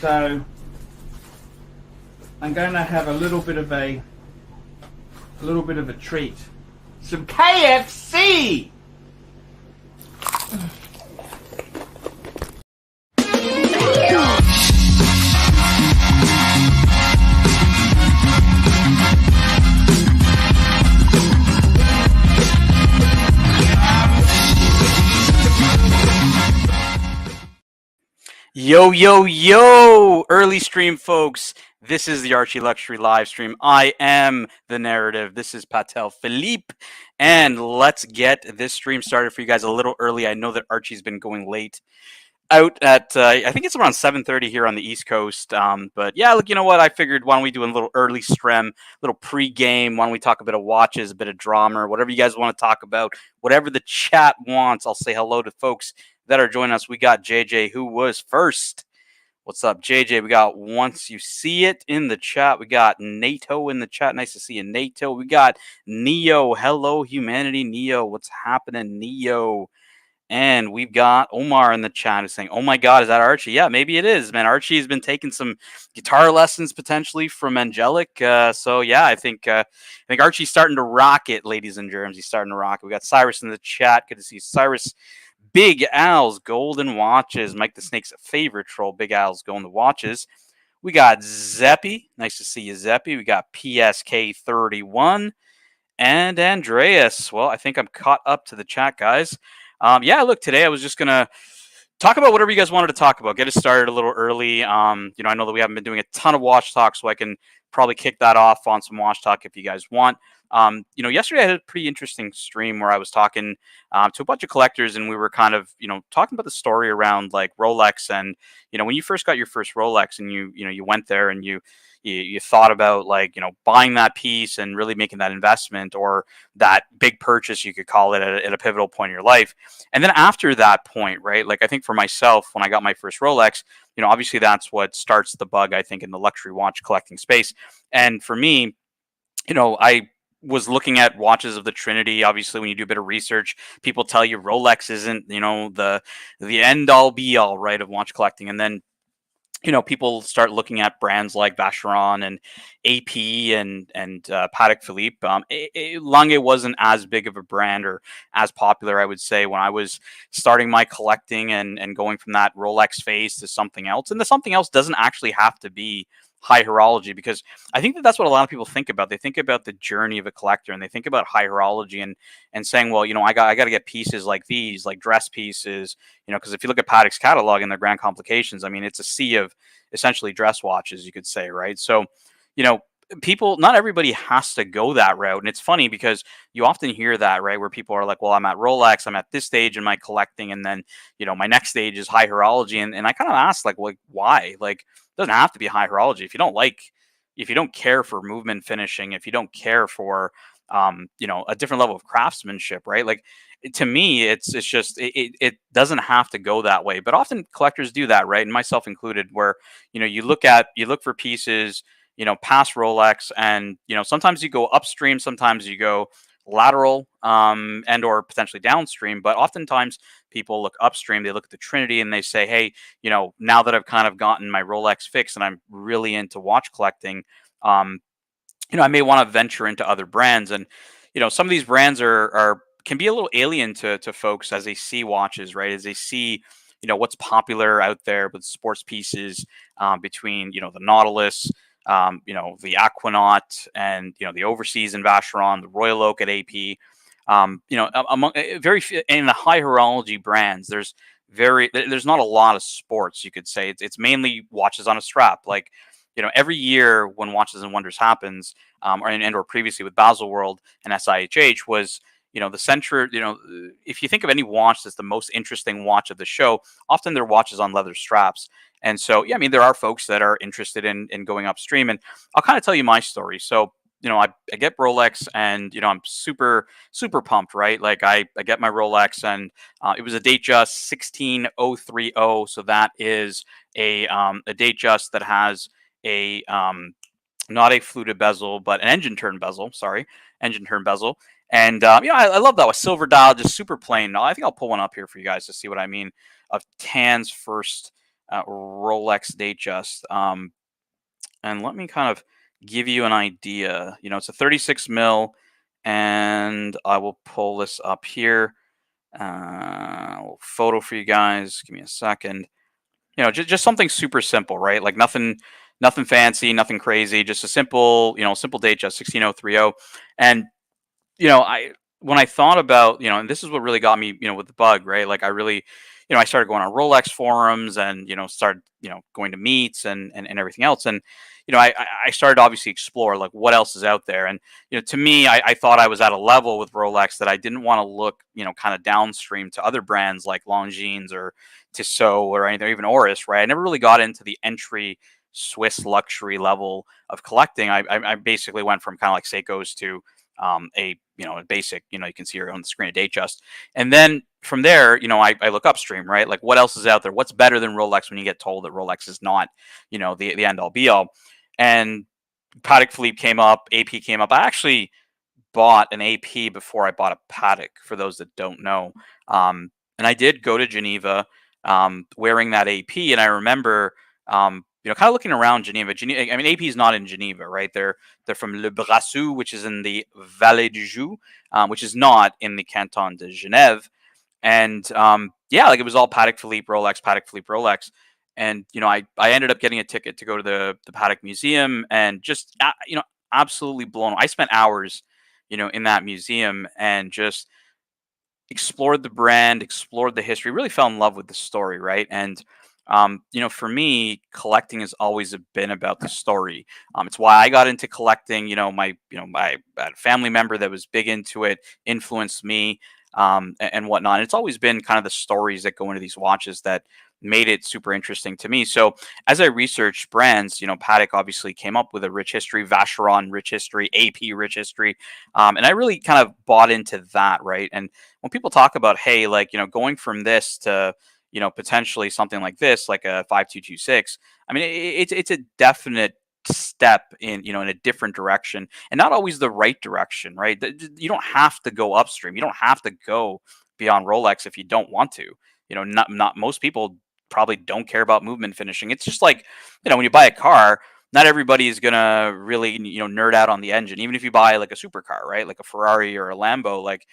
So I'm going to have a little bit of a treat. Some KFC. Yo, yo, yo, early stream folks. This is the Archieluxury live stream. I am the narrative. This is Patel Philippe. And let's get this stream started for you guys a little early. I know that Archie's been going late out at, I think it's around 7:30 here on the East Coast. But yeah, look, you know what? I figured why don't we do a little early stream, little pre-game. Why don't we talk a bit of watches, a bit of drama, whatever you guys want to talk about, whatever the chat wants. I'll say hello to folks that are joining us. We got JJ, who was first. What's up, JJ? We got Once You See It in the chat. We got NATO in the chat. Nice to see you, NATO. We got Neo. Hello, humanity. Neo. What's happening, Neo? And we've got Omar in the chat who's saying, oh my God, is that Archie? Yeah, maybe it is, man. Archie has been taking some guitar lessons potentially from Angelic. So yeah, I think Archie's starting to rock it, ladies and germs. He's starting to rock it. We got Cyrus in the chat. Good to see Cyrus. Big Al's Golden Watches. Mike the Snake's favorite troll. Big Al's Golden Watches. We got Zeppy. Nice to see you, Zeppy. We got PSK31 and Andreas. Well, I think I'm caught up to the chat, guys. Yeah, look, today I was just going to talk about whatever you guys wanted to talk about. Get us started a little early. I know that we haven't been doing a ton of watch talk, so I can probably kick that off on some watch talk if you guys want. Yesterday I had a pretty interesting stream where I was talking to a bunch of collectors, and we were kind of, talking about the story around like Rolex. And, when you first got your first Rolex and you went there and you thought about like, buying that piece and really making that investment or that big purchase, you could call it, at a pivotal point in your life. And then after that point, right, like I think for myself, when I got my first Rolex, obviously that's what starts the bug, I think, in the luxury watch collecting space. And for me, I was looking at watches of the Trinity. Obviously, when you do a bit of research, people tell you Rolex isn't, the end all be all, right, of watch collecting. And then, people start looking at brands like Vacheron and AP and Patek Philippe. Lange wasn't as big of a brand or as popular, I would say, when I was starting my collecting and going from that Rolex phase to something else. And the something else doesn't actually have to be high horology, because I think that that's what a lot of people think about. They think about the journey of a collector, and they think about high horology and saying, well, I got to get pieces like these, like dress pieces, because if you look at Patek's catalog and their grand complications, I mean, it's a sea of essentially dress watches, you could say, right? So, people, not everybody has to go that route. And it's funny because you often hear that, right, where people are like, well, I'm at Rolex, I'm at this stage in my collecting, and then, my next stage is high horology. And I kind of ask, like, why? Like, it doesn't have to be high horology. If you don't care for movement finishing, if you don't care for, a different level of craftsmanship, right? Like, to me, it's just, it doesn't have to go that way. But often collectors do that, right? And myself included, where, you look for pieces, past Rolex, and, sometimes you go upstream, sometimes you go lateral, and or potentially downstream. But oftentimes people look upstream, they look at the Trinity and they say, hey, now that I've kind of gotten my Rolex fix and I'm really into watch collecting, I may want to venture into other brands. And, some of these brands can be a little alien to folks as they see watches, right? As they see, what's popular out there with sports pieces, between, the Nautilus, the Aquanaut, and, the Overseas and Vacheron, the Royal Oak at AP. Among very few in the high horology brands, there's not a lot of sports, you could say. It's mainly watches on a strap. Like, every year when Watches and Wonders happens, or previously with Baselworld and SIHH, was, the center, if you think of any watch that's the most interesting watch of the show, often they're watches on leather straps. And so, yeah, I mean, there are folks that are interested in going upstream. And I'll kind of tell you my story. So, I get Rolex, and, I'm super, super pumped, right? Like, I get my Rolex, and it was a Datejust 16030. So that is a Datejust that has a, not a fluted bezel, but an engine turn bezel. And, I love that. A silver dial, just super plain. I think I'll pull one up here for you guys to see what I mean, of Tan's first Rolex Datejust. And let me kind of give you an idea. It's a 36 mil, and I will pull this up here. Photo for you guys. Give me a second. Just something super simple, right? Like nothing fancy, nothing crazy. Just a simple Datejust 16030. And I when I thought about, and this is what really got me, with the bug, right? Like I really, I started going on Rolex forums and, started, going to meets and everything else. And, I started to obviously explore like what else is out there. And, to me, I thought I was at a level with Rolex that I didn't want to look, kind of downstream to other brands like Longines or Tissot or anything, or even Oris, right? I never really got into the entry Swiss luxury level of collecting. I basically went from kind of like Seiko's to a basic, you can see here on the screen, a Datejust. And then from there, I look upstream, right? Like what else is out there? What's better than Rolex when you get told that Rolex is not, the end all be all? And Patek Philippe came up, AP came up. I actually bought an AP before I bought a Patek, for those that don't know. And I did go to Geneva wearing that AP. And I remember, kind of looking around Geneva. I mean, AP is not in Geneva, right? They're from Le Brassus, which is in the Vallée du Joux, which is not in the Canton de Genève. And yeah, like it was all Patek Philippe Rolex, Patek Philippe Rolex. And I ended up getting a ticket to go to the Patek Museum, and just absolutely blown. I spent hours, in that museum, and just explored the brand, explored the history, really fell in love with the story, right? And for me, collecting has always been about the story. It's why I got into collecting. I had a family member that was big into it, influenced me, and whatnot. And it's always been kind of the stories that go into these watches that made it super interesting to me. So as I researched brands, Patek obviously came up with a rich history, Vacheron rich history, AP rich history, and I really kind of bought into that, right? And when people talk about, hey, like going from this to potentially something like this, like a 5226. I mean, it's a definite step in in a different direction, and not always the right direction, right? You don't have to go upstream. You don't have to go beyond Rolex if you don't want to. Not most people probably don't care about movement finishing. It's just like when you buy a car, not everybody is gonna really nerd out on the engine. Even if you buy like a supercar, right, like a Ferrari or a Lambo, like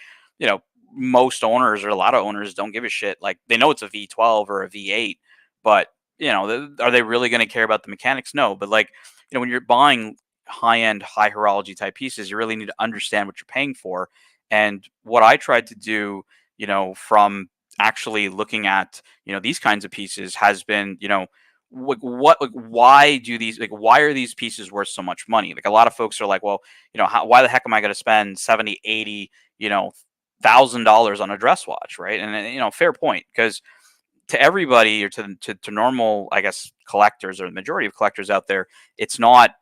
most owners, or a lot of owners, don't give a shit. Like they know it's a V12 or a V8, but are they really going to care about the mechanics? No. But like when you're buying high end, high horology type pieces, you really need to understand what you're paying for. And what I tried to do, from actually looking at these kinds of pieces, has been why are these pieces worth so much money? Like a lot of folks are like, well, why the heck am I going to spend 70, 80, $1,000 on a dress watch, right? And fair point, because to everybody, or to normal, I guess, collectors, or the majority of collectors out there, it's not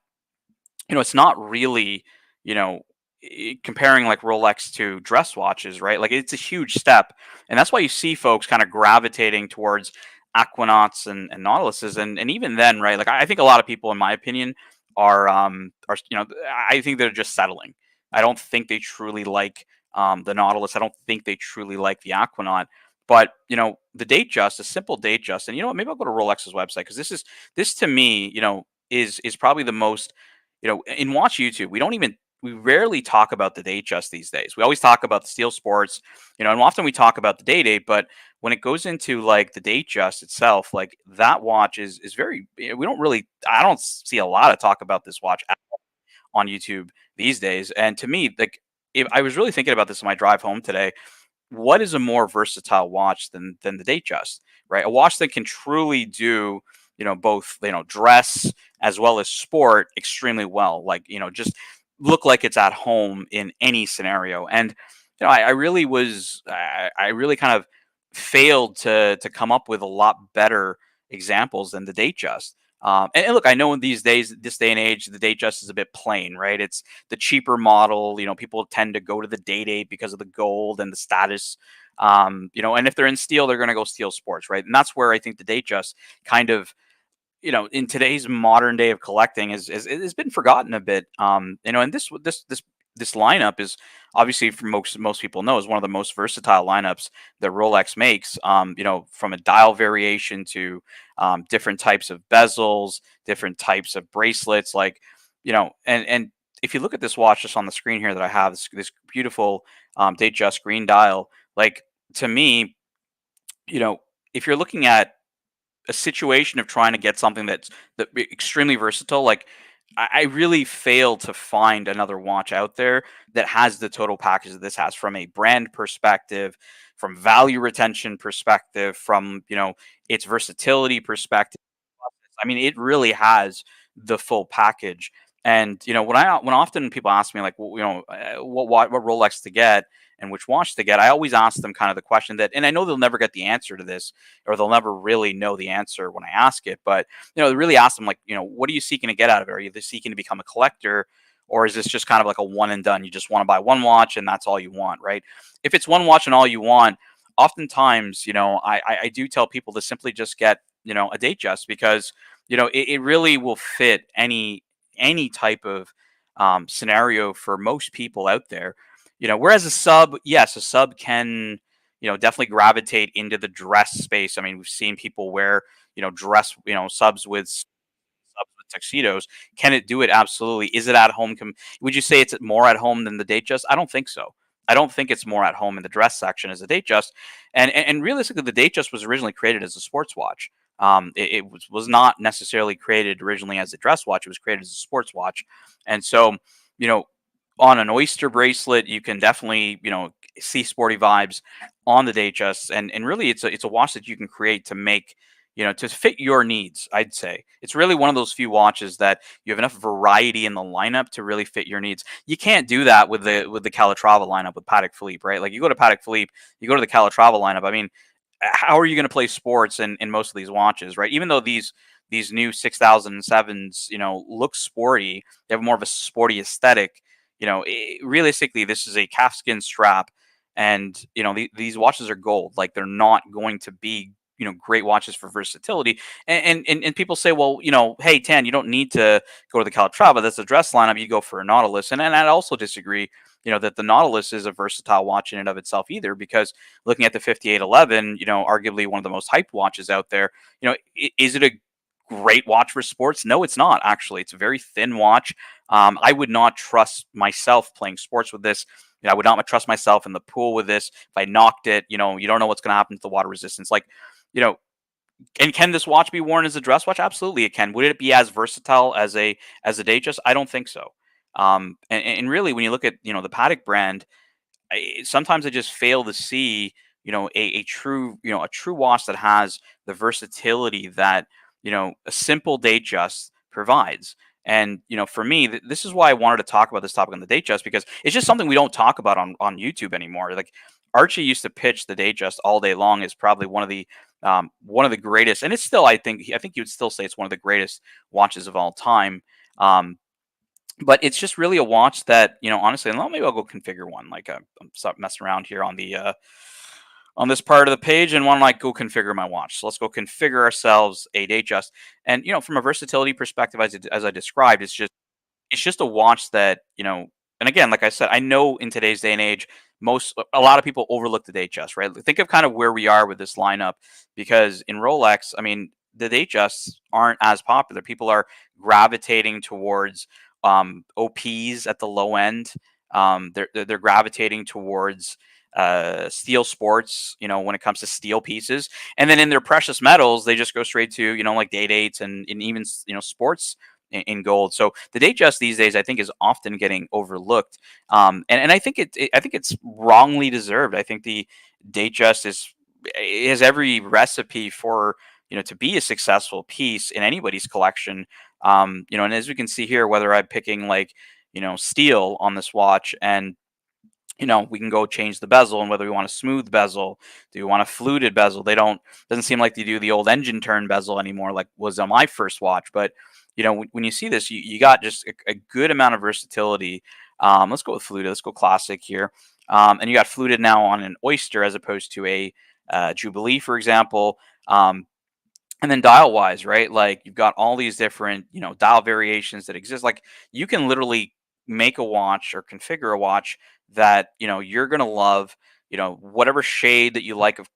it's not really, you know, comparing like Rolex to dress watches, right? Like it's a huge step, and that's why you see folks kind of gravitating towards Aquanauts and Nautiluses, and even then, right? Like I think a lot of people, in my opinion, are I think they're just settling. I don't think they truly like the Nautilus. I don't think they truly like the Aquanaut. But the Datejust, a simple Datejust, and what? Maybe I'll go to Rolex's website, because this to me, is probably the most, in watch YouTube, we rarely talk about the Datejust these days. We always talk about the Steel Sports, and often we talk about the Day-Date, but when it goes into like the Datejust itself, like that watch is very, we don't really, I don't see a lot of talk about this watch on YouTube these days. And to me, like, if I was really thinking about this on my drive home today, what is a more versatile watch than the Datejust, right? A watch that can truly do, both, dress as well as sport extremely well. Like, just look like it's at home in any scenario. And I really I really kind of failed to come up with a lot better examples than the Datejust. And look, I know in these days, this day and age, the Datejust is a bit plain, right? It's the cheaper model. People tend to go to the Day-Date because of the gold and the status. And if they're in steel, they're going to go Steel Sports, right? And that's where I think the Datejust kind of, in today's modern day of collecting, has been forgotten a bit. And this this lineup is obviously, for most people know, is one of the most versatile lineups that Rolex makes. From a dial variation to different types of bezels, different types of bracelets, like and if you look at this watch just on the screen here that I have, this beautiful Datejust green dial, like to me, you know, if you're looking at a situation of trying to get something that extremely versatile, like I really fail to find another watch out there that has the total package that this has from a brand perspective, from value retention perspective, from its versatility perspective. I mean, it really has the full package. And when often people ask me like, well, what Rolex to get and which watch to get, I always ask them kind of the question that, and I know they'll never get the answer to this, or they'll never really know the answer when I ask it. But they really ask them like, what are you seeking to get out of it? Are you seeking to become a collector, or is this just kind of like a one and done? You just want to buy one watch and that's all you want, right? If it's one watch and all you want, oftentimes, I do tell people to simply just get a Datejust, because it really will fit any type of scenario for most people out there. Whereas a sub, yes, a sub can definitely gravitate into the dress space. I mean, we've seen people wear dress subs with tuxedos. Can it do it? Absolutely. Is it at home? Would you say it's more at home than the Datejust? I don't think so. I don't think it's more at home in the dress section as a Datejust. And realistically, the Datejust was originally created as a sports watch. It was not necessarily created originally as a dress watch. It was created as a sports watch. And so, you know, on an oyster bracelet, you can definitely, see sporty vibes on the Datejust. And really it's a watch that you can create to make, to fit your needs. I'd say it's really one of those few watches that you have enough variety in the lineup to really fit your needs. You can't do that with the Calatrava lineup with Patek Philippe, right? Like you go to Patek Philippe, you go to the Calatrava lineup. I mean, how are you going to play sports in most of these watches, right? Even though these new 6007s, look sporty, they have more of a sporty aesthetic. Realistically, this is a calfskin strap, and these watches are gold. Like they're not going to be great watches for versatility. And people say, well, hey Tan, you don't need to go to the Calatrava. That's a dress lineup. You go for a Nautilus, and I also disagree. That the Nautilus is a versatile watch in and of itself either, because looking at the 5811, arguably one of the most hyped watches out there, is it a great watch for sports? No, it's not. Actually, it's a very thin watch. I would not trust myself playing sports with this. I would not trust myself in the pool with this. If I knocked it, you don't know what's going to happen to the water resistance. Like, you know, and can this watch be worn as a dress watch? Absolutely, it can. Would it be as versatile as a Datejust? I don't think so. And really, when you look at the Patek brand, sometimes I just fail to see a true a true watch that has the versatility that a simple Datejust provides. And for me, this is why I wanted to talk about this topic on the Datejust, because it's just something we don't talk about on YouTube anymore. Like Archie used to pitch the Datejust all day long as probably one of the greatest, and it's still I think you would still say it's one of the greatest watches of all time. Um, but it's just really a watch that honestly, and maybe I'll go configure one. Like I'm stop messing around here on this part of the page, and want to like go configure my watch. So let's go configure ourselves a Datejust. And from a versatility perspective, as I described, it's just a watch that and again, like I said, I know in today's day and age, a lot of people overlook the Datejust, right? Think of kind of where we are with this lineup, because in Rolex, I mean, the Datejusts aren't as popular. People are gravitating towards OPs at the low end. They're gravitating towards steel sports, when it comes to steel pieces. And then in their precious metals, they just go straight to, like date eights and even, sports in gold. So the Datejust these days, I think, is often getting overlooked. And I think I think it's wrongly deserved. I think the Datejust it has every recipe for, to be a successful piece in anybody's collection. And as we can see here, whether I'm picking like, steel on this watch, and we can go change the bezel, and whether we want a smooth bezel, do we want a fluted bezel? Doesn't seem like they do the old engine turn bezel anymore, like was on my first watch. But when you see this, you got just a good amount of versatility. Let's go with fluted. Let's go classic here. And you got fluted now on an oyster as opposed to a Jubilee, for example. And then dial wise, right? Like you've got all these different, dial variations that exist. Like you can literally make a watch or configure a watch that you're gonna love. Whatever shade that you like of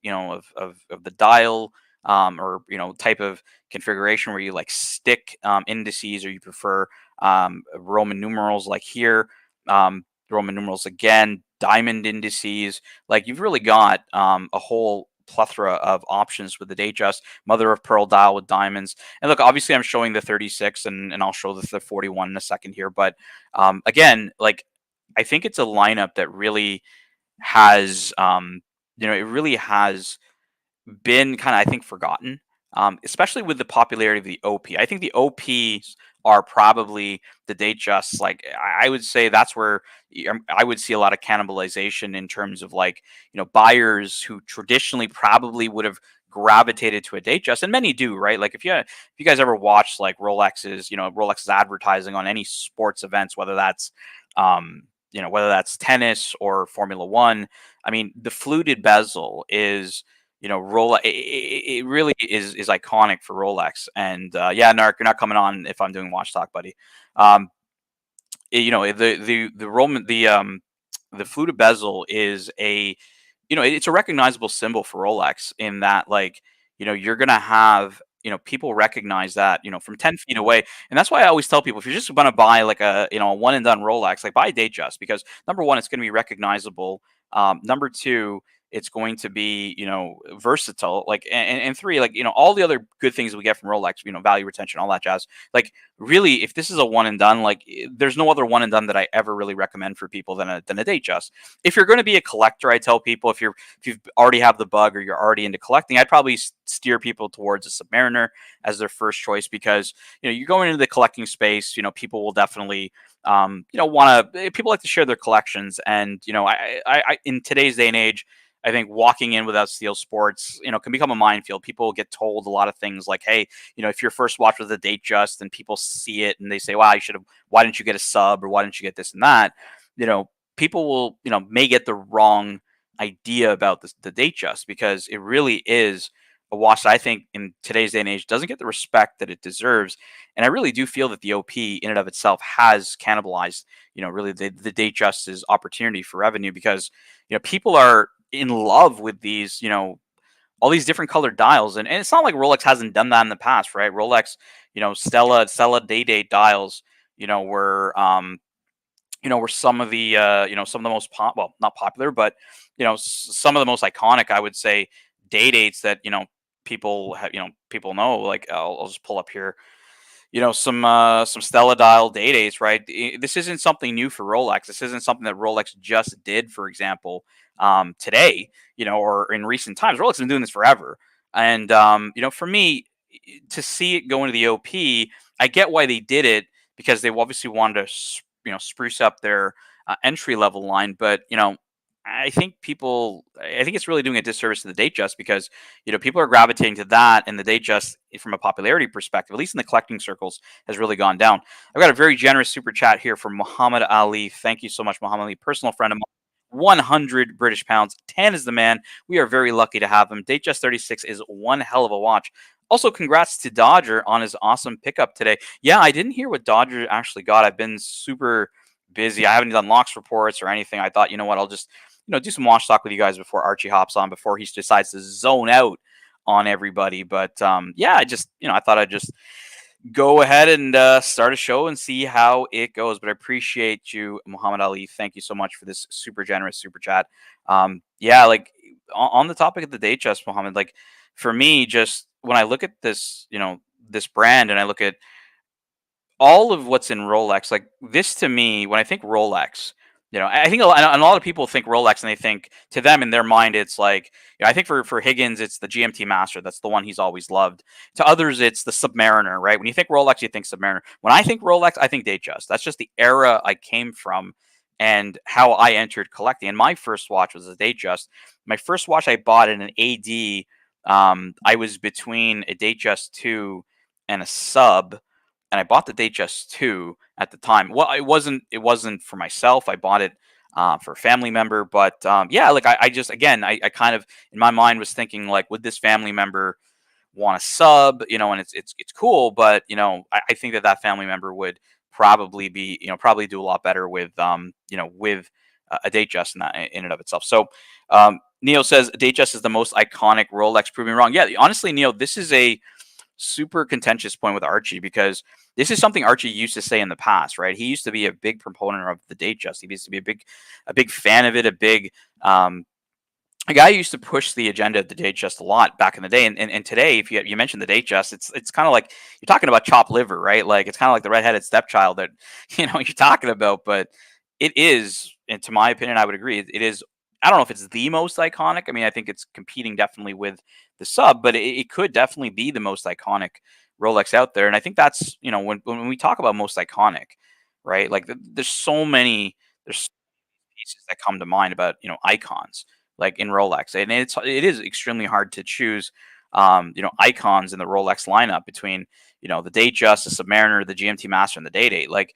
of the dial, or type of configuration where you like stick indices, or you prefer Roman numerals like here, Roman numerals again, diamond indices. Like you've really got a whole plethora of options with the Datejust, mother of pearl dial with diamonds. And look, obviously I'm showing the 36, and I'll show the 41 in a second here. But again, like I think it's a lineup that really has, it really has been kind of, I think, forgotten, especially with the popularity of the OP. I think the OPs are probably the Datejusts. Like I would say that's where I would see a lot of cannibalization in terms of like buyers who traditionally probably would have gravitated to a Datejust, and many do, right? Like if you guys ever watched like Rolex's advertising on any sports events, whether that's tennis or Formula One. I mean, the fluted bezel is Rolex. It really is iconic for Rolex. And yeah, Nark, you're not coming on if I'm doing watch talk, buddy. Um, the Roman the fluted bezel is it's a recognizable symbol for Rolex in that, like, you're gonna have, people recognize that, from 10 feet away. And that's why I always tell people, if you're just gonna buy like a one and done Rolex, like buy a Datejust, because number one, it's gonna be recognizable. Number two, it's going to be, versatile. Like, and three, like, all the other good things we get from Rolex, value retention, all that jazz. Like, really, if this is a one and done, like, there's no other one and done that I ever really recommend for people than a Datejust. If you're going to be a collector, I tell people, if you already have the bug or you're already into collecting, I'd probably steer people towards a Submariner as their first choice, because you're going into the collecting space. People will definitely want to. People like to share their collections, and I in today's day and age, I think walking in without Steel Sports, can become a minefield. People get told a lot of things like, "Hey, if your first watch was a Datejust," and people see it and they say, "Wow, you should have. Why didn't you get a sub, or why didn't you get this and that?" People will, may get the wrong idea about the Datejust, because it really is a watch that I think in today's day and age doesn't get the respect that it deserves. And I really do feel that the OP in and of itself has cannibalized, really the Datejust's opportunity for revenue, because people are in love with these, all these different colored dials. And it's not like Rolex hasn't done that in the past, right? Rolex, Stella Day-Date dials, were, were some of the, some of the most well, not popular, but, some of the most iconic, I would say, day dates that, people have, people know. Like, I'll just pull up here, some Stella dial day dates, right? This isn't something new for Rolex. This isn't something that Rolex just did, for example, today, or in recent times. Rolex has been doing this forever. And, for me, to see it go into the OP, I get why they did it, because they obviously wanted to, spruce up their entry level line. But, I think it's really doing a disservice to the Datejust, because people are gravitating to that, and the Datejust, from a popularity perspective, at least in the collecting circles, has really gone down. I've got a very generous super chat here from Muhammad Ali. Thank you so much, Muhammad Ali, personal friend of mine. 100 British pounds. 10 is the man. We are very lucky to have him. Datejust 36 is one hell of a watch. Also, congrats to Dodger on his awesome pickup today. Yeah, I didn't hear what Dodger actually got. I've been super busy. I haven't done locks reports or anything. I thought, I'll just do some watch talk with you guys before Archie hops on, before he decides to zone out on everybody. But yeah, I thought I'd just go ahead and start a show and see how it goes. But I appreciate you, Muhammad Ali. Thank you so much for this super generous super chat. Yeah, like on the topic of the Datejust, Muhammad, like for me, just when I look at this, this brand, and I look at all of what's in Rolex, like this to me, when I think Rolex, I think a lot of people think Rolex, and they think, to them in their mind, it's like, I think for Higgins, it's the GMT Master. That's the one he's always loved. To others, it's the Submariner, right? When you think Rolex, you think Submariner. When I think Rolex, I think Datejust. That's just the era I came from and how I entered collecting. And my first watch was a Datejust. My first watch I bought in an AD, I was between a Datejust 2 and a sub, and I bought the Datejust 2 at the time. Well, it wasn't for myself. I bought it for a family member. But yeah, like I just, again, I kind of in my mind was thinking, like, would this family member want a sub? And it's cool, but I think that family member would probably be, probably do a lot better with, with a Datejust in that in and of itself. So, Neo says Datejust is the most iconic Rolex, proving wrong. Yeah, honestly, Neo, this is a super contentious point with Archie because this is something Archie used to say in the past, right? He used to be a big proponent of the Datejust. He used to be a big fan of it, um, a guy who used to push the agenda of the Datejust a lot back in the day. And today, if you mention the Datejust, it's kind of like you're talking about chopped liver, right? Like it's kind of like the redheaded stepchild that you're talking about. But it is, and to my opinion, I would agree, it is. I don't know if it's the most iconic. I mean, I think it's competing definitely with the sub, but it could definitely be the most iconic Rolex out there. And I think that's, when we talk about most iconic, right? Like there's so many. There's pieces that come to mind about icons like in Rolex, and it is extremely hard to choose icons in the Rolex lineup between the Datejust, the Submariner, the GMT Master, and the Day-Date. Like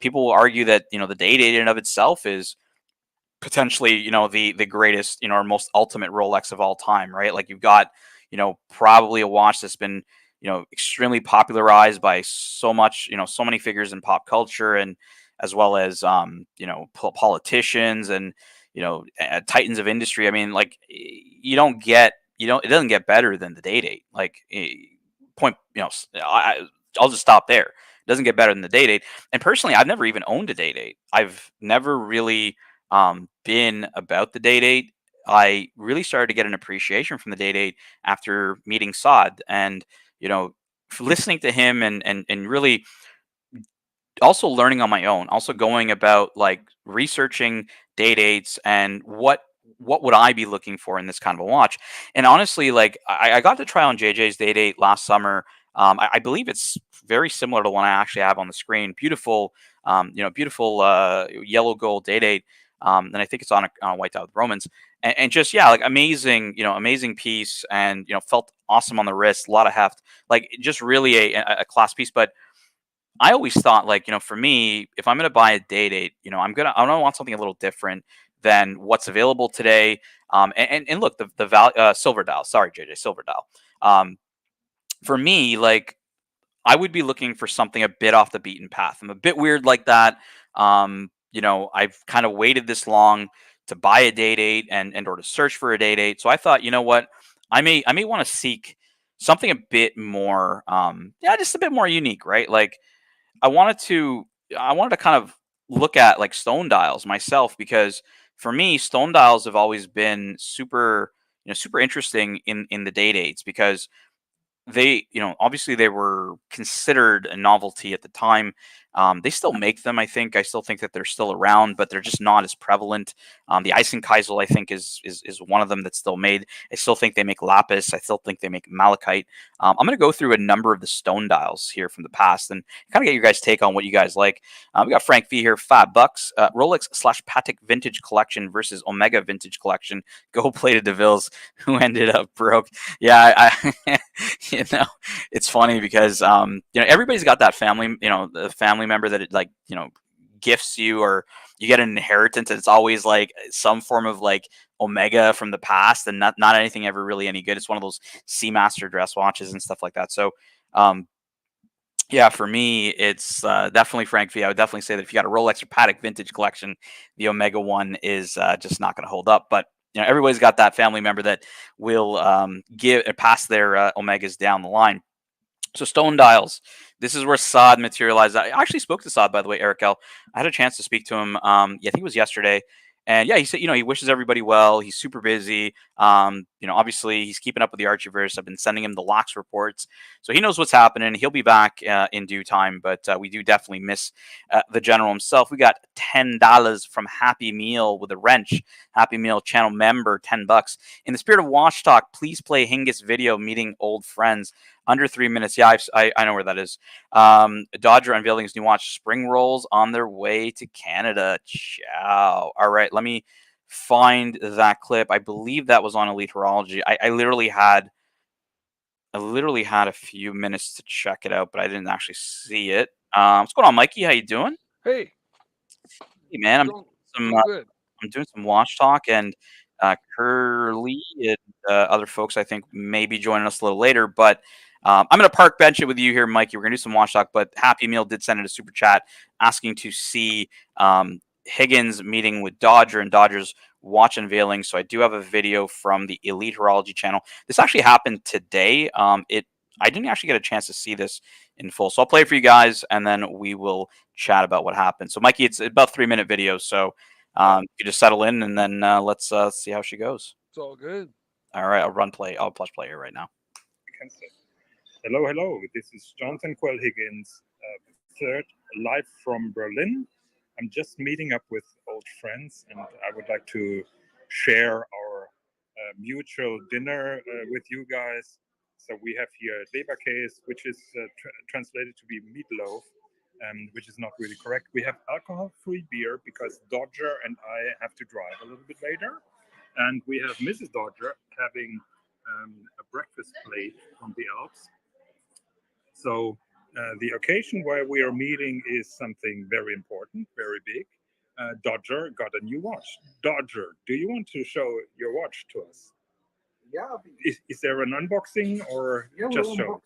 people will argue that the Day-Date in and of itself is potentially the greatest or most ultimate Rolex of all time, right? Like you've got probably a watch that's been extremely popularized by so much so many figures in pop culture, and as well as politicians and titans of industry. I mean, like it doesn't get better than the Day-Date. Like point I'll just stop there. It doesn't get better than the Day-Date. And personally, I've never even owned a Day-Date. I've never really been about the Day-Date. I really started to get an appreciation from the Day-Date after meeting Saad, and listening to him, and really also learning on my own, also going about like researching Day-Dates and what would I be looking for in this kind of a watch. And honestly, like I got to try on JJ's Day-Date last summer. I believe it's very similar to one I actually have on the screen. Beautiful, beautiful yellow gold Day-Date. And I think it's on a white dot with Romans. And just like amazing, amazing piece, and felt awesome on the wrist, a lot of heft, like just really a class piece. But I always thought, like, for me, if I'm going to buy a Day-Date, I want something a little different than what's available today. And look, the silver dial. Sorry, JJ, silver dial. For me, like, I would be looking for something a bit off the beaten path. I'm a bit weird like that. I've kind of waited this long to buy a Day-Date and or to search for a Day-Date. So I thought, you know what, I may want to seek something a bit more, just a bit more unique, right? Like I wanted to I wanted to kind of look at like stone dials myself, because for me stone dials have always been super interesting in the Day-Dates, because they, obviously they were considered a novelty at the time. They still make them. I still think that they're still around, but they're just not as prevalent. The Eisenkeisel, I think, is one of them that's still made. I still think they make lapis. I still think they make malachite. I'm going to go through a number of the stone dials here from the past and kind of get your guys' take on what you guys like. We got Frank V here, $5. Rolex/Patek Vintage Collection versus Omega Vintage Collection. Gold plated DeVilles, who ended up broke. Yeah, you know, it's funny because everybody's got that family, the family member that it, like, gifts you, or you get an inheritance, and it's always like some form of like Omega from the past, and not anything ever really any good. It's one of those Seamaster dress watches and stuff like that. So yeah, for me, it's definitely Frank V. I would definitely say that if you got a Rolex or Patek Vintage Collection, the Omega one is just not going to hold up. But everybody's got that family member that will give pass their Omegas down the line. So stone dials. This is where Saad materialized. I actually spoke to Saad, by the way, Eric L. I had a chance to speak to him. Yeah, I think it was yesterday. And yeah, he said, he wishes everybody well. He's super busy. Obviously he's keeping up with the Archieverse. I've been sending him the locks reports, so he knows what's happening. He'll be back in due time, but we do definitely miss the general himself. We got $10 from Happy Meal with a wrench. Happy Meal channel member, $10. In the spirit of Watch Talk, please play Hingis video meeting old friends. Under 3 minutes. Yeah, I know where that is. Dodger unveiling his new watch. Spring rolls on their way to Canada. Ciao. All right, let me find that clip. I believe that was on Elite Horology. I literally had a few minutes to check it out, but I didn't actually see it. What's going on, Mikey? How you doing? Hey, Hey, man, doing good. I'm doing some watch talk, and Curly and other folks I think may be joining us a little later. But I'm going to park bench it with you here, Mikey. We're going to do some watch talk, but Happy Meal did send in a super chat asking to see Higgins meeting with Dodger and Dodger's watch unveiling. So I do have a video from the Elite Horology channel. This actually happened today. I didn't actually get a chance to see this in full, so I'll play it for you guys, and then we will chat about what happened. So, Mikey, it's about 3-minute video, so you just settle in, and then let's see how she goes. It's all good. All right, I'll push play here right now. Hello, hello. This is Jonathan Quell Higgins, third, live from Berlin. I'm just meeting up with old friends, and I would like to share our mutual dinner with you guys. So we have here Leberkäse, which is translated to be meatloaf, which is not really correct. We have alcohol-free beer because Dodger and I have to drive a little bit later. And we have Mrs. Dodger having a breakfast plate from the Alps. So the occasion where we are meeting is something very important, very big. Dodger got a new watch. Dodger, do you want to show your watch to us? Yeah. Is there an unboxing or just show?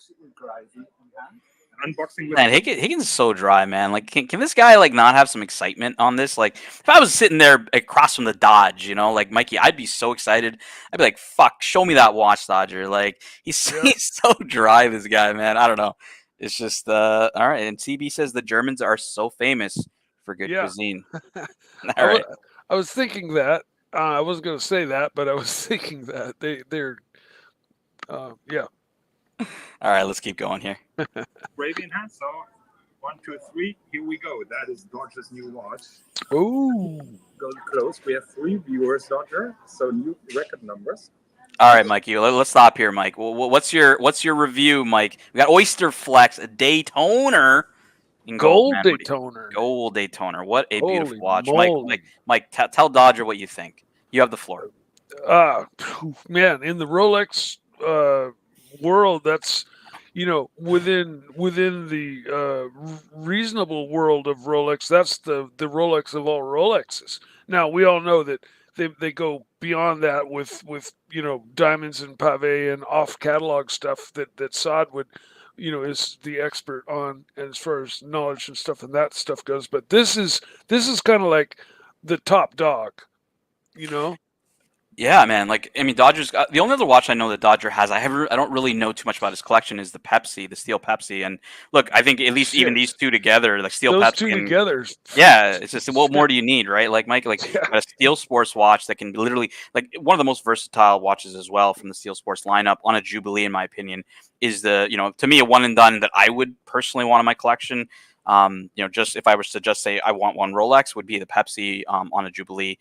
Unboxing with Man, Higgins is so dry, man. Like, can this guy like not have some excitement on this? Like, if I was sitting there across from the Dodge, like Mikey, I'd be so excited. I'd be like, "Fuck, show me that watch, Dodger." Like, he's so dry, this guy, man. I don't know. It's just all right. And CB says the Germans are so famous for good cuisine. All right. I was thinking that. I wasn't going to say that, but I was thinking that they're yeah. All right, let's keep going here. Arabian hat. So 1, 2, 3. Here we go. That is Dodger's new watch. Ooh. Go close. We have 3 viewers, Dodger. So new record numbers. All right, Mikey. Let's stop here, Mike. What's your review, Mike? We got Oyster Flex, a Daytoner. Gold Daytoner. Gold Daytoner. What a beautiful Holy watch. moly. Mike, tell Dodger what you think. You have the floor. Man, in the Rolex world, that's within the reasonable world of Rolex, that's the Rolex of all Rolexes. Now we all know that they go beyond that with diamonds and pave and off catalog stuff that Saad would is the expert on as far as knowledge and stuff and that stuff goes. But this is kind of like the top dog, Yeah, man. Like, I mean, Dodger's the only other watch I know that Dodger has. I don't really know too much about his collection. Is the steel Pepsi. And look, I think at least even these two together, like steel those Pepsi, two together. Yeah, it's just what more do you need, right? Like Mike, a steel sports watch that can literally like one of the most versatile watches as well from the steel sports lineup on a Jubilee, in my opinion, is the to me a one and done that I would personally want in my collection. Just if I was to just say I want one Rolex, would be the Pepsi on a Jubilee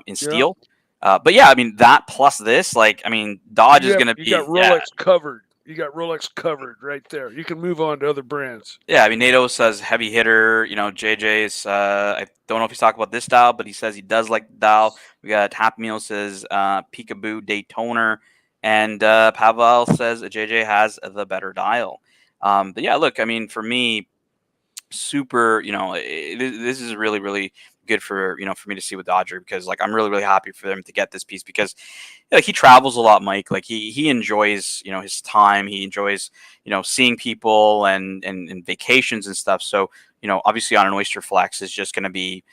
in steel. But yeah, I mean that plus this, Dodge is going to be. You got Rolex covered. You got Rolex covered right there. You can move on to other brands. Yeah, I mean NATO says heavy hitter. JJ's. I don't know if he's talking about this dial, but he says he does like the dial. We got Happy Meal says Peekaboo Daytoner, and Pavel says JJ has the better dial. But yeah, look, I mean for me, super. This is really really good for for me to see with Dodger because I'm really really happy for them to get this piece because he travels a lot, Mike. Like he enjoys his time. He enjoys seeing people and vacations and stuff. So obviously on an Oyster Flex is just going to be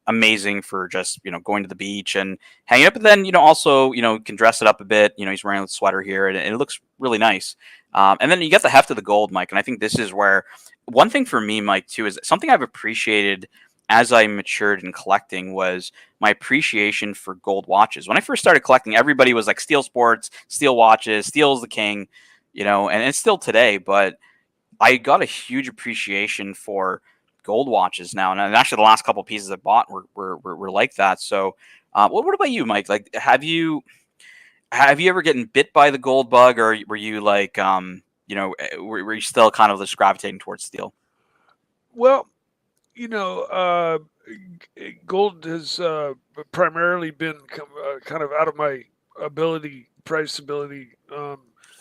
amazing for just going to the beach and hanging up. But then also can dress it up a bit. He's wearing a sweater here and it looks really nice. And then you get the heft of the gold, Mike. And I think this is where one thing for me, Mike, too, is something I've appreciated as I matured in collecting was my appreciation for gold watches. When I first started collecting, everybody was like steel sports, steel watches, steel's the king, and it's still today. But I got a huge appreciation for gold watches now, and actually the last couple of pieces I bought were like that. So, what about you, Mike? Like, have you ever gotten bit by the gold bug, or were you like, were you still kind of just gravitating towards steel? Well, gold has primarily been kind of out of my price ability.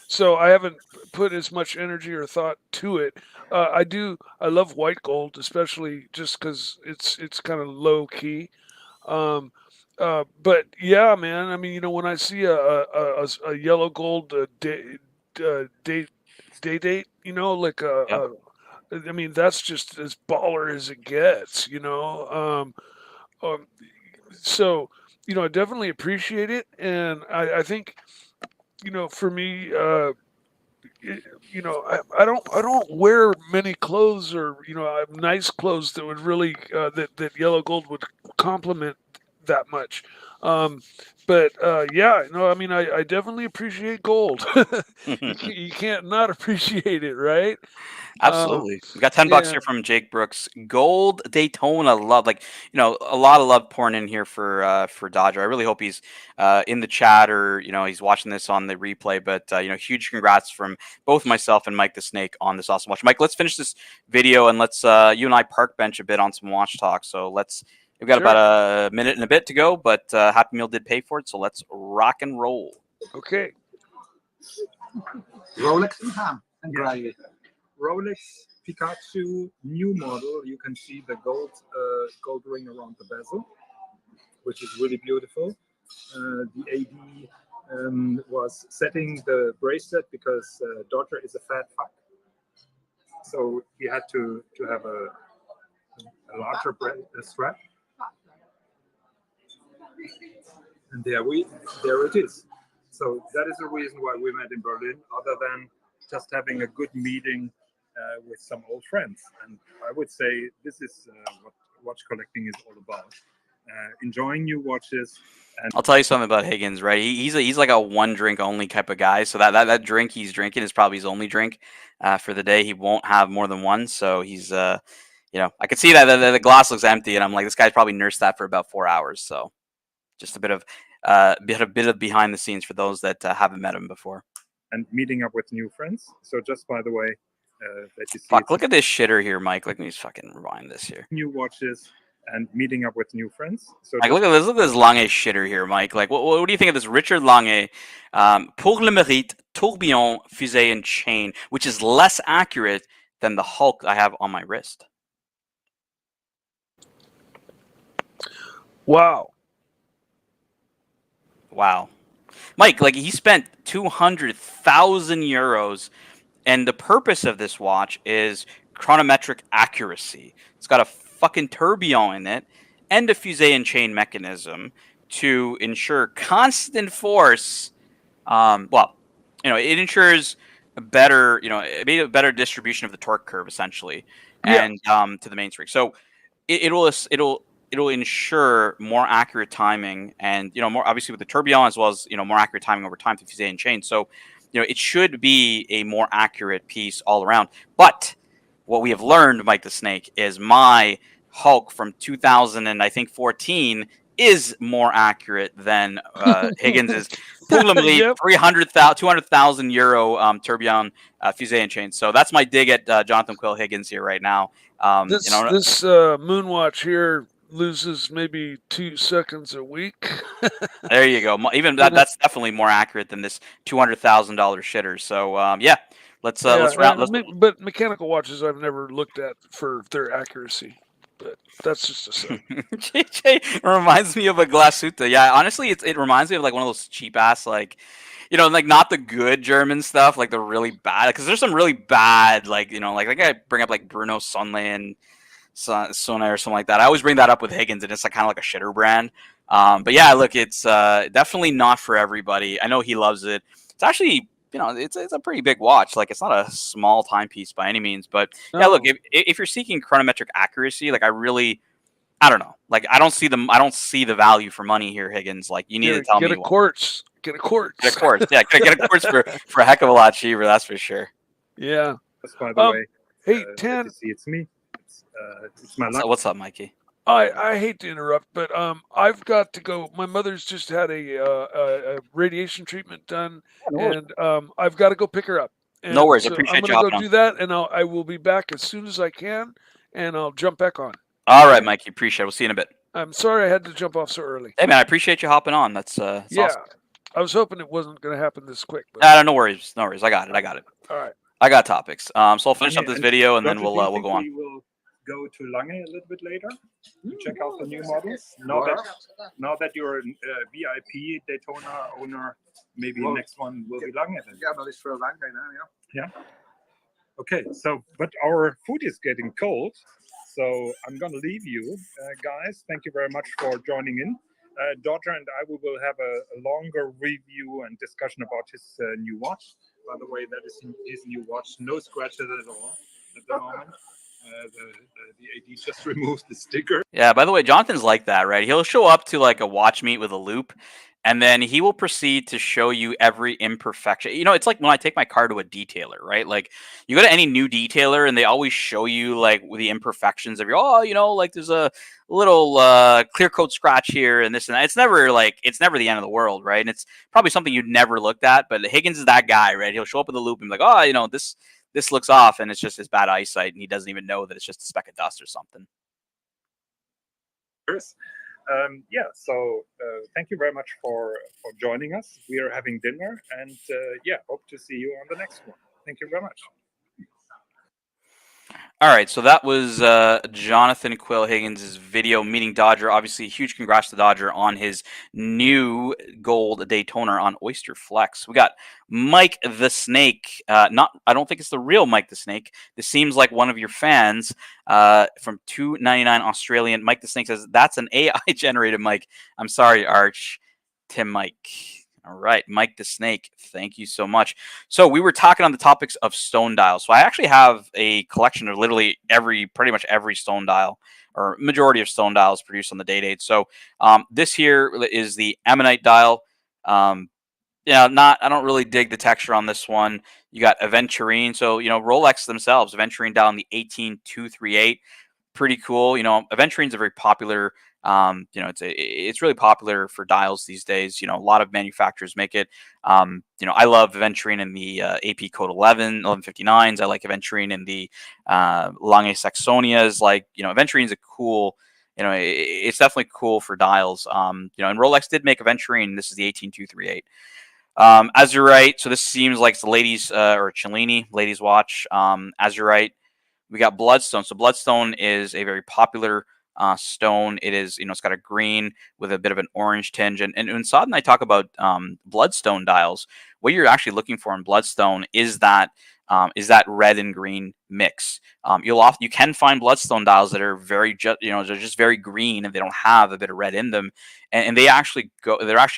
So I haven't put as much energy or thought to it. I love white gold, especially just because it's kind of low key. But yeah, man. I mean, when I see a yellow gold day date, like Yep. I mean, that's just as baller as it gets, so, I definitely appreciate it. And I think, for me, I don't wear many clothes, or I have nice clothes that would really that yellow gold would complement that much. Um, but yeah, no, I mean, I definitely appreciate gold. You can't not appreciate it, right? Um, Absolutely. We got $10 yeah, here from Jake Brooks. Gold Daytona love. Like, a lot of love pouring in here for Dodger. I really hope he's in the chat, or, he's watching this on the replay. But huge congrats from both myself and Mike the Snake on this awesome watch. Mike, let's finish this video, and let's you and I park bench a bit on some watch talk. So we've got about sure. a minute and a bit to go, but Happy Meal did pay for it, so let's rock and roll. Okay. Rolex and ham and Yeah. gravy. Rolex Pikachu new model. You can see the gold ring around the bezel, which is really beautiful. The AD was setting the bracelet because Dodger is a fat fuck, so he had to have a larger strap. And there it is. So that is the reason why we met in Berlin, other than just having a good meeting with some old friends. And I would say this is what watch collecting is all about. Enjoying new watches. And I'll tell you something about Higgins, right? He's like a one drink only type of guy. So that drink he's drinking is probably his only drink for the day. He won't have more than one. So he's I could see that the glass looks empty, and I'm like, this guy's probably nursed that for about 4 hours. So just a bit of behind the scenes for those that haven't met him before. and meeting up with new friends. So just by the way, that you see Fuck, look at this shitter here, Mike. Let me just fucking rewind this here. new watches and meeting up with new friends. So Like, look at this Lange shitter here, Mike. Like, what do you think of this Richard Lange Pour le Mérite Tourbillon Fusée and Chain, which is less accurate than the Hulk I have on my wrist? Wow. Wow. Mike, like, he spent 200,000 euros, and the purpose of this watch is chronometric accuracy. It's got a fucking tourbillon in it and a fusée and chain mechanism to ensure constant force. It ensures a better distribution of the torque curve, essentially, and to the mainspring. So it'll ensure more accurate timing, and more obviously with the tourbillon, as well as more accurate timing over time to fusée and chain. So it should be a more accurate piece all around. But what we have learned, Mike the Snake, is my Hulk from 2014 is more accurate than Higgins's Yep. 200,000 euro tourbillon fusée and chain. So that's my dig at Jonathan Quill Higgins here right now. This Moonwatch here loses maybe 2 seconds a week. There you go. Even that's definitely more accurate than this $200,000 shitter. So let's But mechanical watches I've never looked at for their accuracy. But that's just a sec. JJ reminds me of a Glasuta. Yeah, honestly, it reminds me of like one of those cheap ass like not the good German stuff, like the really bad. Because there's some really bad like I bring up like Bruno Sonne or something like that. I always bring that up with Higgins, and it's like kind of like a shitter brand. But yeah, look, it's definitely not for everybody. I know he loves it. It's actually it's a pretty big watch. Like, it's not a small timepiece by any means. But yeah, look, if you're seeking chronometric accuracy, like I don't know. Like, I don't see the value for money here, Higgins. Like, you need to tell me. Get a quartz. Get a quartz. Get a quartz. Yeah, get a quartz for a heck of a lot cheaper. That's for sure. Yeah. just by the way, Hey, as Tan. you see, it's me. It's my luck. What's up, Mikey? I hate to interrupt, but I've got to go. My mother's just had a radiation treatment done, and I've got to go pick her up. And No worries. I so appreciate I'm you gonna hopping go on. do that, and I will be back as soon as I can, and I'll jump back on. All right, Mikey. Appreciate it. We'll see you in a bit. I'm sorry I had to jump off so early. Hey, man, I appreciate you hopping on. That's Yeah, awesome. I was hoping it wasn't going to happen this quick. But... No worries. No worries. I got it. All right. I got topics. So I'll finish up this video, and then Roger, we'll do you go on. think we will go to Lange a little bit later to check out the new models. Now that you're a VIP Daytona owner, maybe the next one will be Lange then. Ja, dat is veel Lange now, yeah. Yeah. Okay. So, but our food is getting cold. So I'm going to leave you guys. Thank you very much for joining in. Dodger and I we will have a longer review and discussion about his new watch. By the way, that is his new watch. No scratches at all at the moment. The AD just removed the sticker. Yeah, by the way, Jonathan's like that, right? He'll show up to like a watch meet with a loop, and then he will proceed to show you every imperfection. You know, it's like when I take my car to a detailer, right? Like you go to any new detailer and they always show you like the imperfections of your, oh, you know, like there's a little clear coat scratch here and this and that. It's never like, it's never the end of the world, right? And it's probably something you'd never looked at, but Higgins is that guy, right? He'll show up with a loop and be like, oh, you know, this looks off, and it's just his bad eyesight, and he doesn't even know that it's just a speck of dust or something. Yeah, so thank you very much for joining us. We are having dinner, and yeah, hope to see you on the next one. Thank you very much. All right, so that was Jonathan Quill Higgins' video meeting Dodger. Obviously, huge congrats to Dodger on his new gold Daytona on Oyster Flex. We got Mike the Snake. I don't think it's the real Mike the Snake. This seems like one of your fans from 299 Australian. Mike the Snake says that's an AI generated Mike. I'm sorry, Arch. Tim Mike. All right, Mike the Snake, thank you so much. So we were talking on the topics of stone dials. So I actually have a collection of literally pretty much every stone dial, or majority of stone dials produced on the date. So this here is the Ammonite dial. Yeah, I don't really dig the texture on this one. You got Aventurine. So, you know, Rolex themselves, Aventurine dial in the 18238. Pretty cool. You know, Aventurine's a very popular. You know, it's really popular for dials these days. You know, a lot of manufacturers make it. You know, I love Aventurine in the AP Code 1159s. I like Aventurine in the Lange Saxonias. Like, you know, Aventurine's a cool. You know, it's definitely cool for dials. You know, and Rolex did make Aventurine. This is the 18238. Azurite. So this seems like it's the ladies or Cellini ladies watch. Azurite. We got Bloodstone. So Bloodstone is a very popular stone. It is, you know, it's got a green with a bit of an orange tinge. And when Saad and I talk about Bloodstone dials, what you're actually looking for in Bloodstone is that red and green mix. You can find Bloodstone dials that are they're just very green and they don't have a bit of red in them, and they're actually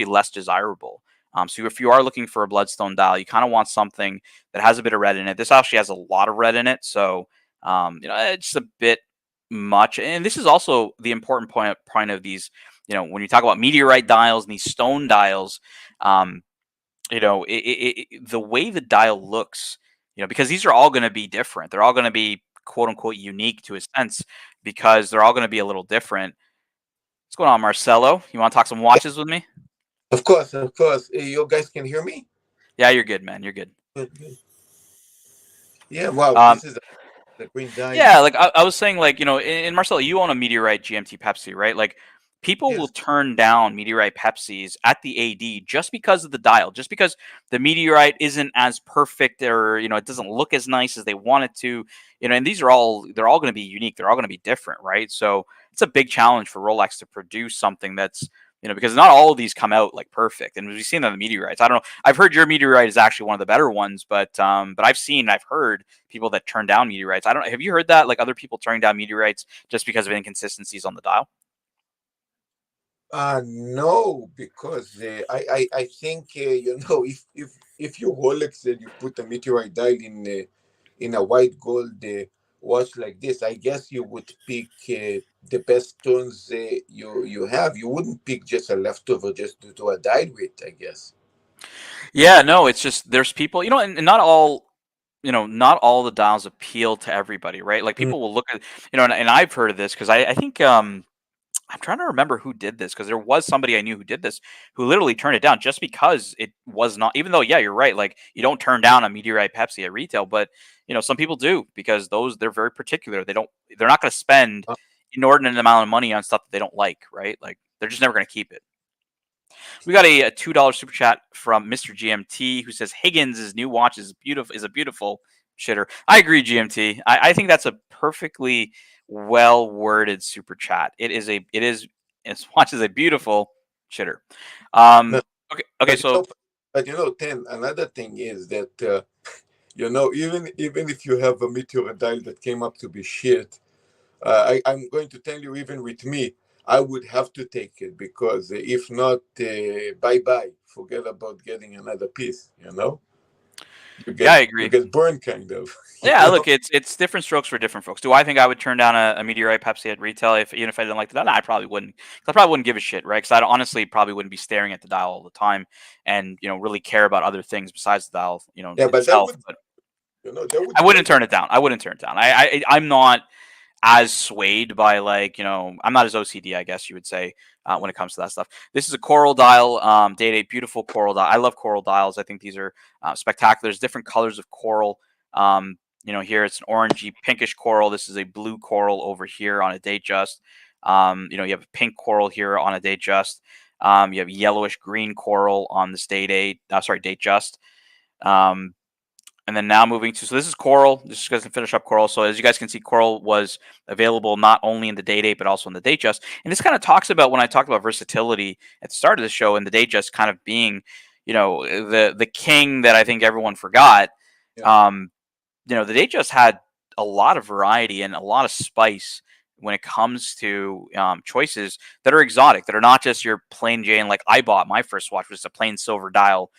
less desirable. So if you are looking for a Bloodstone dial, you kind of want something that has a bit of red in it. This actually has a lot of red in it, so you know, it's a bit much. And this is also the important point of these. You know, when you talk about meteorite dials and these stone dials, you know, the way the dial looks, you know, because these are all going to be different. They're all going to be quote unquote unique to a sense because they're all going to be a little different. What's going on, Marcelo? You want to talk some watches with me? Of course, of course. You guys can hear me? Yeah, you're good, man. You're good. Good, good. Yeah, wow, this is the green dial. Yeah, like I was saying, like, you know, in Marcelo, you own a Meteorite GMT Pepsi, right? Like, people will Yes. turn down Meteorite Pepsis at the AD just because of the dial, just because the Meteorite isn't as perfect, or, you know, it doesn't look as nice as they want it to, you know. And they're all going to be unique. They're all going to be different, right? So it's a big challenge for Rolex to produce something that's, you know, because not all of these come out like perfect. And we've seen that in the Meteorites. I don't know. I've heard your Meteorite is actually one of the better ones, but I've heard people that turn down Meteorites. I don't know. Have you heard that? Like, other people turning down Meteorites just because of inconsistencies on the dial? No, because I think you know, if you Rolex and you put a meteorite dial in a white gold watch like this, I guess you would pick the best stones you have. You wouldn't pick just a leftover just to do a dial with, I guess. Yeah, no, it's just there's people, you know, and not all, you know, not all the dials appeal to everybody, right? Like, Mm. people will look at, you know, and I've heard of this because I think I'm trying to remember who did this, because there was somebody I knew who did this, who literally turned it down just because it was not, even though, yeah, you're right. Like, you don't turn down a Meteorite Pepsi at retail, but, you know, some people do, because they're very particular. They're not going to spend Uh, inordinate amount of money on stuff that they don't like, right? Like, they're just never going to keep it. We got a $2 super chat from Mr. GMT, who says Higgins' new watch is a beautiful shitter. I agree, GMT. I think that's a perfectly well worded super chat. His watch is a beautiful shitter. no, Okay, but so you know, Ten. Another thing is that You know, even if you have a meteor dial that came up to be shit, I'm going to tell you, even with me, I would have to take it because if not, bye bye. Forget about getting another piece. You know, Yeah, I you agree. get burned, kind of. You Yeah, know? look, it's different strokes for different folks. Do I think I would turn down a meteorite Pepsi at retail if even if I didn't like the dial? No, I probably wouldn't. 'Cause I probably wouldn't give a shit, right? Because I honestly probably wouldn't be staring at the dial all the time, and really care about other things besides the dial, Yeah, but that itself. would, But that would I wouldn't break. turn it down. I wouldn't turn it down. I'm not as swayed by I'm not as OCD, I guess you would say, when it comes to that stuff. This is a coral dial, date 8, beautiful coral dial. I love coral dials. I think these are spectacular. There's different colors of coral. Here it's an orangey pinkish coral. This is a blue coral over here on a date just. You have a pink coral here on a date just. You have yellowish green coral on this date 8. Date just. Um, and then now moving to, so this is Coral. This is going to finish up Coral. So as you guys can see, Coral was available not only in the Date 8, but also in the Date Just. And this kind of talks about when I talked about versatility at the start of the show and the Date Just kind of being, the king that I think everyone forgot. Yeah. The Date Just had a lot of variety and a lot of spice when it comes to choices that are exotic, that are not just your plain Jane. Like I bought my first watch was a plain silver dial,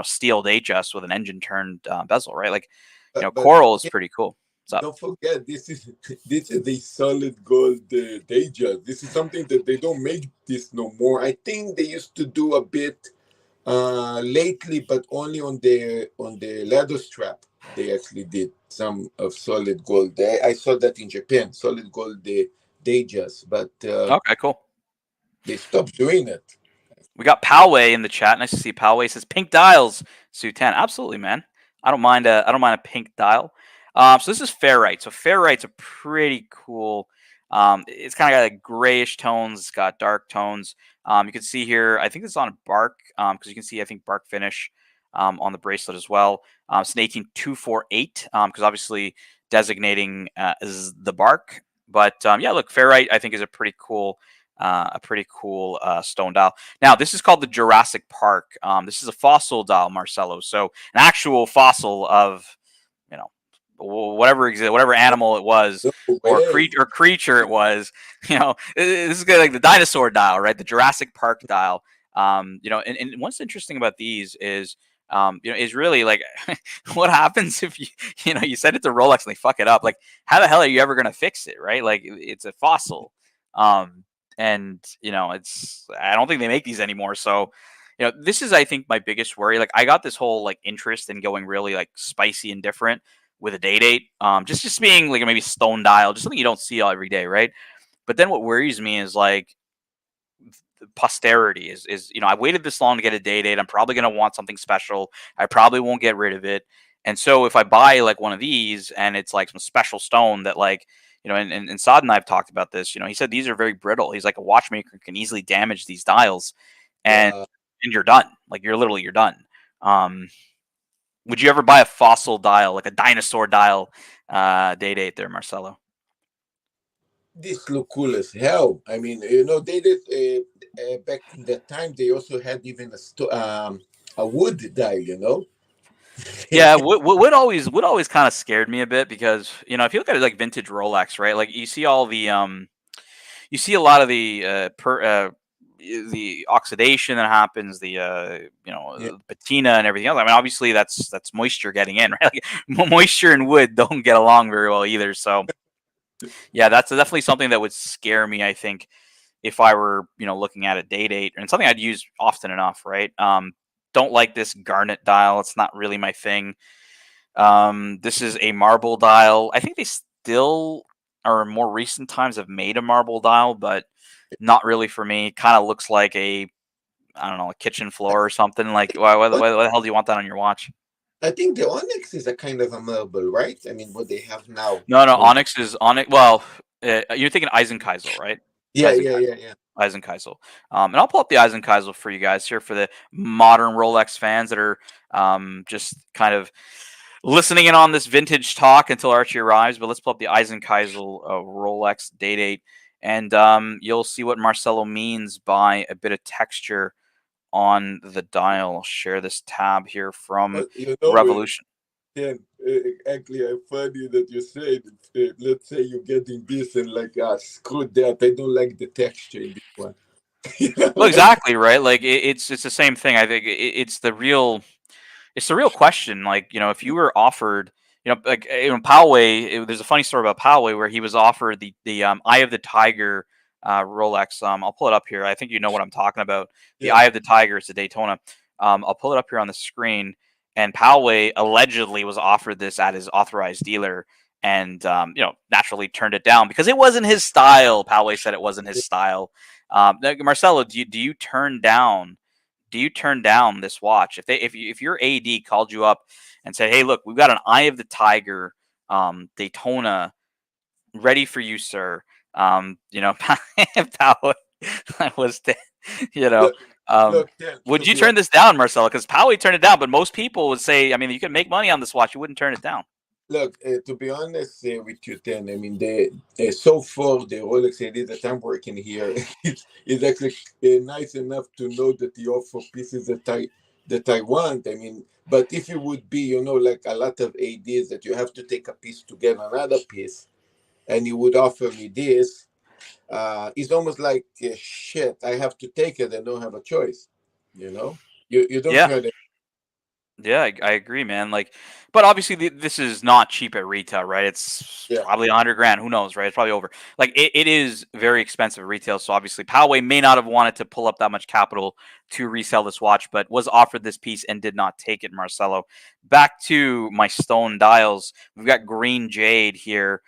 steel Datejust with an engine turned bezel, right? Like, But Coral is pretty cool. What's up? don't forget, this is a solid gold Datejust. This is something that they don't make this no more. I think they used to do a bit lately, but only on the ladder strap. They actually did some of solid gold. I saw that in Japan, solid gold Datejust, but Okay, cool. they stopped doing it. We got Poway in the chat. Nice to see Poway says pink dials, Sutan. Absolutely, man. I don't mind a pink dial. So this is ferrite. So ferrite's a pretty cool. It's kind of got like grayish tones. It's got dark tones. You can see here. I think it's on bark because you can see I think bark finish on the bracelet as well. It's an 18248 because obviously designating is the bark. But yeah, look, ferrite I think is a pretty cool stone dial. Now, this is called the Jurassic Park. This is a fossil dial, Marcelo. So an actual fossil of, whatever animal it was, No or way. creature it was. This is like the dinosaur dial, right? The Jurassic Park dial. And what's interesting about these is, is really like what happens if you send it to Rolex and they fuck it up. Like, how the hell are you ever gonna fix it, right? Like, it's a fossil. And I don't think they make these anymore. So, this is I think my biggest worry. Like I got this whole like interest in going really like spicy and different with a date 8. Just being like maybe stone dial, just something you don't see all every day, right? But then what worries me is like posterity is I waited this long to get a date 8. I'm probably gonna want something special. I probably won't get rid of it. And so if I buy like one of these and it's like some special stone that like and Saad and I've talked about this. He said these are very brittle. He's like a watchmaker can easily damage these dials, and Yeah. and you're done. Like you're done. Would you ever buy a fossil dial, like a dinosaur dial, date 8 there, Marcelo? This look cool as hell. I mean, they did back in that time. They also had even a wood dial. Yeah, would always kind of scared me a bit because if you look at it like vintage Rolex, right? Like you see all the you see a lot of the oxidation that happens, the Yeah. patina and everything else. I mean, obviously that's moisture getting in, right? Like, moisture and wood don't get along very well either. So yeah, that's definitely something that would scare me. I think if I were looking at a date 8 and something I'd use often enough, right? Don't like this garnet dial. It's not really my thing. This is a marble dial. I think they still, or in more recent times, have made a marble dial, but not really for me. Kind of looks like I don't know, a kitchen floor or something. Like, What why the hell do you want that on your watch? I think the Onyx is a kind of a marble, right? I mean, what they have now. No, Or Onyx is Onyx. Well, you're thinking Eisenkeisel, right? yeah, yeah, Eisenkeisel. yeah, yeah. Eisenkeisel. And I'll pull up the Eisenkeisel for you guys here for the modern Rolex fans that are just kind of listening in on this vintage talk until Archie arrives. But let's pull up the Eisenkeisel Rolex date 8, and you'll see what Marcelo means by a bit of texture on the dial. I'll share this tab here from But Revolution. Ken, actually, funny that you said, let's say you're getting this and like, screw that. I don't like the texture in this one. You know, Well, like, exactly right. Like it's the same thing. I think it's the real question. Like, if you were offered, like, Poway. There's a funny story about Poway where he was offered the Eye of the Tiger Rolex. I'll pull it up here. I think you know what I'm talking about. The yeah, Eye of the Tiger is the Daytona. I'll pull it up here on the screen. And Poway allegedly was offered this at his authorized dealer, and naturally turned it down because it wasn't his style. Poway said it wasn't his style. Marcelo, do you turn down? Do you turn down this watch if your AD called you up and said, "Hey, look, we've got an Eye of the Tiger Daytona ready for you, sir." Poway was, you know, look, um, look, Ken, would to you be turn this down, Marcelo? Because Poway turned it down, but most people would say, I mean, you can make money on this watch. You wouldn't turn it down. Look, to be honest with you, Ten, I mean, so far the Rolex ID that I'm working here is actually nice enough to know that you offer pieces that I want. I mean, but if it would be, like a lot of ADs that you have to take a piece to get another piece, and you would offer me this, it's almost like shit. I have to take it. I don't have a choice. You know, you don't Yeah. try to. Yeah, I agree, man. Like, but obviously this is not cheap at retail, right? It's Yeah, probably 100 grand. Who knows, right? It's probably over. Like, it is very expensive at retail. So obviously, Poway may not have wanted to pull up that much capital to resell this watch, but was offered this piece and did not take it. Marcelo, back to my stone dials. We've got green jade here.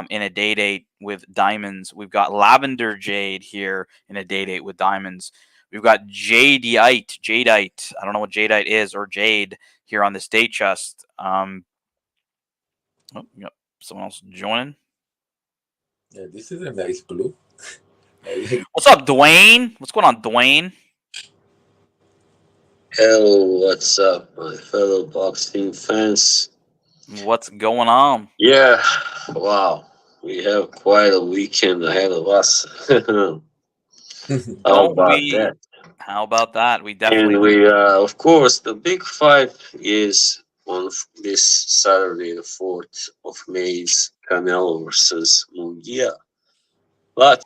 In a day date with diamonds. We've got lavender jade here in a day date with diamonds. We've got jadeite. I don't know what jadeite is, or jade here on this day chest. We got someone else joining. yeah. This is a nice blue. I like. What's up, Dwayne? What's going on, Dwayne? Hello, what's up, my fellow boxing fans? What's going on? Yeah, wow, we have quite a weekend ahead of us. How Don't about we? that? How about that? We definitely And do. we, of course, the big fight is on this Saturday, the 4th of May's Canelo versus Munguia. But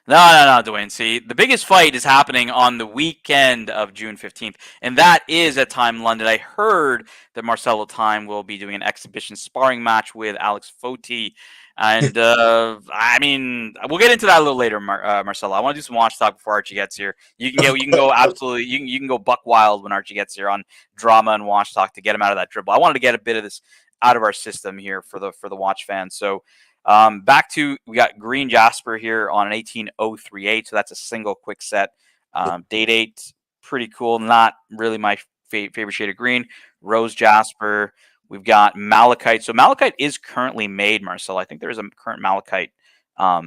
No, Dwayne. See, the biggest fight is happening on the weekend of June 15th, and that is at Time London. I heard that Marcelo Time will be doing an exhibition sparring match with Alex Foti. And I mean, we'll get into that a little later, Marcelo. I want to do some watch talk before Archie gets here. You can go absolutely, you can go buck wild when Archie gets here on drama and watch talk to get him out of that dribble. I wanted to get a bit of this out of our system here for the watch fans. So back to, we got green jasper here on an 18038, so that's a single quick set. Day date, pretty cool. Not really my favorite shade of green. Rose jasper. We've got malachite. So malachite is currently made, Marcel. I think there is a current malachite Yeah.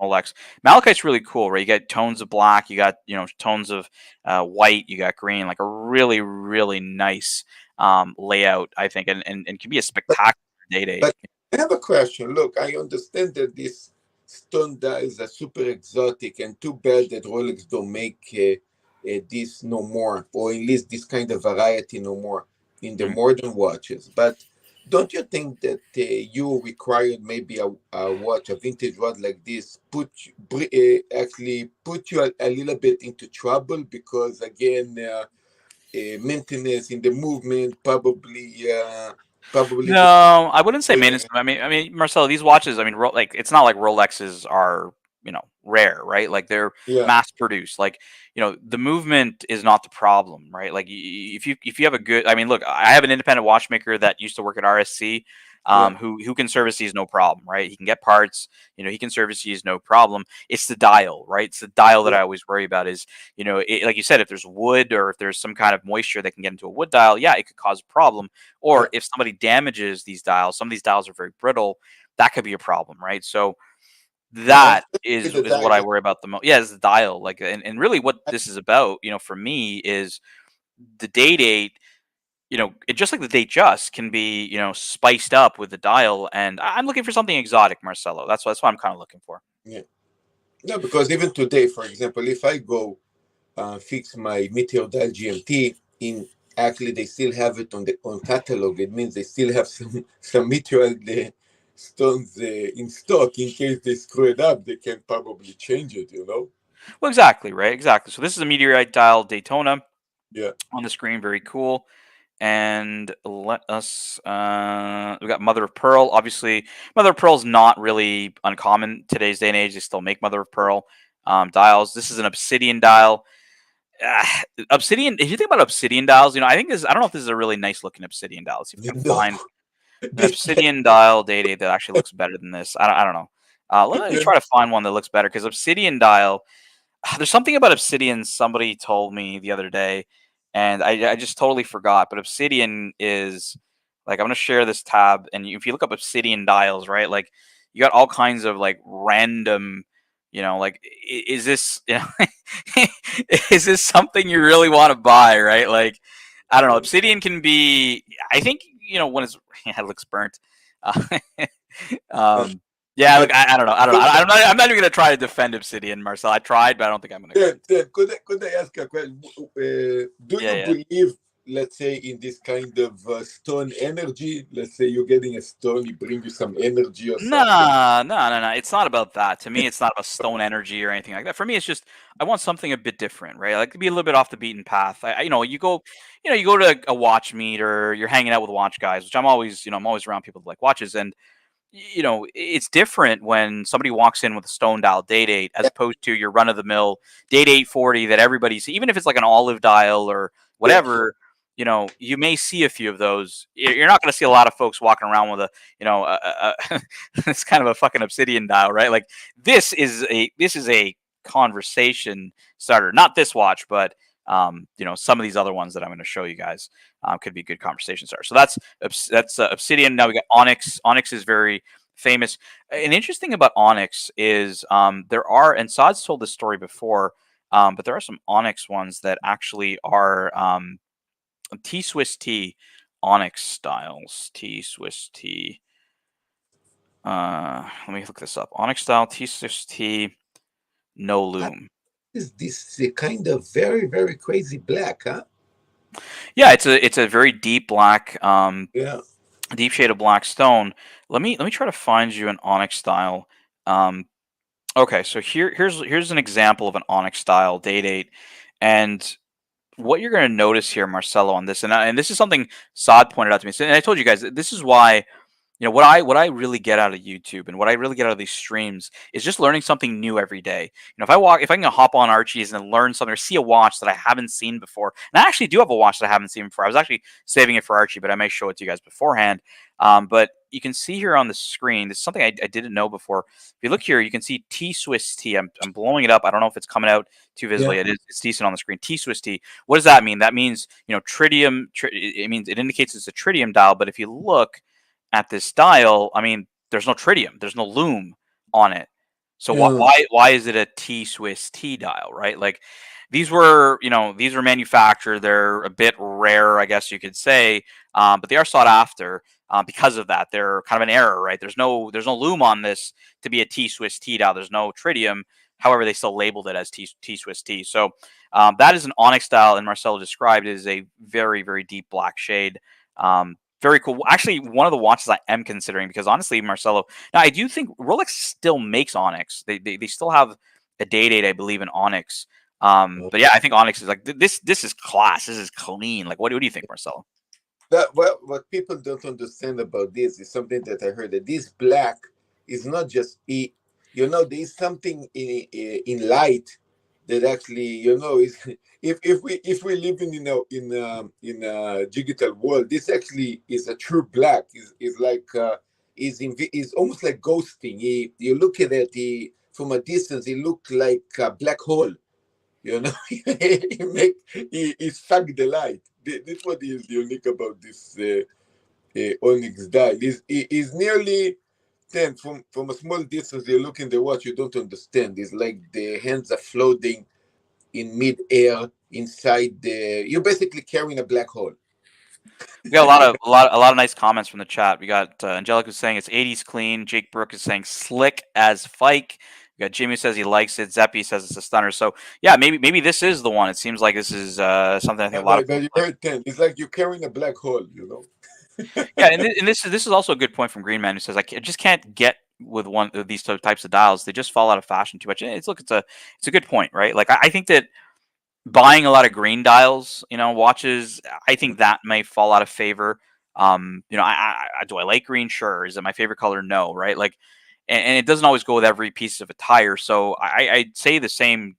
Rolex. Malachite's really cool, right? You got tones of black, you got tones of white, you got green, like a really, really nice layout, I think, and can be a spectacular day date. But I have a question. Look, I understand that these stone dials are super exotic, and too bad that Rolex don't make this no more, or at least this kind of variety no more in the Mm. modern watches. But don't you think that you required maybe a watch, a vintage watch like this, actually put you a little bit into trouble because again, maintenance in the movement probably could. No, I wouldn't say maintenance. Uh, I mean, Marcelo, these watches. I mean, like, it's not like Rolexes are rare, right? Like, they're yeah, mass produced. Like, the movement is not the problem, right? Like, if you have a good, I mean, look, I have an independent watchmaker that used to work at RSC. yeah, Who can service these no problem, right? He can get parts, he can service these no problem. It's the dial, right? It's the dial that yeah, I always worry about is, like you said, if there's wood or if there's some kind of moisture that can get into a wood dial, yeah, it could cause a problem. yeah. Or if somebody damages these dials, some of these dials are very brittle, that could be a problem, right? So No, that with is the what I dial. worry about the most. Yeah, it's the dial. Like, and really what this is about, for me is the day date, it just like the date just can be, spiced up with the dial. And I'm looking for something exotic, Marcelo. That's what I'm kind of looking for. Yeah. No, because even today, for example, if I go fix my Meteor Dial GMT in actually they still have it on catalog. It means they still have some meteorite stones in stock in case they screw it up. They can probably change it. Well, exactly, right? Exactly. So this is a meteorite dial Daytona Yeah. on the screen. Very cool. And let us we got mother of pearl. Obviously, mother of pearl is not really uncommon today's day and age. They still make mother of pearl dials. This is an obsidian dial. Obsidian, if you think about obsidian dials, I think I don't know if this is a really nice looking obsidian dial. Let's see if we can No. find an obsidian dial date that actually looks better than this. I don't know. Let me try to find one that looks better, because obsidian dial, there's something about obsidian somebody told me the other day, and I just totally forgot. But obsidian is like, I'm gonna share this tab, and if you look up obsidian dials, right, like you got all kinds of like random, like is this, is this something you really want to buy, right? Like, I don't know. Obsidian can be, I think, when it's, yeah, it looks burnt. Uh, um, yeah, look, I don't know. I don't know. I'm not even gonna try to defend Obsidian, Marcel. I tried, but I don't think I'm gonna. Could I ask a question? Do Yeah, you yeah. believe, let's say, in this kind of stone energy? Let's say you're getting a stone, it brings you some energy or something. No. It's not about that. To me, it's not about stone energy or anything like that. For me, it's just I want something a bit different, right? I like to be a little bit off the beaten path. You go to a watch meet, or you're hanging out with watch guys, which I'm always around people that like watches, and it's different when somebody walks in with a stone dial date 8 as opposed to your run of the mill date 840 that everybody's, even if it's like an olive dial or whatever. You may see a few of those. You're not going to see a lot of folks walking around with it's kind of a fucking obsidian dial, right? Like, this is a conversation starter. Not this watch, but some of these other ones that I'm going to show you guys could be good conversation starters. So that's obsidian. Now we got onyx. Onyx is very famous. An interesting about onyx is there are, and Saad's told this story before, but there are some onyx ones that actually are T Swiss T onyx styles. T Swiss T. Let me look this up. Onyx style T Swiss T, no loom. Is this kind of very, very crazy black, huh? Yeah, it's a very deep black, Yeah. deep shade of black stone. Let me try to find you an onyx style. Okay, so here's an example of an onyx style date 8, and what you're going to notice here, Marcelo, on this, and this is something Saad pointed out to me. And I told you guys, this is why, what I really get out of YouTube and what I really get out of these streams is just learning something new every day. If I can hop on Archie's and learn something, or see a watch that I haven't seen before, and I actually do have a watch that I haven't seen before. I was actually saving it for Archie, but I may show it to you guys beforehand. But you can see here on the screen, this is something I didn't know before. If you look here, you can see T Swiss T. I'm blowing it up. I don't know if it's coming out too visibly. Yeah. It's decent on the screen. T Swiss T. What does that mean? That means, tritium. It means, it indicates it's a tritium dial. But if you look at this dial, I mean, there's no tritium, there's no loom on it. So why is it a T Swiss T dial, right? Like, these were manufactured. They're a bit rare, I guess you could say, but they are sought after because of that. They're kind of an error, right? There's no loom on this to be a T Swiss T dial. There's no tritium. However, they still labeled it as T Swiss T. So that is an onyx dial, and Marcelo described it as a very, very deep black shade. Very cool. Actually, one of the watches I am considering, because honestly, Marcelo, now I do think Rolex still makes onyx. They still have a date 8, I believe, in onyx. But yeah, I think onyx is like this. This is class. This is clean. Like, what do you think, Marcelo? What people don't understand about this is something that I heard, that this black is not just there's something in light that actually is if we live in a digital world, this actually is a true black. Is like is almost like ghosting. You look at it from a distance, it looks like a black hole. He suck the light. This what is unique about this onyx dial. Is nearly 10 from a small distance. You look in the watch, you don't understand. It's like the hands are floating in mid-air inside you're basically carrying a black hole. We got a lot of nice comments from the chat. We got Angelica saying it's 80s clean. Jake Brooke is saying slick as Fike. We got Jimmy says he likes it. Zeppy says it's a stunner. So yeah, maybe this is the one. It seems like this is something I think a lot of But people you like. heard 10. It's like you're carrying a black hole, you know. Yeah, and this is also a good point from Green Man, who says I just can't get with one of these types of dials. They just fall out of fashion too much. And it's a good point, right? Like I think that buying a lot of green dials, watches, I think that may fall out of favor. Do I like green? Sure. Is it my favorite color? No, right? Like, and it doesn't always go with every piece of attire. So I'd say the same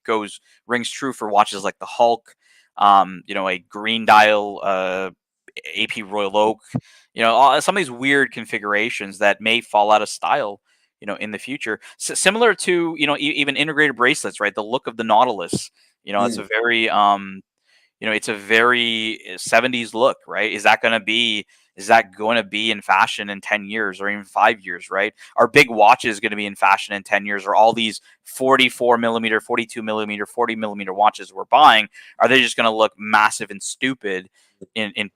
rings true for watches like the Hulk, a green dial, AP Royal Oak, some of these weird configurations that may fall out of style, in the future. Similar to, even integrated bracelets, right? The look of the Nautilus, it's a very, it's a very 70s look, right? Is that going to be in fashion in 10 years or even 5 years, right? Are big watches going to be in fashion in 10 years? Or all these 44 millimeter, 42 millimeter, 40 millimeter watches we're buying, are they just going to look massive and stupid in in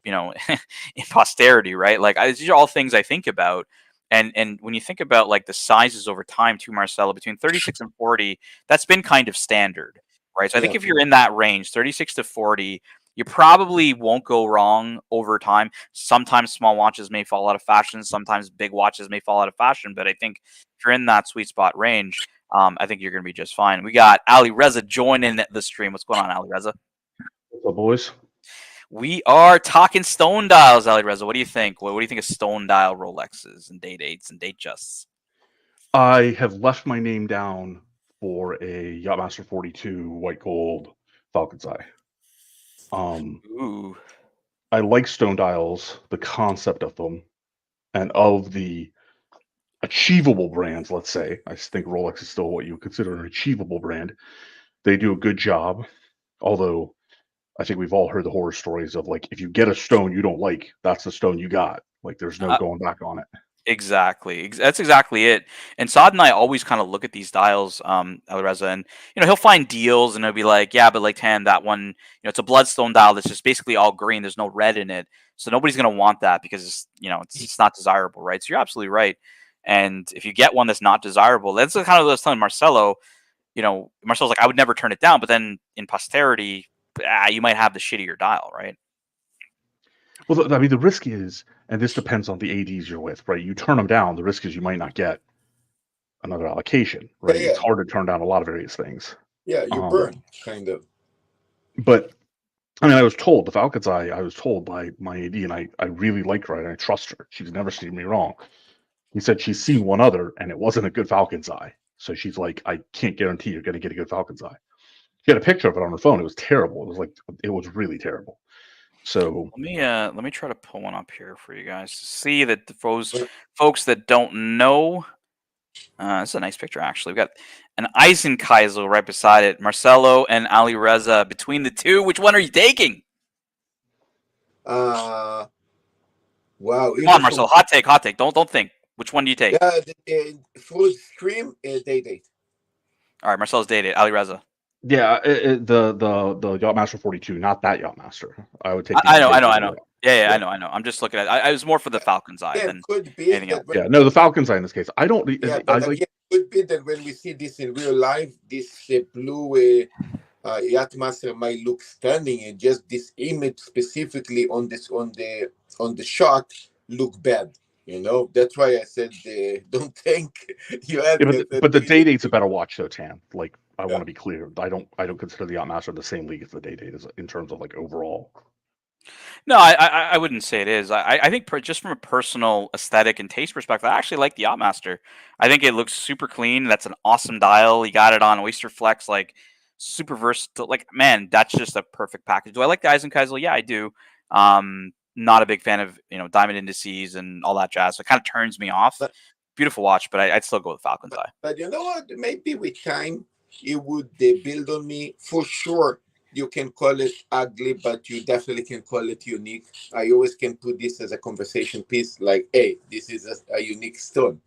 posterity, right? Like these are all things I think about. And when you think about like the sizes over time too, Marcelo, between 36 and 40, that's been kind of standard, right? So I think Yeah. if you're in that range, 36 to 40, you probably won't go wrong over time. Sometimes small watches may fall out of fashion. Sometimes big watches may fall out of fashion. But I think if you're in that sweet spot range, I think you're going to be just fine. We got Ali Reza joining the stream. What's going on, Ali Reza? What's up, boys? We are talking stone dials, Ali Reza. What do you think? What do you think of stone dial Rolexes and date dates and date justs? I have left my name down for a Yachtmaster 42 white gold Falcon's Eye. Ooh. I like stone dials, the concept of them, and of the achievable brands, let's say. I think Rolex is still what you would consider an achievable brand. They do a good job, although I think we've all heard the horror stories of like, if you get a stone you don't like, that's the stone you got. Like, there's no going back on it. Exactly. That's exactly it. And Saad and I always kind of look at these dials, Alireza, and he'll find deals and he'll be like, yeah, but like Tan, that one, it's a bloodstone dial that's just basically all green. There's no red in it. So nobody's gonna want that because it's not desirable, right? So you're absolutely right. And if you get one that's not desirable, that's the kind of those telling Marcelo, Marcelo's like, I would never turn it down, but then in posterity, you might have the shittier dial, right? Well, I mean, the risk is, and this depends on the ADs you're with, right? You turn them down, the risk is you might not get another allocation, right? Yeah. It's hard to turn down a lot of various things. Yeah, you burn, kind of. But, I mean, I was told, the Falcon's Eye, I was told by my AD, and I really like her, and I trust her. She's never seen me wrong. He said she's seen one other, and it wasn't a good Falcon's Eye. So she's like, I can't guarantee you're going to get a good Falcon's Eye. She had a picture of it on her phone. It was terrible. It was really terrible. So let me try to pull one up here for you guys to see that folks that don't know. This is a nice picture, actually. We've got an Eisenkaiser right beside it. Marcelo and Ali Reza. Between the two, which one are you taking? Wow. Come on, Marcelo. Hot take. Don't think. Which one do you take? Yeah, full stream date. All right, Marcelo's dated. Ali Reza. yeah, the Yachtmaster 42, not that Yachtmaster. I would take. I know. Yeah, I know. I'm just looking at. I was more for the Falcon's Eye than could be anything else. Yeah, no, the Falcon's Eye in this case. I don't. Yeah, I but like. Again, could be that when we see this in real life, this blue Yachtmaster might look stunning, and just this image specifically on the shot look bad. That's why I said don't think you had. Yeah, but the Day Date's a better watch, though, Tan. Like, I want to be clear. I don't consider the Yachtmaster in the same league as the Day Date in terms of like overall. No, I wouldn't say it is. I think just from a personal aesthetic and taste perspective, I actually like the Yachtmaster. I think it looks super clean. That's an awesome dial. You got it on Oyster Flex, like super versatile. Like, man, that's just a perfect package. Do I like the Eisenkaiser? Yeah, I do. Not a big fan of diamond indices and all that jazz. So it kind of turns me off. Beautiful watch, but I'd still go with Falcon's Eye. But you know what? Maybe with time it would build on me. For sure, you can call it ugly, but you definitely can call it unique. I always can put this as a conversation piece, like, hey, this is a unique stone.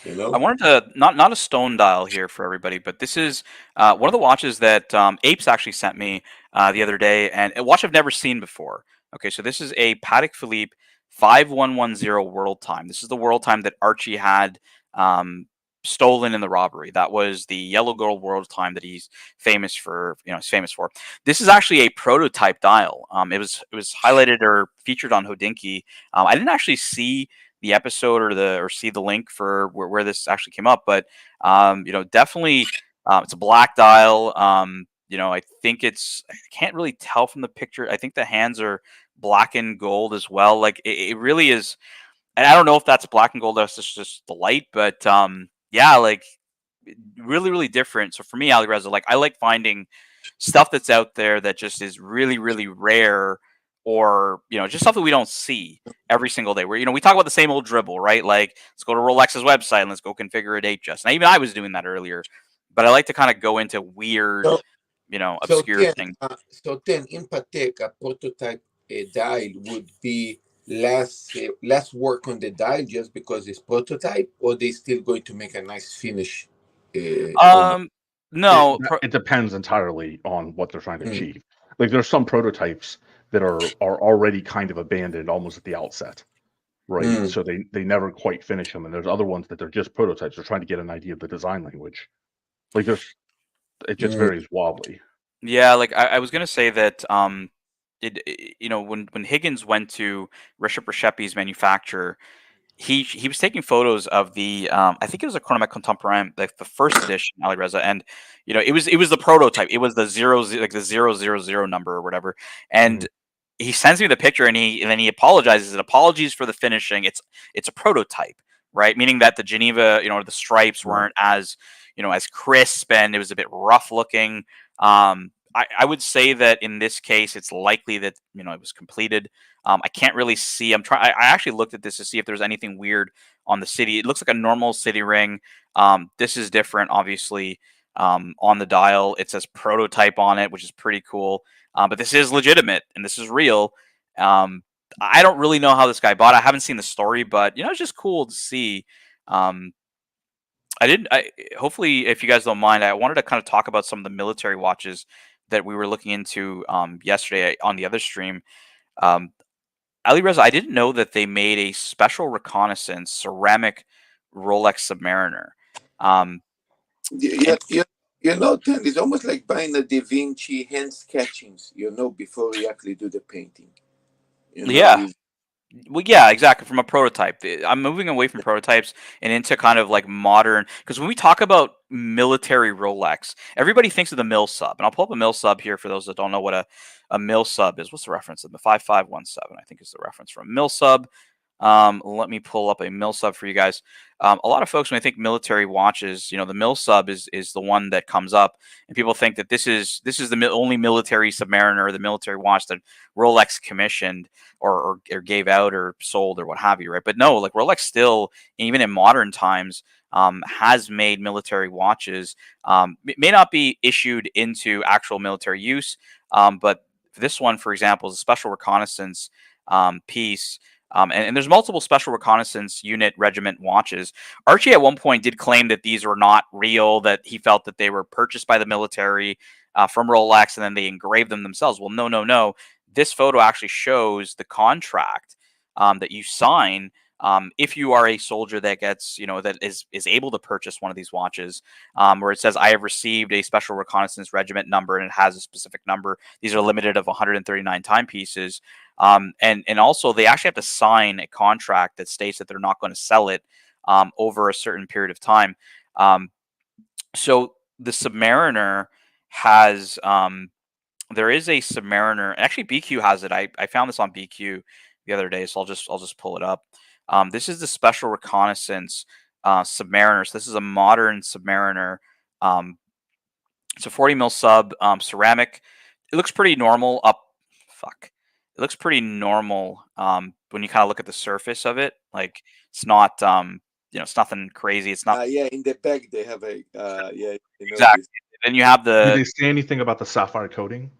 I wanted to not a stone dial here for everybody, but this is one of the watches that Apes actually sent me the other day, and a watch I've never seen before. Okay, so this is a Patek Philippe 5110 world time. This is the world time that Archie had stolen in the robbery. That was the yellow gold world time that he's famous for. Is famous for. This is actually a prototype dial. It was highlighted or featured on Hodinky. I didn't actually see the episode or see the link for where this actually came up, but definitely it's a black dial. I think I can't really tell from the picture. I think the hands are black and gold as well. Like it really is. And I don't know if that's black and gold. That's just the light, but yeah, like really, really different. So for me, AliReza, like I like finding stuff that's out there that just is really, really rare, or just stuff that we don't see every single day. Where we talk about the same old dribble, right? Like let's go to Rolex's website and let's go configure a date just. And even I was doing that earlier, but I like to kind of go into weird, So, obscure things. so then in Patek, a prototype dial would be less work on the dial just because it's prototype, or they still going to make a nice finish on it? No, It depends entirely on what they're trying to Mm. achieve. Like there's some prototypes that are already kind of abandoned almost at the outset, right? Mm. So they never quite finish them, and there's other ones that they're just prototypes. They're trying to get an idea of the design language. Like it just varies wildly. Yeah, like I was gonna say that when Higgins went to Bishop Recepi's manufacturer, he was taking photos of the I think it was a Chronomètre Contemporain, like the first edition AliReza, and it was the prototype. It was the like the 000 number or whatever. And he sends me the picture, and then he apologizes. And apologies for the finishing. It's a prototype, right? Meaning that the Geneva, the stripes weren't as as crisp, and it was a bit rough looking. I would say that in this case, it's likely that it was completed. I can't really see. I actually looked at this to see if there's anything weird on the city. It looks like a normal city ring. This is different, obviously. On the dial, it says prototype on it, which is pretty cool. But this is legitimate and this is real. I don't really know how this guy bought it. I haven't seen the story, but it's just cool to see. Hopefully, if you guys don't mind, I wanted to kind of talk about some of the military watches that we were looking into yesterday on the other stream. AliReza, I didn't know that they made a special reconnaissance ceramic Rolex Submariner. Then it's almost like buying a Da Vinci hand sketchings, before you actually do the painting. Yeah. Well, yeah, exactly. From a prototype, I'm moving away from prototypes and into kind of like modern. Because when we talk about military Rolex, everybody thinks of the mil sub, and I'll pull up a mil sub here for those that don't know what a mil sub is. What's the reference? The 5517, I think, is the reference from mil sub. Let me pull up a mil sub for you guys. A lot of folks, when they think military watches, the mil sub is the one that comes up, and people think that this is the only military Submariner, or the military watch that Rolex commissioned or gave out or sold or what have you, right? But no, like Rolex still, even in modern times, has made military watches. It may not be issued into actual military use, but this one, for example, is a special reconnaissance piece. And there's multiple special reconnaissance unit regiment watches. Archie at one point did claim that these were not real, that he felt that they were purchased by the military from Rolex, and then they engraved them themselves. Well, no. This photo actually shows the contract that you sign if you are a soldier that gets, that is able to purchase one of these watches, where it says, I have received a special reconnaissance regiment number, and it has a specific number. These are limited of 139 timepieces. And also they actually have to sign a contract that states that they're not going to sell it over a certain period of time. So the Submariner has, there is a Submariner. Actually, BQ has it. I found this on BQ the other day, so I'll just pull it up. This is the special reconnaissance Submariner. So this is a modern Submariner. It's a 40 mil sub, ceramic. It looks pretty normal. It looks pretty normal when you kind of look at the surface of it. Like it's not, it's nothing crazy. It's not in the back they have a exactly. Then you have Did the. they say anything about the sapphire coating?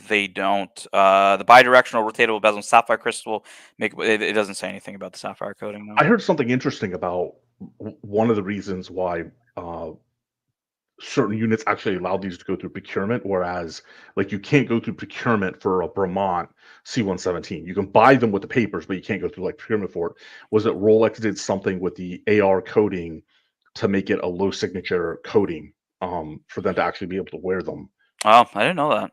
They don't. The bidirectional rotatable bezel and sapphire crystal it doesn't say anything about the sapphire coating. No. I heard something interesting about one of the reasons why certain units actually allowed these to go through procurement, whereas like you can't go through procurement for a Bremont C117. You can buy them with the papers, but you can't go through like procurement for it. Was it Rolex did something with the AR coating to make it a low signature coating for them to actually be able to wear them? Oh, I didn't know that.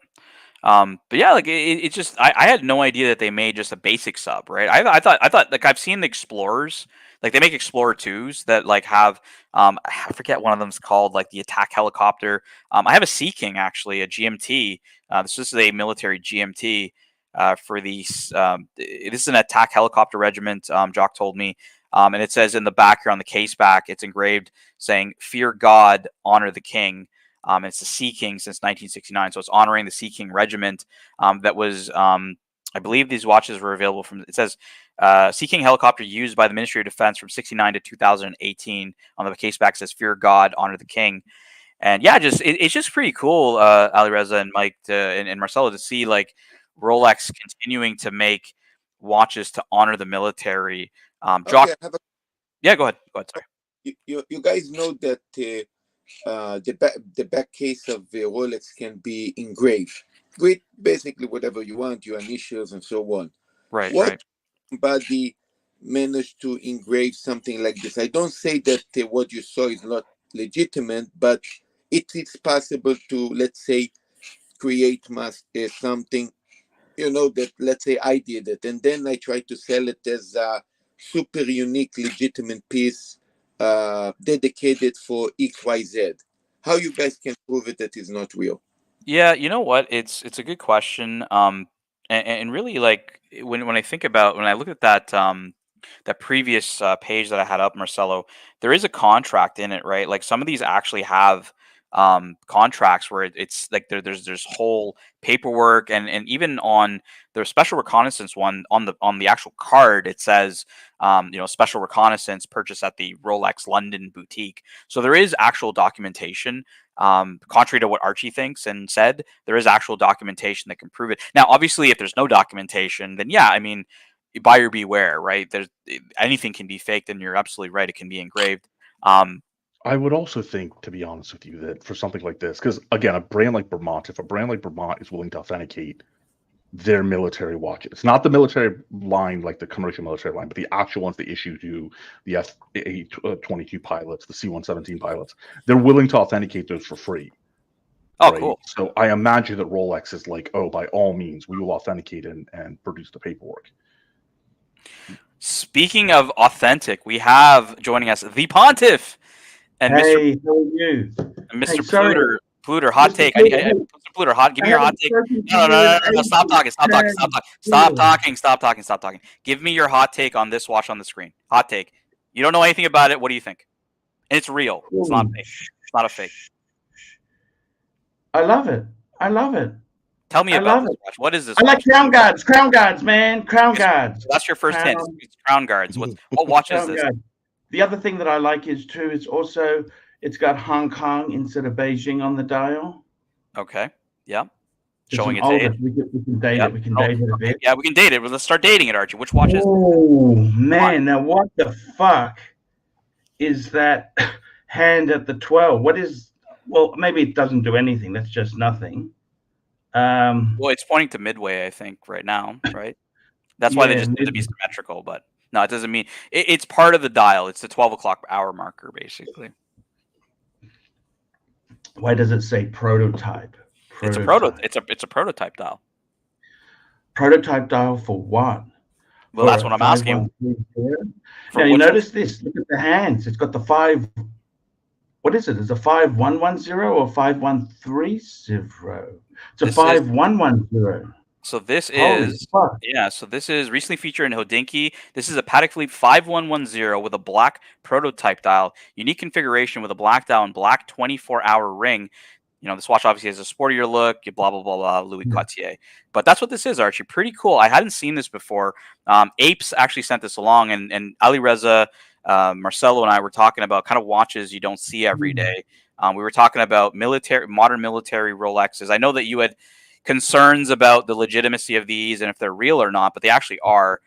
But yeah, like it just I had no idea that they made just a basic sub, right? I thought like I've seen the Explorers, like they make Explorer 2s that like have I forget one of them's called like the attack helicopter. I have a Sea King actually, a GMT. This is a military GMT for these. This is an attack helicopter regiment. Jock told me, and it says in the back here on the case back, it's engraved saying "Fear God, honor the King." It's the Sea King since 1969, so it's honoring the Sea King regiment that was. I believe these watches were available from. It says Sea King helicopter used by the Ministry of Defense from 69 to 2018. On the case back says "Fear God, honor the King," and yeah, it's just pretty cool, Ali Reza and Mike and Marcelo to see like Rolex continuing to make watches to honor the military. Jock, Okay, I have a, yeah, go ahead. Go ahead. Sorry. you guys know that the back case of the Rolex can be engraved with basically whatever you want, your initials and so on. Right. What Right. somebody managed to engrave something like this? I don't say that what you saw is not legitimate, but it is possible to, let's say, create something, that, let's say, I did it, and then I try to sell it as a super unique, legitimate piece dedicated for XYZ. How you guys can prove it that is not real? Yeah, you know what? It's a good question. And really, like when I think about when I look at that previous page that I had up, Marcelo, there is a contract in it, right? Like some of these actually have contracts where it's like there's whole paperwork and even on their special reconnaissance one on the actual card it says special reconnaissance purchase at the Rolex London boutique. So there is actual documentation. Contrary to what Archie thinks and said, there is actual documentation that can prove it. Now, obviously, if there's no documentation, then yeah, I mean, buyer beware, right? There's anything can be faked, and you're absolutely right; it can be engraved. Um, I would also think, to be honest with you, that for something like this, because again, a brand like Vermont, if a brand like Vermont is willing to authenticate their military watches, not the military line, like the commercial military line, but the actual ones they issue to the F-22 pilots, the C-117 pilots, they're willing to authenticate those for free. oh, Right. cool. So I imagine that Rolex is like, oh, by all means, we will authenticate and produce the paperwork. Speaking of authentic, we have joining us the Pontiff and Hey, how are you? Mr. Hey, sorry. Pluter, hot Mr. take. Pluter, Mr. Pluter, hot. Give I me your hot haven't take. spoken to No, you no, no, in no, no, no. Stop ages. talking. Stop talking. Stop talking. Stop Pluter. talking. Stop talking. Stop talking. Give me your hot take on this watch on the screen. Hot take. You don't know anything about it. What do you think? And it's real. It's not fake. It's not a fake. I love it. I love it. Tell me I about love this it. watch. What is this I like watch? crown guards, man. Crown guards. That's your first hint. Crown- It's crown guards. What watch is Crown this? guards. The other thing that I like is too, it's got Hong Kong instead of Beijing on the dial. Okay. Yeah. It's Showing an its older. age. We can date Yep. it. We can date it a Okay. bit. Yeah, we can date it. Well, let's start dating it, Archie. Which watch is it? Oh man! Now what the fuck is that hand at the 12? What is? Well, maybe it doesn't do anything. That's just nothing. Well, it's pointing to midway, I think, right now, right? That's why they Yeah, just need to be symmetrical, but no, it doesn't mean it's part of the dial. It's the 12 o'clock hour marker, basically. Why does it say prototype? It's a prototype dial. Prototype dial for what? Well, that's what I'm asking. Now you notice this. Look at the hands. It's got the 5. What is it? Is it a 5110 or 5130? It's a 5110. So this Holy is fuck. So this is recently featured in Hodinkee. This is a Patek Philippe 5110 with a black prototype dial, unique configuration with a black dial and black 24-hour ring. You know, this watch obviously has a sportier look, blah, blah, blah, blah, Louis Cartier. But that's what this is, Archie. Pretty cool. I hadn't seen this before. Apes actually sent this along, and Ali Reza, Marcelo, and I were talking about kind of watches you don't see every day. We were talking about modern military Rolexes. I know that you had concerns about the legitimacy of these and if they're real or not, but they actually are.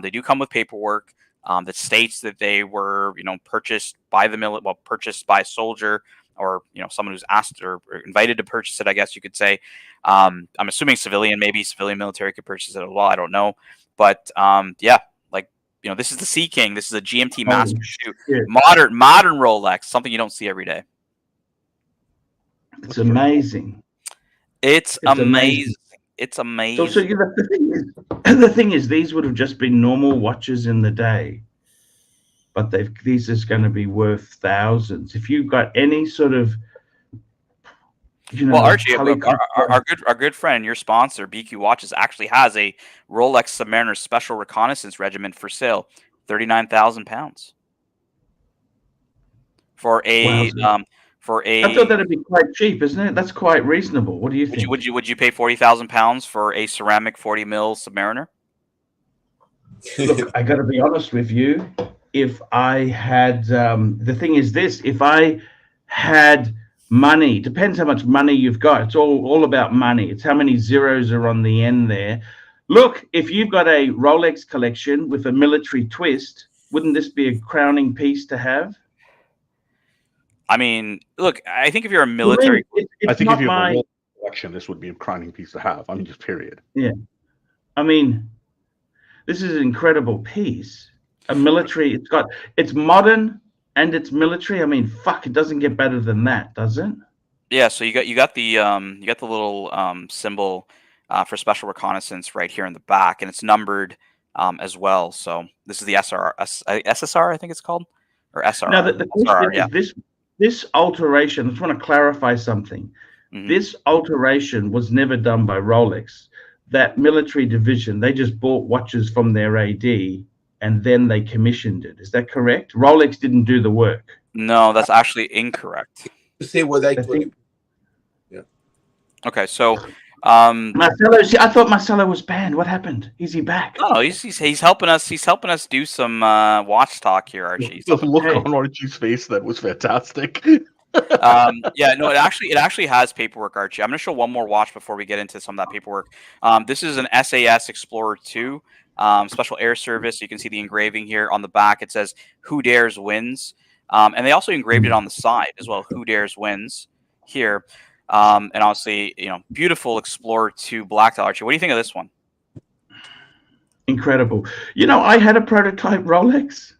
They do come with paperwork that states that they were, purchased by purchased by a soldier or someone who's asked or invited to purchase it, I guess you could say. I'm assuming civilian, maybe civilian military could purchase it as well. I don't know, but yeah, like this is the Sea King. This is a GMT Master Shoot, modern Rolex, something you don't see every day. It's amazing. It's amazing. It's amazing. So the thing is, these would have just been normal watches in the day, but these is going to be worth thousands. If you've got any sort of, well, Archie, our good friend, your sponsor, BQ Watches, actually has a Rolex Submariner Special Reconnaissance Regiment for sale, £39,000 for a I thought that'd be quite cheap, isn't it? That's quite reasonable. What do you think? Would you pay £40,000 for a ceramic 40 mil Submariner? Look, I got to be honest with you. If I had, the thing is this: if I had money, depends how much money you've got. It's all about money. It's how many zeros are on the end there. Look, if you've got a Rolex collection with a military twist, wouldn't this be a crowning piece to have? I mean, look, I think if you're a military, I think if you have a Rolex collection, this would be a crowning piece to have. I mean, just period. Yeah, I mean, this is an incredible piece. A military. It's modern and it's military. I mean, fuck, it doesn't get better than that, does it? Yeah. So you got the little symbol for special reconnaissance right here in the back, and it's numbered as well. So this is the SSR, I think it's called, or SR. Now the question is this alteration. I just want to clarify something. Mm-hmm. This alteration was never done by Rolex. That military division, they just bought watches from their AD and then they commissioned it. Is that correct? Rolex didn't do the work. No, that's actually incorrect. Say what I told you. Yeah. Okay, so Marcelo, I thought Marcelo was banned. What happened? Is he back? No, he's helping us. He's helping us do some watch talk here, Archie. The look on Archie's face, that was fantastic. Yeah, no, it actually has paperwork, Archie. I'm going to show one more watch before we get into some of that paperwork. This is an SAS Explorer 2 Special Air Service. You can see the engraving here on the back. It says "Who Dares Wins," and they also engraved it on the side as well. "Who Dares Wins" here, and obviously, beautiful Explorer 2 black dial. Archie, what do you think of this one? Incredible. I had a prototype Rolex.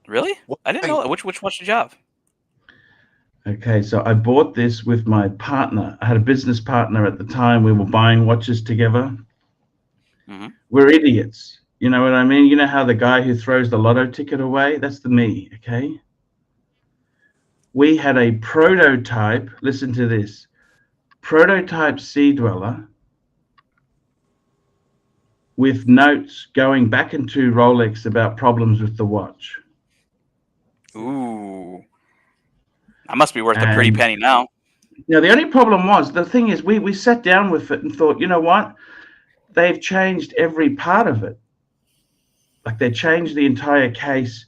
Really? I didn't know that. Which watch did you have? Okay, so I bought this with my partner. I had a business partner at the time. We were buying watches together. Mm-hmm. We're idiots. You know what I mean? You know how the guy who throws the lotto ticket away? That's me, okay? We had a prototype. Listen to this. Prototype Sea Dweller with notes going back into Rolex about problems with the watch. Ooh. That must be worth a pretty penny now. Now, the only problem was, the thing is, we sat down with it and thought, you know what? They've changed every part of it. Like, they changed the entire case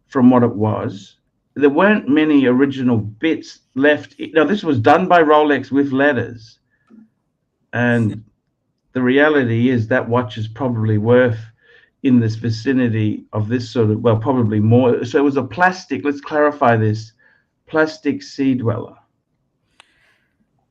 from what it was. There weren't many original bits left. This was done by Rolex with letters. And the reality is that watch is probably worth in this vicinity of this sort of, well, probably more. So it was a plastic, let's clarify this, plastic Sea Dweller.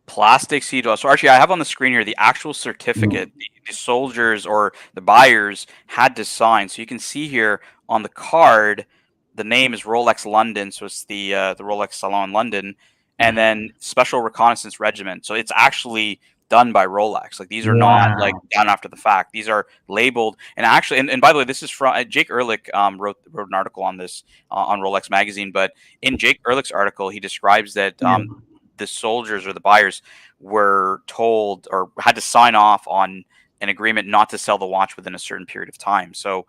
Plastic Sea Dweller. So Archie, I have on the screen here the actual certificate the soldiers or the buyers had to sign. So you can see here on the card, the name is Rolex London. So it's the Rolex Salon London, and then Special Reconnaissance Regiment. So it's actually done by Rolex. Like, these are not like done after the fact. These are labeled. And actually, and by the way, this is from Jake Ehrlich wrote an article on this on Rolex Magazine. But in Jake Ehrlich's article, he describes that the soldiers or the buyers were told or had to sign off on an agreement not to sell the watch within a certain period of time. So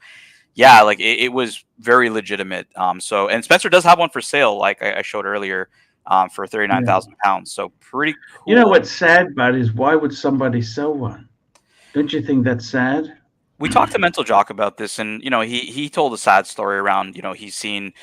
yeah, like it was very legitimate. And Spencer does have one for sale, like I showed earlier, for £39,000. So pretty cool. You know what's sad, Bud, is why would somebody sell one? Don't you think that's sad? We talked to Mental Jock about this, and he told a sad story around he's seen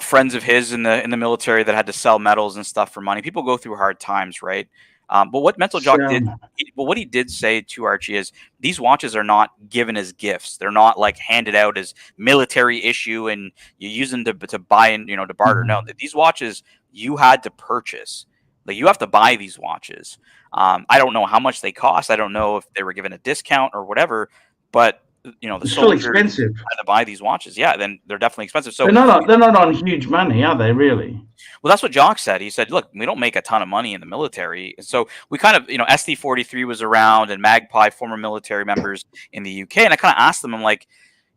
friends of his in the military that had to sell medals and stuff for money. People go through hard times, right? But what Mental Jock So, did, what he did say to Archie is these watches are not given as gifts. They're not like handed out as military issue and you use them to buy and to barter. No, these watches you had to purchase. Like you have to buy these watches. I don't know how much they cost. I don't know if they were given a discount or whatever. But the it's still soldiers expensive. had to buy these watches. Yeah, then they're definitely expensive. So They're not on huge money, are they? Really? well, that's what Jock said. He said, "Look, we don't make a ton of money in the military." So we kind of, SD43 was around and Magpie, former military members in the UK, and I kind of asked them, I'm like,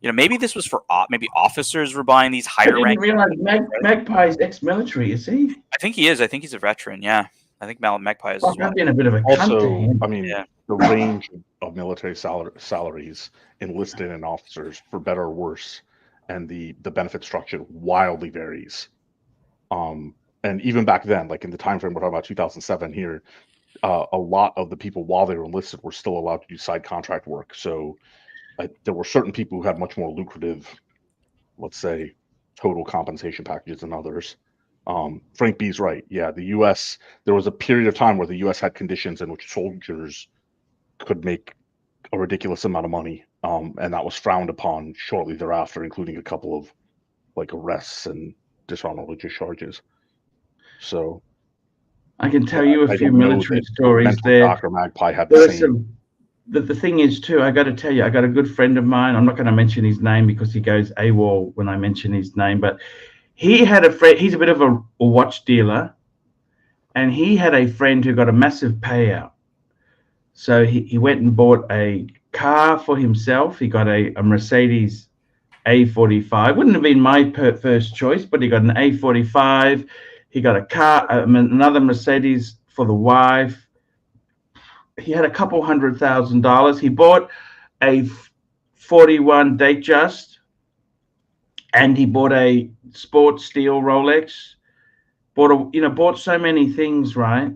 maybe this was for maybe officers were buying these I higher didn't rank. realize Magpie's ex-military. Is he? I think he is. I think he's a veteran. Yeah, I think Magpie is. Fuck, I've been a bit of a cunt to Also, him. I mean, the range of military salaries, enlisted and officers, for better or worse, and the benefit structure wildly varies. And even back then, like in the time frame we're talking about 2007 here, a lot of the people while they were enlisted were still allowed to do side contract work. So there were certain people who had much more lucrative, let's say, total compensation packages than others. Frank B's right. Yeah, the U.S. There was a period of time where the U.S. had conditions in which soldiers could make a ridiculous amount of money, and that was frowned upon shortly thereafter, including a couple of like arrests and dishonorable discharges. So I can tell you a I few don't know military that stories Mental there. Jock or Magpie had There the are same. the thing is too, I got to tell you, I got a good friend of mine. I'm not going to mention his name because he goes AWOL when I mention his name, but he had a friend. He's a bit of a watch dealer, and he had a friend who got a massive payout. So he went and bought a car for himself. He got a Mercedes A45. Wouldn't have been my first choice, but he got an A45. He got a car, another Mercedes for the wife. He had a couple $100,000. He bought a 41 Datejust, and he bought a sports steel Rolex. Bought so many things, right?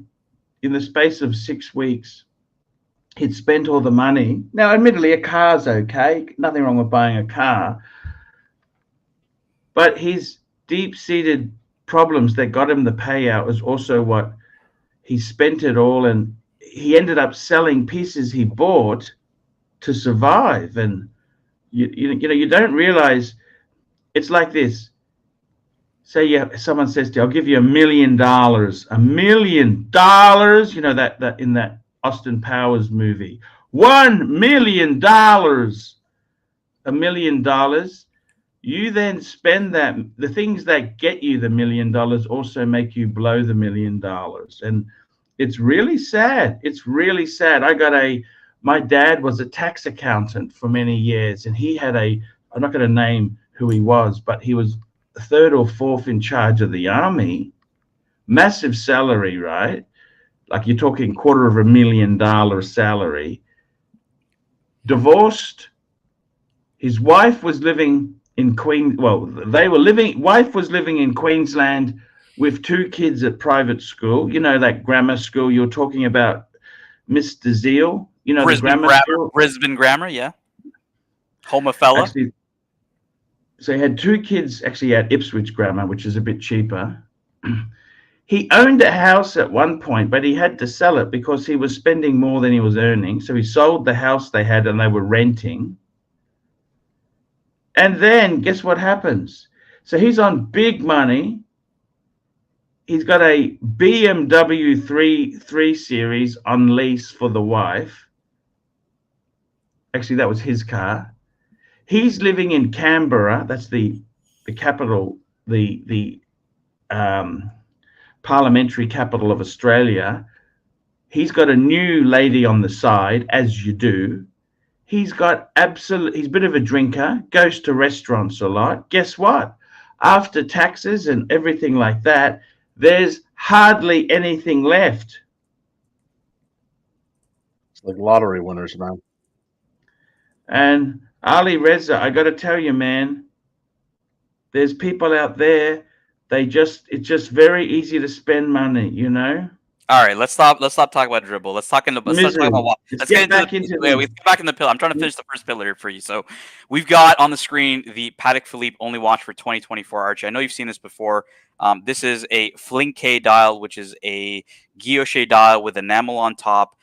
In the space of 6 weeks, he'd spent all the money. Now, admittedly, a car's okay. Nothing wrong with buying a car. But his deep-seated problems that got him the payout was also what he spent it all, and he ended up selling pieces he bought to survive. And you don't realize it's like this. Say someone says to you, "I'll give you $1 million." $1 million, that in that Austin Powers movie. $1 million. $1 million. You then spend that. The things that get you the $1 million also make you blow the $1 million. And it's really sad. It's really sad. My dad was a tax accountant for many years, and he had I'm not going to name who he was, but he was third or fourth in charge of the army. Massive salary, right? Like you're talking $250,000 salary. Divorced. His wife was living in wife was living in Queensland with 2 kids at private school. That grammar school you're talking about, Mr. Zeal. The grammar school. Brisbane Grammar, yeah. Home fella. Actually, so he had 2 kids actually at Ipswich Grammar, which is a bit cheaper. He owned a house at one point, but he had to sell it because he was spending more than he was earning. So he sold the house they had and they were renting. And then guess what happens? So he's on big money. He's got a BMW 3 Series on lease for the wife. Actually, that was his car. He's living in Canberra. That's the capital, the parliamentary capital of Australia. He's got a new lady on the side, as you do. He's a bit of a drinker, goes to restaurants a lot. Guess what? After taxes and everything like that, there's hardly anything left. It's like lottery winners, man. And Ali Reza, I got to tell you, man, there's people out there, it's just very easy to spend money, All right, let's stop talking about dribble. Let's start talking about Let's get back into we get back in the pillar. I'm trying to finish the first pillar here for you. So we've got on the screen the Patek Philippe only watch for 2024, Archie. I know you've seen this before. This is a Flinke dial, which is a guilloche dial with enamel on top.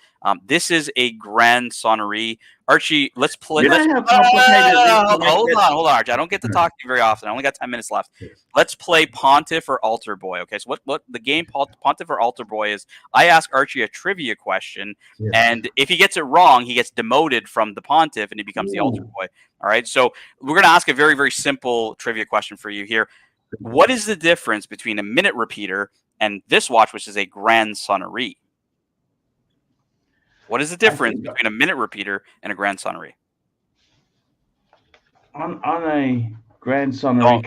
This is a Grand Sonnerie. Archie, let's play. You know how complicated it is to make hold that- on, Archie. I don't get to talk to you very often. I only got 10 minutes left. Let's play Pontiff or Altar Boy. Okay, so what the game Pontiff or Altar Boy is, I ask Archie a trivia question, and if he gets it wrong, he gets demoted from the Pontiff and he becomes the Altar Boy. All right, so we're going to ask a very, very simple trivia question for you here. What is the difference between a minute repeater and this watch, which is a Grand Sonnerie? What is the difference between a minute repeater and a Grand Sonnerie? On a Grand Sonnerie,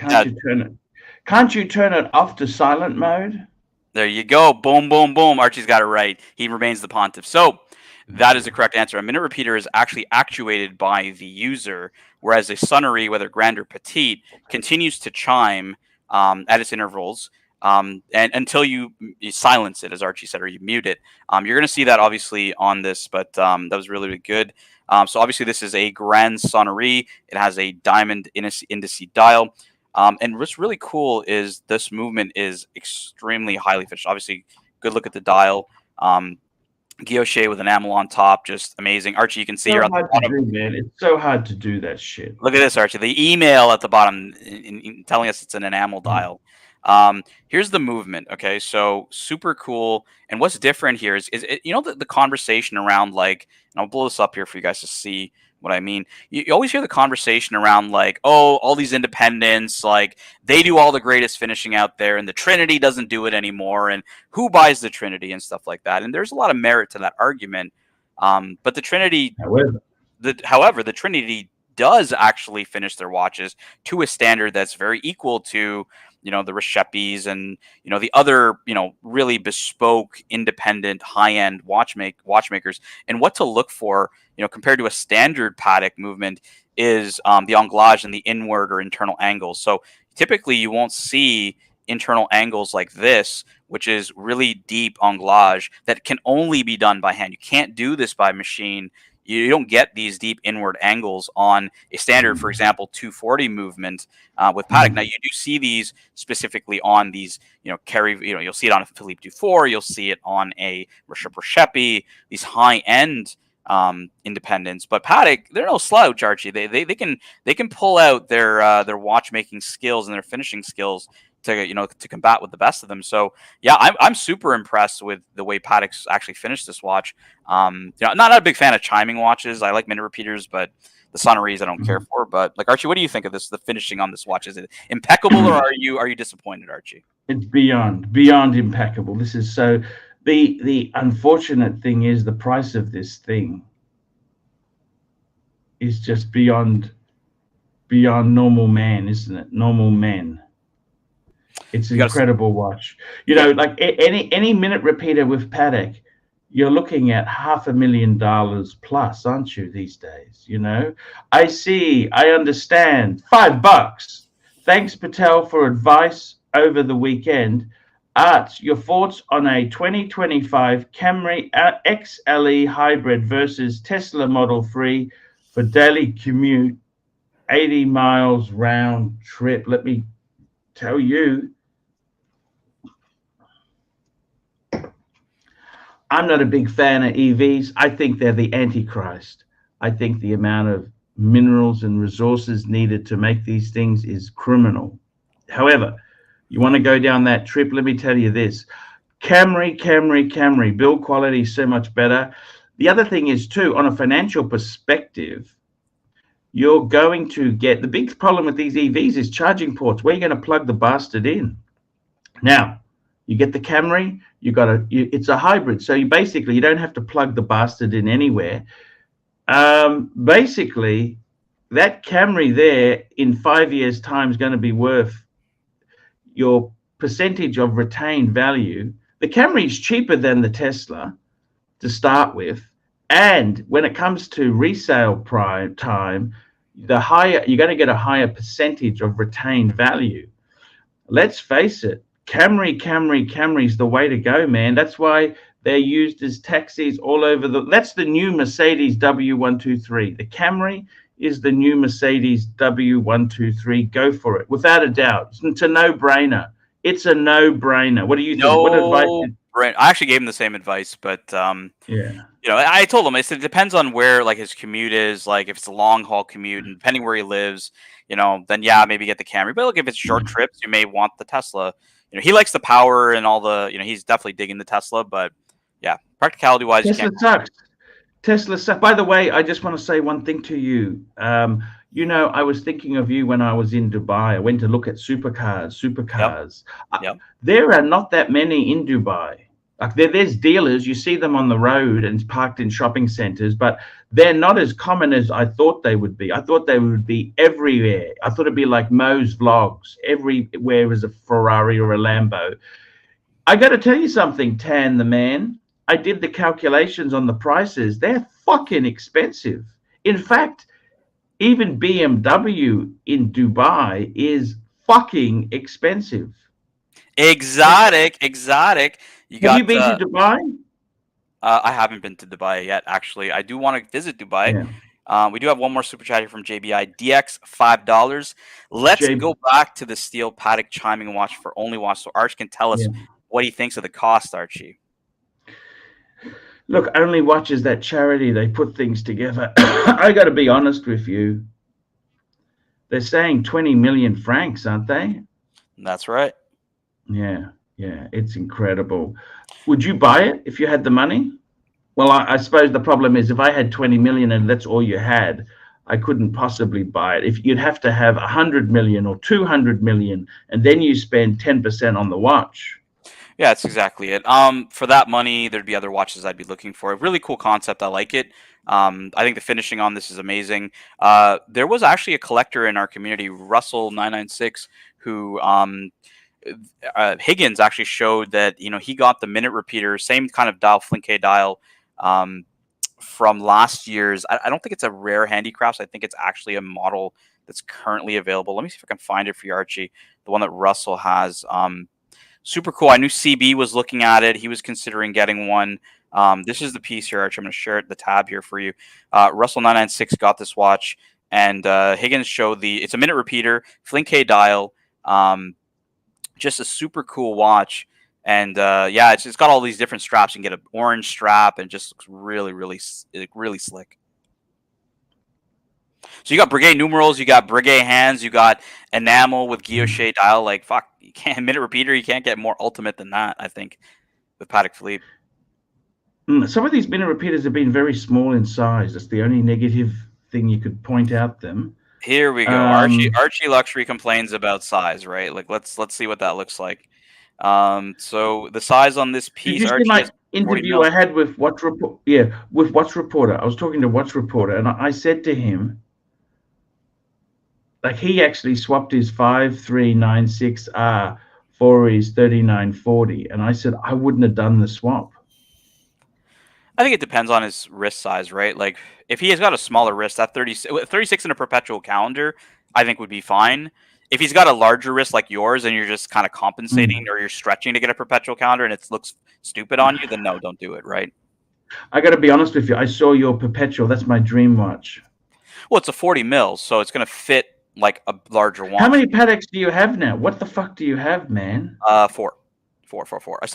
can't you turn it off to silent mode? There you go. Boom, boom, boom. Archie's got it right. He remains the Pontiff. So that is the correct answer. A minute repeater is actually actuated by the user, whereas a Sonnerie, whether grand or petite, continues to chime at its intervals. And until you silence it, as Archie said, or you mute it. You're going to see that obviously on this, but that was really, really good. So obviously this is a Grand Sonnerie. It has a diamond indice dial. And what's really cool is this movement is extremely highly finished. Obviously, good look at the dial. Guilloche with enamel on top, just amazing. Archie, you can see here at the bottom. Man. It's so hard to do that shit. Look at this, Archie. The email at the bottom telling us it's an enamel dial. Here's the movement. Okay, so super cool. And what's different here is you know the conversation around, like, and I'll blow this up here for you guys to see what I mean. You always hear the conversation around, like, oh, all these independents, like, they do all the greatest finishing out there, and the Trinity doesn't do it anymore, and who buys the Trinity and stuff like that. And there's a lot of merit to that argument. But the Trinity, however, the Trinity does actually finish their watches to a standard that's very equal to, you know, the Reshepis and, you know, the other, you know, really bespoke, independent, high-end watchmakers. And what to look for, you know, compared to a standard Patek movement is the anglage and the inward or internal angles. So typically you won't see internal angles like this, which is really deep anglage that can only be done by hand. You can't do this by machine. You don't get these deep inward angles on a standard, for example, 240 movement with Patek. Now, you do see these specifically on these, you know, you'll see it on a Philippe Dufour, you'll see it on a Reshepi, these high-end independents. But Patek, they're no slouch, Archie. They can pull out their watchmaking skills and their finishing skills to combat with the best of them. So yeah, I'm super impressed with the way Patek's actually finished this watch. Not a big fan of chiming watches. I like minute repeaters, but the Sonneries I don't care for. But like, Archie, what do you think of this? The finishing on this watch, is it impeccable, or are you disappointed, Archie? It's beyond impeccable. This is so. The unfortunate thing is the price of this thing is just beyond normal man, isn't it? Normal men. It's an incredible watch. You know, like any minute repeater with Patek, you're looking at $500,000 plus, aren't you, these days? You know, I see, I understand. $5. Thanks, Patel, for advice over the weekend. Art, your thoughts on a 2025 Camry XLE hybrid versus Tesla Model 3 for daily commute, 80 miles round trip. Let me tell you, I'm not a big fan of EVs. I think they're the Antichrist. I think the amount of minerals and resources needed to make these things is criminal. However, you want to go down that trip, let me tell you this. Camry, build quality is so much better. The other thing is, too, on a financial perspective, you're going to get, the big problem with these EVs is charging ports. Where are you going to plug the bastard in? Now, you get the Camry, it's a hybrid. So you don't have to plug the bastard in anywhere. Basically, that Camry there in 5 years' time is going to be worth your percentage of retained value. The Camry is cheaper than the Tesla to start with. And when it comes to resale time, you're going to get a higher percentage of retained value. Let's face it, Camry's the way to go, man. That's why they're used as taxis all over that's the new Mercedes W123. The Camry is the new Mercedes W123. Go for it, without a doubt. It's a no-brainer. It's a no-brainer. What do you think? What advice? I actually gave him the same advice, but Yeah. I told him, I said, it depends on where like his commute is. Like if it's a long haul commute and depending where he lives, then yeah, maybe get the Camry. But look, if it's short trips, you may want the Tesla. He likes the power and all the, he's definitely digging the Tesla, but yeah, practicality wise, Tesla sucks. Tesla sucks. By the way, I just want to say one thing to you. I was thinking of you when I was in Dubai. I went to look at supercars. Yep. There are not that many in Dubai. Like there's dealers, you see them on the road and parked in shopping centers, but they're not as common as I thought they would be. I thought they would be everywhere. I thought it'd be like Mo's Vlogs. Everywhere is a Ferrari or a Lambo. I got to tell you something, Tan the man. I did the calculations on the prices. They're fucking expensive. In fact, even BMW in Dubai is fucking expensive. Exotic. Have you been to Dubai? I haven't been to Dubai yet, actually. I do want to visit Dubai. Yeah. We do have one more super chat here from JBI. DX, $5. Let's go back to the steel Patek chiming watch for only watch so Arch can tell us what he thinks of the cost, Archie. Look, Only Watch is that charity. They put things together. I got to be honest with you. They're saying 20 million francs, aren't they? That's right. Yeah, it's incredible. Would you buy it if you had the money? Well, I suppose the problem is if I had 20 million and that's all you had, I couldn't possibly buy it. If you'd have to have 100 million or 200 million, and then you spend 10% on the watch. Yeah, that's exactly it. For that money, there'd be other watches I'd be looking for. A really cool concept. I like it. I think the finishing on this is amazing. There was actually a collector in our community, Russell996, who Higgins actually showed that he got the minute repeater, same kind of dial, Flinke dial, from last year's. I don't think it's a rare handicrafts. I think it's actually a model that's currently available. Let me see if I can find it for you, Archie. The one that Russell has. Super cool. I knew CB was looking at it. He was considering getting one. This is the piece here, Archie. I'm going to share the tab here for you. Russell996 got this watch, and Higgins showed it's a minute repeater, Flinke dial. Just a super cool watch. And it's got all these different straps. You can get an orange strap, and it just looks really, really, really slick. So you got Breguet numerals, you got Breguet hands, you got enamel with guilloche dial. Like, fuck, you can't minute repeater. You can't get more ultimate than that, I think, with Patek Philippe. Some of these minute repeaters have been very small in size. That's the only negative thing you could point out them. Here we go. Archieluxury complains about size, right? Like, let's see what that looks like. So the size on this piece. Did you see my interview I had with Watch Report? Yeah, with Watch Reporter. I was talking to Watch Reporter, and I said to him, like, he actually swapped his 5396R for his 3940, and I said I wouldn't have done the swap. I think it depends on his wrist size, right? Like, if he has got a smaller wrist, that 36 in a perpetual calendar, I think would be fine. If he's got a larger wrist like yours and you're just kind of compensating or you're stretching to get a perpetual calendar and it looks stupid on you, then no, don't do it, right? I got to be honest with you. I saw your perpetual. That's my dream watch. Well, it's a 40 mils, so it's going to fit like a larger watch. How many Pateks do you have now? What the fuck do you have, man? 4. I still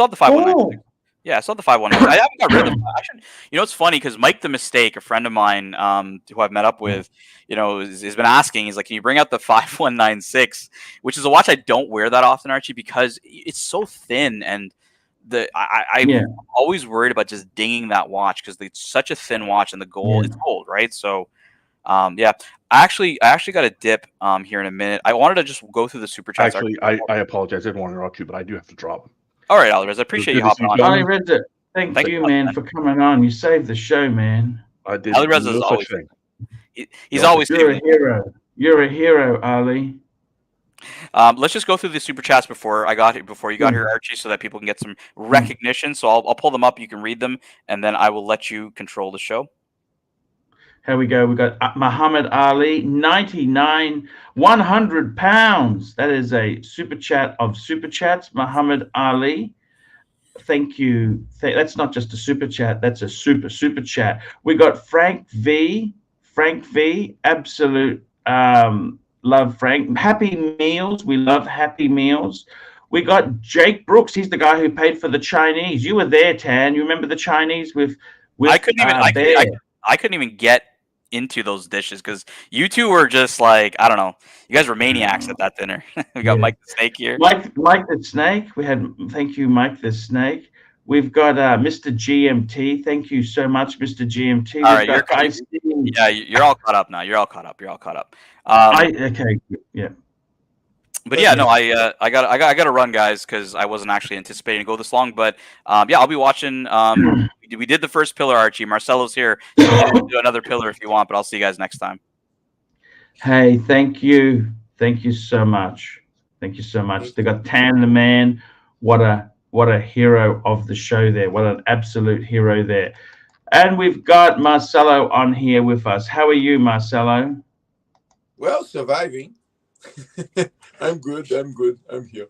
have the 5196. Yeah, I still have the 5196. I haven't got rid of them. Actually, it's funny because Mike the Mistake, a friend of mine who I've met up with, has been asking. He's like, "Can you bring out the 5196?" Which is a watch I don't wear that often, Archie, because it's so thin, and I'm always worried about just dinging that watch because it's such a thin watch, and the gold it's gold, right? So, I actually got a dip here in a minute. I wanted to just go through the super chats. Actually, I apologize. I didn't want to interrupt you, but I do have to drop. All right, Alvarez, I appreciate you hopping on. Alvarez, thank you, man, for coming on. You saved the show, man. I did. Alvarez is always he's always you're a hero. You're a hero, Ali. Let's just go through the super chats before you got here, Archie, so that people can get some recognition. So I'll pull them up. You can read them, and then I will let you control the show. Here we go. We got Muhammad Ali, 99, 100 pounds. That is a super chat of super chats. Muhammad Ali. Thank you. That's not just a super chat. That's a super chat. We got Frank V. Absolute love Frank. Happy Meals. We love Happy Meals. We got Jake Brooks. He's the guy who paid for the Chinese. You were there, Tan. You remember the Chinese with I couldn't even. Bear? I couldn't even get into those dishes because you two were just like, I don't know. You guys were maniacs at that dinner. We got Mike the Snake here. Mike the Snake. We had, thank you, Mike the Snake. We've got Mr. GMT. Thank you so much, Mr. GMT. All right, you're all caught up now. You're all caught up. Okay, yeah. But yeah, no, I got to run, guys, because I wasn't actually anticipating to go this long. But yeah, I'll be watching. We did the first pillar, Archie. Marcelo's here. So you can do another pillar if you want, but I'll see you guys next time. Hey, thank you so much. Thank you so much. They got Tan the Man. What a hero of the show there. What an absolute hero there. And we've got Marcelo on here with us. How are you, Marcelo? Well, surviving. I'm good. I'm here.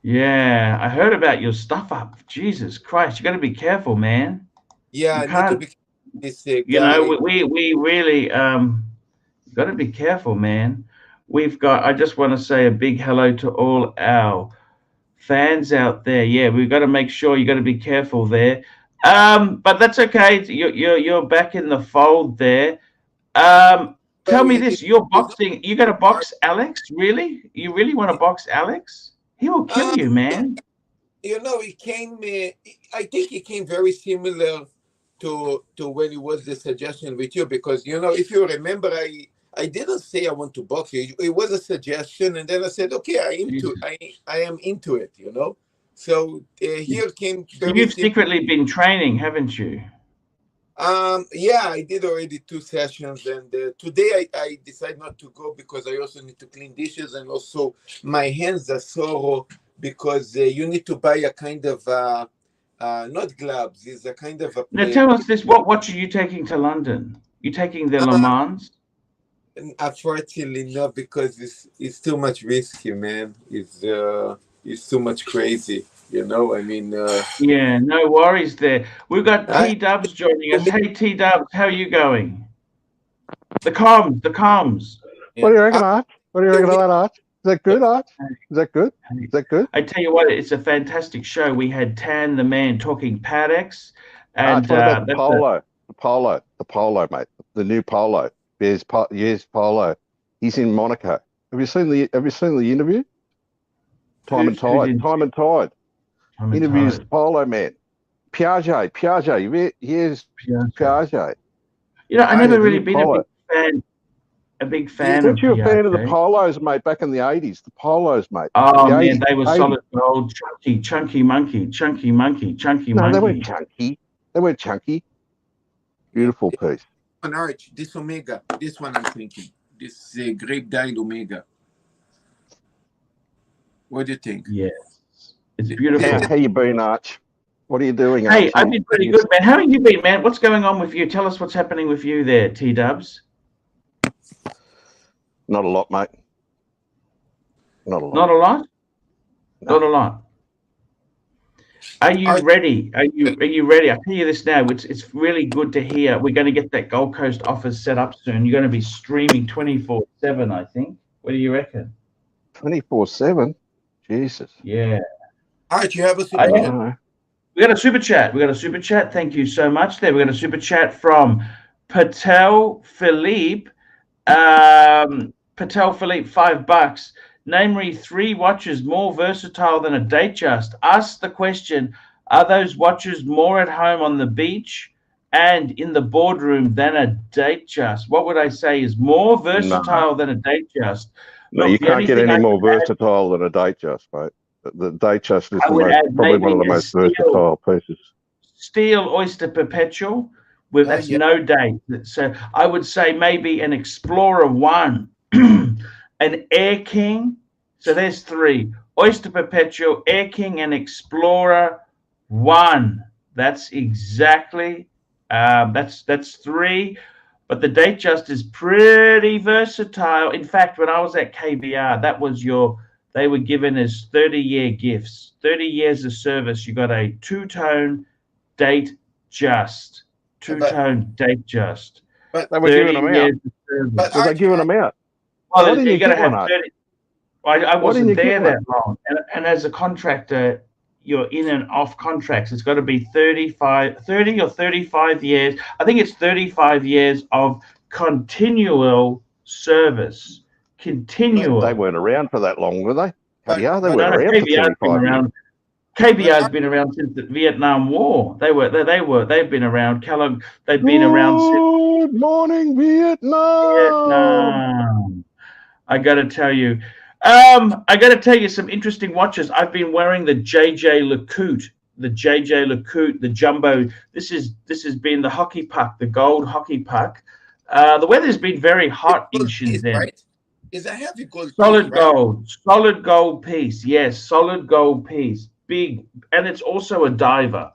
Yeah, I heard about your stuff up. Jesus Christ, you got to be careful, man. Yeah, you I need to be this guy. You know, we really got to be careful, man. I just want to say a big hello to all our fans out there. Yeah, we've got to make sure you got to be careful there. But that's okay. You're back in the fold there. Tell me this: you're boxing. You got to box Alex? Really? You really want to box Alex? He will kill you, man. You know, it came. I think it came very similar to when it was the suggestion with you, because you know, if you remember, I didn't say I want to box you. It was a suggestion, and then I said, okay, I am into it. You know, so here came. You've secretly been training, haven't you? Yeah, I did already 2 sessions, and today I decided not to go because I also need to clean dishes, and also my hands are sore because you need to buy a kind of not gloves. It's a kind of a. Now tell us this: what are you taking to London? You taking the Le Mans? Unfortunately, not, because it's too much risky, man. It's too much crazy. You know, I mean. Yeah, no worries there. We've got T-Dubs joining us. Hey, T-Dubs, how are you going? The comms. What do you reckon, Arch? What do you reckon of that, Arch? Is that good, Arch? Is that good? Is that good? I tell you what, it's a fantastic show. We had Tan the Man talking Paddocks. And the Polo, mate. The new Polo. Yes, Polo. He's in Monaco. Have you seen the interview? Time and Tide. Interviews Polo man. Piaget. Here's Piaget. You know, I never really been a big fan of Piaget. You a fan of the Polos, mate, back in the 80s. The Polos, mate. Oh, man, they were solid gold. Chunky monkey. No, they weren't chunky. They weren't chunky. Beautiful piece. An Arch, this Omega. This one I'm thinking. This grape dyed Omega. What do you think? Yes. It's beautiful. How you been, Arch? What are you doing, Arch? Hey, I've been pretty good, man. How have you been, man? What's going on with you? Tell us what's happening with you there, T-Dubs. Not a lot, mate. Not a lot. Not a lot? No. Not a lot. Are you ready? Are you ready? I'll tell you this now. It's really good to hear. We're going to get that Gold Coast office set up soon. You're going to be streaming 24/7, I think. What do you reckon? 24/7? Jesus. Yeah. Arch, you have a super chat? We got a super chat. Thank you so much there. We got a super chat from Patel Philippe. Patel Philippe, $5. Name me 3 watches more versatile than a Datejust. Ask the question, are those watches more at home on the beach and in the boardroom than a Datejust? What would I say is more versatile than a Datejust? No, you can't get any more versatile than a Datejust, mate. The Datejust is probably one of the most versatile pieces. Steel Oyster Perpetual with that's no date. So I would say maybe an Explorer 1, an Air King. So there's 3: Oyster Perpetual, Air King, and Explorer 1. That's exactly that's 3. But the Datejust is pretty versatile. In fact, when I was at KBR, they were given as 30-year gifts, 30 years of service. You got a two-tone Datejust, two-tone Datejust. But They were giving them out. But Were they giving them out? Well, Why didn't you you got to get have one, Art? 30. I Why didn't you wasn't there get that long, and as a contractor, you're in and off contracts. It's got to be 30 or 35 years. I think it's 35 years of continual service. Continual. They weren't around for that long, were they? But- Yeah, they but- weren't around for KBR's been 35 years. around. KBR's been around since the Vietnam War. They've been around. Kellogg, they've been around since Good morning, Vietnam. Vietnam. I got to tell you, some interesting watches. I've been wearing the JJ LeCoultre, the jumbo. This has been the hockey puck, the gold hockey puck. The weather's been very hot in Shenzhen. Right? Is a heavy gold. Solid piece, right? solid gold piece. Yes, solid gold piece. Big, and it's also a diver.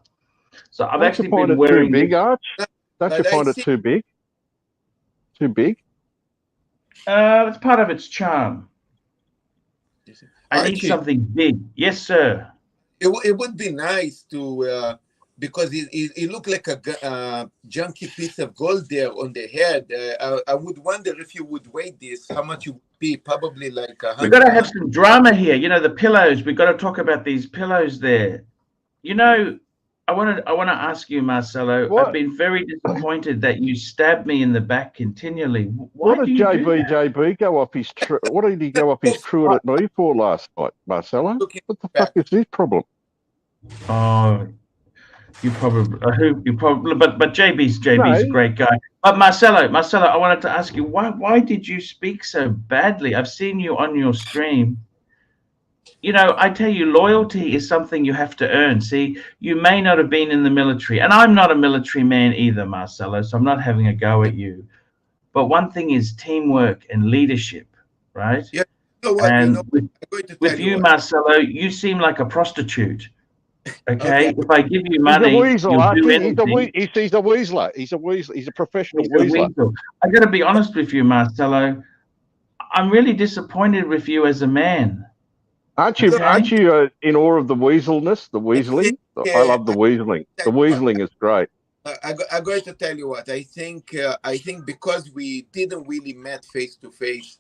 So I've actually been wearing. Too big, Arch? Don't you But I find it see- too big? Too big? It's part of its charm. I need Archie, something big. Yes, sir. it would be nice to because it looked like a junky piece of gold there on the head. I would wonder if you would weigh this, how much it would be. Probably like We've got to have some drama here. You know, the pillows. We've got to talk about these pillows there. You know, I want to ask you, Marcelo. What? I've been very disappointed that you stabbed me in the back continually. Why What do did you do that? JB go off his what did he go off his cruet at me for last night, Marcelo? Looking What the fuck is his problem? Oh, you probably, but JB's a No. great guy. But Marcelo, I wanted to ask you, why did you speak so badly? I've seen you on your stream. You know, I tell you, loyalty is something you have to earn. See, you may not have been in the military, and I'm not a military man either, Marcelo, so I'm not having a go at you. But one thing is teamwork and leadership, right? Yeah. You know what, And I'm going to with tell you, what. Marcelo, you seem like a prostitute. Okay, Okay. if I give you He's money, a weasel, you'll do Archie. He's a anything. he's a weaseler. He's a weasel. He's a professional He's a weaseler. weasel. I got to be honest with you, Marcelo. I'm really disappointed with you as a man. Aren't you? Okay. Aren't you in awe of the weaselness, the weaseling? Yeah. I love the weaseling. The weaseling is great. I'm going to tell you what I think. I think because we didn't really met face to face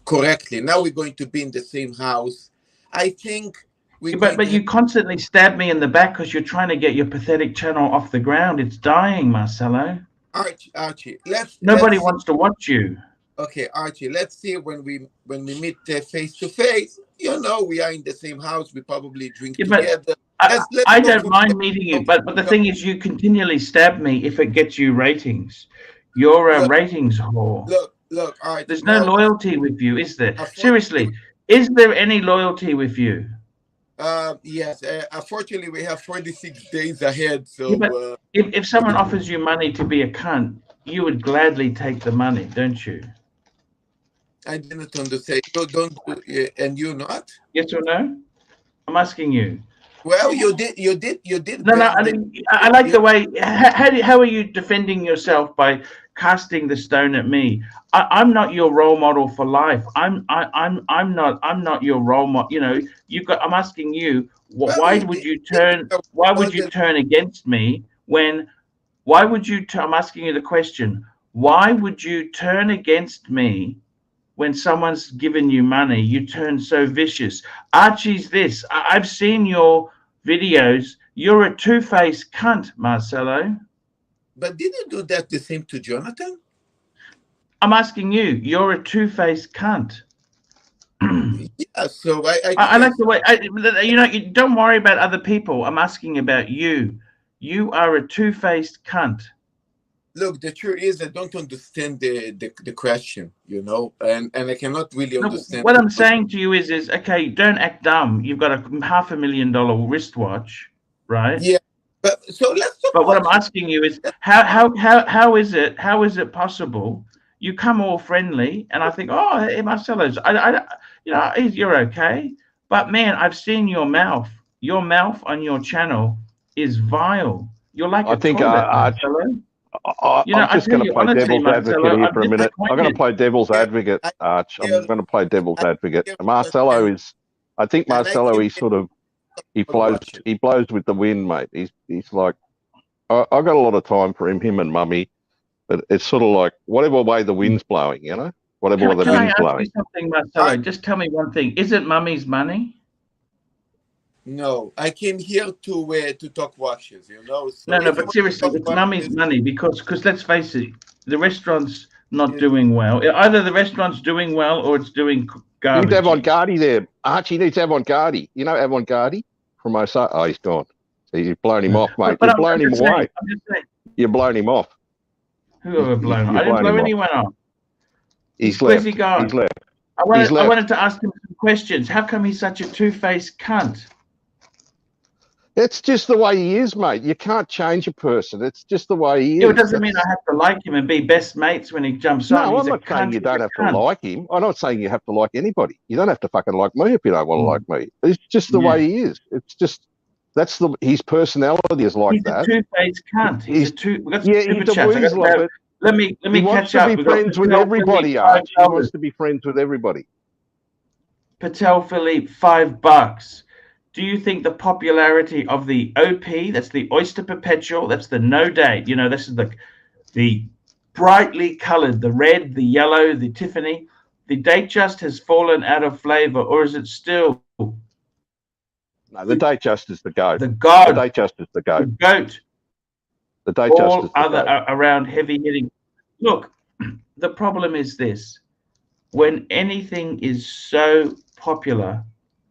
correctly. Now we're going to be in the same house. I think we. But you constantly stab me in the back because you're trying to get your pathetic channel off the ground. It's dying, Marcelo. Archie, Nobody let's wants to watch you. okay, Archie. Let's see when we meet face to face. You know, we are in the same house. We probably drink Yeah, but together. I Let's don't go mind for- meeting you, but the thing is, you continually stab me if it gets you ratings. You're a Look, ratings whore. Look, Archie. There's no now, loyalty with you, is there? Unfortunately- Seriously, is there any loyalty with you? Yes. Unfortunately, we have 46 days ahead. So Yeah, but if someone offers you money to be a cunt, you would gladly take the money, don't you? I didn't understand. Don't and you not? Yes or no? I'm asking you. Well, you did. No, I like the way. How are you defending yourself by casting the stone at me? I'm not your role model for life. I'm not your role model. You know, I'm asking you. Why would you turn? Why would you turn against me when? Why would you? I'm asking you the question. Why would you turn against me when someone's given you money? You turn so vicious. Archie's this. I've seen your videos. You're a two-faced cunt, Marcelo. But did you do that the same to Jonathan? I'm asking you. You're a two-faced cunt. Yeah. So I like the way. You don't worry about other people. I'm asking about you. You are a two-faced cunt. Look, the truth is I don't understand the question, you know, and I cannot really understand. What I'm saying to you is okay, don't act dumb. You've got a $500,000 wristwatch, right? Yeah, but so let's talk. But what I'm asking you is how is it possible you come all friendly and I think, oh, hey, Marcelo's, you're okay, but man, I've seen your mouth. Your mouth on your channel is vile. You're like I a think toilet, Arch, Marcelo. I'm just going to play devil's advocate here for a minute. I'm going to play devil's advocate, Arch. I'm going to play devil's advocate. Marcelo is, I think Marcelo, he blows with the wind, mate. He's like, I got a lot of time for him and Mummy, but it's sort of like whatever way the wind's blowing, you know, whatever way the wind's blowing. Can I ask you something, Marcelo? Just tell me one thing. Is it Mummy's money? No, I came here to talk washes, you know. So no, but seriously, it's Mummy's money because let's face it, the restaurant's not doing well. Either the restaurant's doing well or it's doing garbage. You need Avant-Garde there. Archie needs Avant-Garde. You know Avant-Garde from Osaka? Oh, he's gone. So you've blown him off, mate. You've blown him away. You've blown him off. Who have I blown off? I didn't blow anyone off. He's left. Where's he gone? He's left. I wanted to ask him some questions. How come he's such a two-faced cunt? It's just the way he is, mate. You can't change a person. It's just the way he is. Yeah, it doesn't mean I have to like him and be best mates when he jumps on. No, I'm not saying you don't have to like him. I'm not saying you have to like anybody. You don't have to fucking like me if you don't want to like me. It's just the way he is. It's just his personality is like that. He's a two-faced cunt. He's a two. Let me he catch up. He wants to be friends with everybody, Arch. He wants to be friends with everybody. Patel Philippe, $5. Do you think the popularity of the OP, that's the Oyster Perpetual, that's the no date, you know, this is the brightly colored, the red, the yellow, the Tiffany, the date just has fallen out of flavor, or is it still? No, the date just is the goat. The goat. The date just is the goat. The goat. The date just is the other goat. Around heavy hitting. Look, the problem is this. When anything is so popular,